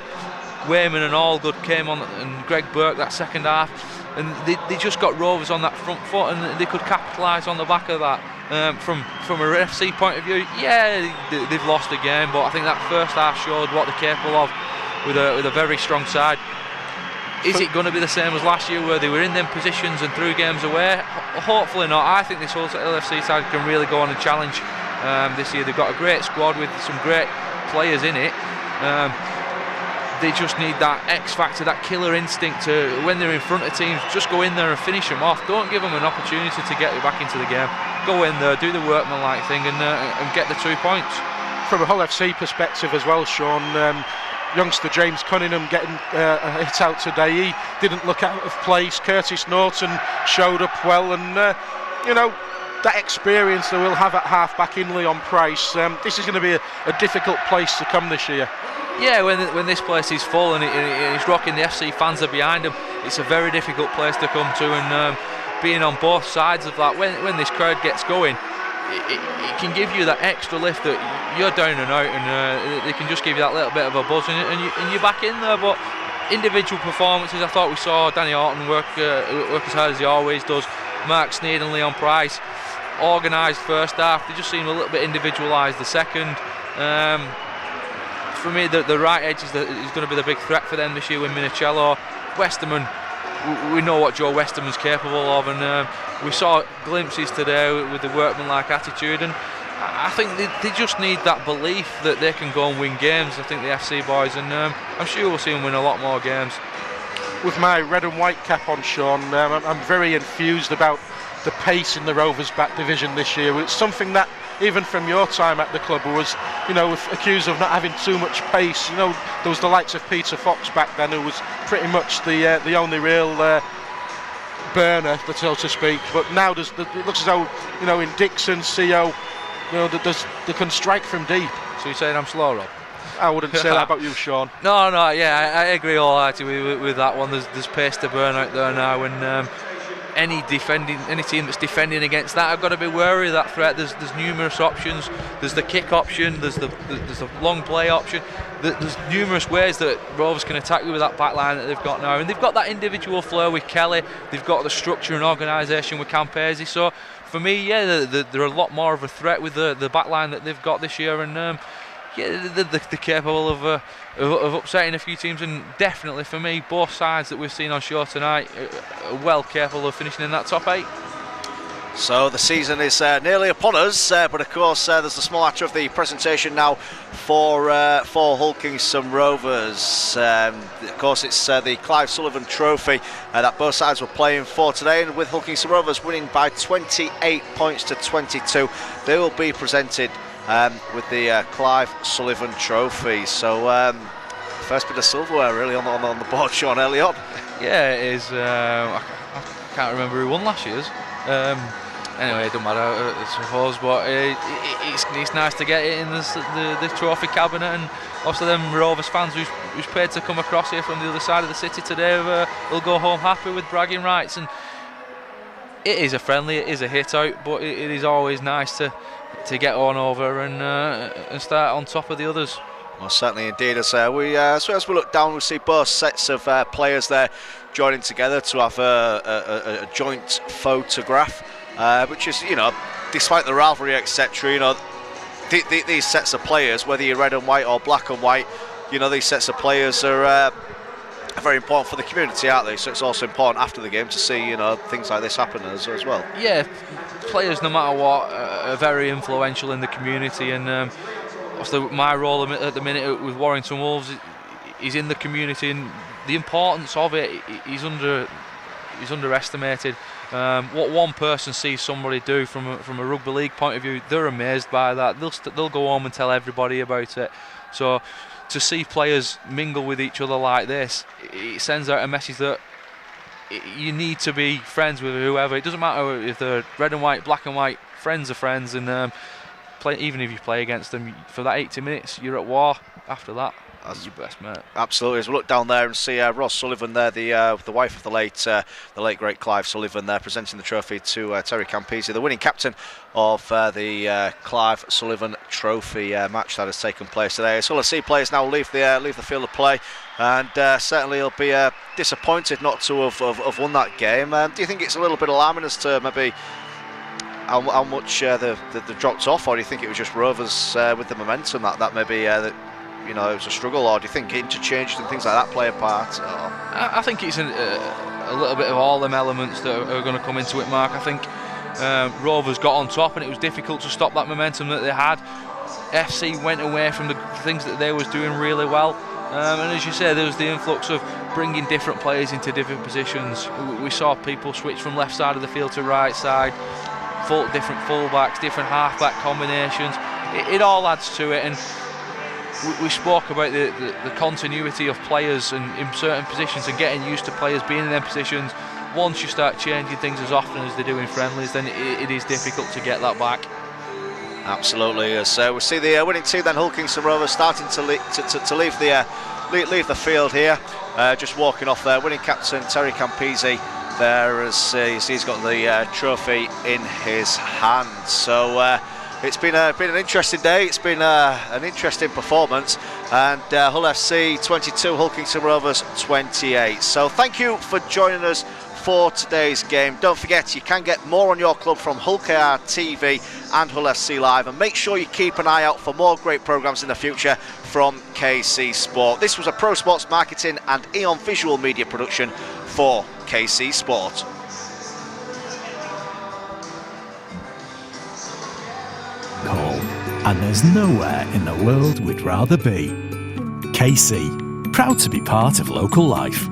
Wayman and Allgood came on, and Greg Burke that second half, and they just got Rovers on that front foot, and they could capitalise on the back of that. From a FC point of view, yeah, they've lost the game, but I think that first half showed what they're capable of with a very strong side. Is it going to be the same as last year, where they were in them positions and threw games away? Hopefully not. I think this whole LFC side can really go on and challenge this year. They've got a great squad with some great players in it. They just need that X factor, that killer instinct to, when they're in front of teams, just go in there and finish them off. Don't give them an opportunity to get back into the game. Go in there, do the workman-like thing, and get the 2 points. From a Hull FC perspective as well, Sean, youngster James Cunningham getting a hit out today. He didn't look out of place. Curtis Norton showed up well, and that experience they will have at half-back in Leon Price, this is going to be a difficult place to come this year. Yeah, when this place is full and it's rocking, the FC fans are behind them, it's a very difficult place to come to, and being on both sides of that, when this crowd gets going, it can give you that extra lift that you're down and out, and they can just give you that little bit of a buzz, and you're back in there. But individual performances, I thought we saw Danny Orton work as hard as he always does. Mark Sneyd and Leon Price organised first half. They just seemed a little bit individualised the second. For me, the right edge is going to be the big threat for them this year with Minicello. Westerman, we know what Joe Westerman's capable of, and we saw glimpses today with the workmanlike attitude, and I think they just need that belief that they can go and win games. I think the FC boys, and I'm sure we'll see them win a lot more games. With my red and white cap on, Sean, I'm very enthused about the pace in the Rovers back division this year. It's something that, even from your time at the club, was, accused of not having too much pace. There was the likes of Peter Fox back then, who was pretty much the only real burner, so to speak. But now it looks as though, in Dixon, CO, they can strike from deep. So you're saying I'm slow, Rob? I wouldn't say that about you, Sean. No, yeah, I agree wholeheartedly with that one. There's pace to burn out there now, and any team that's defending against that, I've got to be wary of that threat. There's numerous options. There's the kick option. There's the long play option. There's numerous ways that Rovers can attack you with that back line that they've got now, and they've got that individual flair with Kelly. They've got the structure and organisation with Campese. So for me, yeah, they're a lot more of a threat with the back line that they've got this year, and yeah, they're capable of upsetting a few teams, and definitely for me, both sides that we've seen on show tonight are well capable of finishing in that top 8. So the season is nearly upon us, but of course there's the small matter of the presentation now for Hull Kingston Rovers. Of course, it's the Clive Sullivan Trophy that both sides were playing for today, and with Hull Kingston Rovers winning by 28 points to 22, they will be presented with the Clive Sullivan Trophy. So first bit of silverware really on the board, Sean, early on. Yeah, it is. I can't remember who won last year's. Anyway, it doesn't matter, I suppose, but it's nice to get it in the trophy cabinet, and also them Rovers fans who's paid to come across here from the other side of the city today will go home happy with bragging rights. And it is a friendly, it is a hit out, but it is always nice to get on over and start on top of the others. Well, certainly indeed. As we look down, we see both sets of players there joining together to have a joint photograph, which is, despite the rivalry, etc. These sets of players, whether you're red and white or black and white, these sets of players are very important for the community, aren't they? So it's also important after the game to see, things like this happen as well. Yeah, players, no matter what, are very influential in the community, and also my role at the minute with Warrington Wolves is in the community, and the importance of it is underestimated. What one person sees somebody do from a rugby league point of view, they're amazed by that. They'll go home and tell everybody about it. So to see players mingle with each other like this, it sends out a message that you need to be friends with whoever. It doesn't matter if they're red and white, black and white. Friends are friends, and even if you play against them for that 80 minutes, you're at war after that. That's your best mate. Absolutely. As we look down there and see Ross Sullivan there, the wife of the late great Clive Sullivan there, presenting the trophy to Terry Campese, the winning captain of the Clive Sullivan Trophy match that has taken place today. So let's see players now leave the field of play, and certainly he'll be disappointed not to have won that game. Do you think it's a little bit alarming as to maybe how much they've dropped off, or do you think it was just Rovers with the momentum that maybe it was a struggle, or do you think interchanges and things like that play a part? I think it's a little bit of all them elements that are going to come into it, Mark. I think Rovers got on top, and it was difficult to stop that momentum that they had. FC went away from the things that they was doing really well, and as you say, there was the influx of bringing different players into different positions. We saw people switch from left side of the field to right side, different fullbacks, different halfback combinations. It all adds to it, and we spoke about the continuity of players and in certain positions, and getting used to players being in their positions. once you start changing things as often as they do in friendlies, then it is difficult to get that back. Absolutely. As we see the winning team then, Hull Kingston Rovers, starting to leave the field here. Just walking off there, winning captain Terry Campese there, as he's got the trophy in his hand. So it's been an interesting day. It's been an interesting performance, and Hull FC 22, Hull Kingston Rovers 28. So thank you for joining us for today's game. Don't forget, you can get more on your club from Hull KR TV and Hull FC Live, and make sure you keep an eye out for more great programmes in the future from KC Sport. This was a Pro Sports Marketing and Eon Visual Media production for KC Sport. Call, and there's nowhere in the world we'd rather be. KC, proud to be part of local life.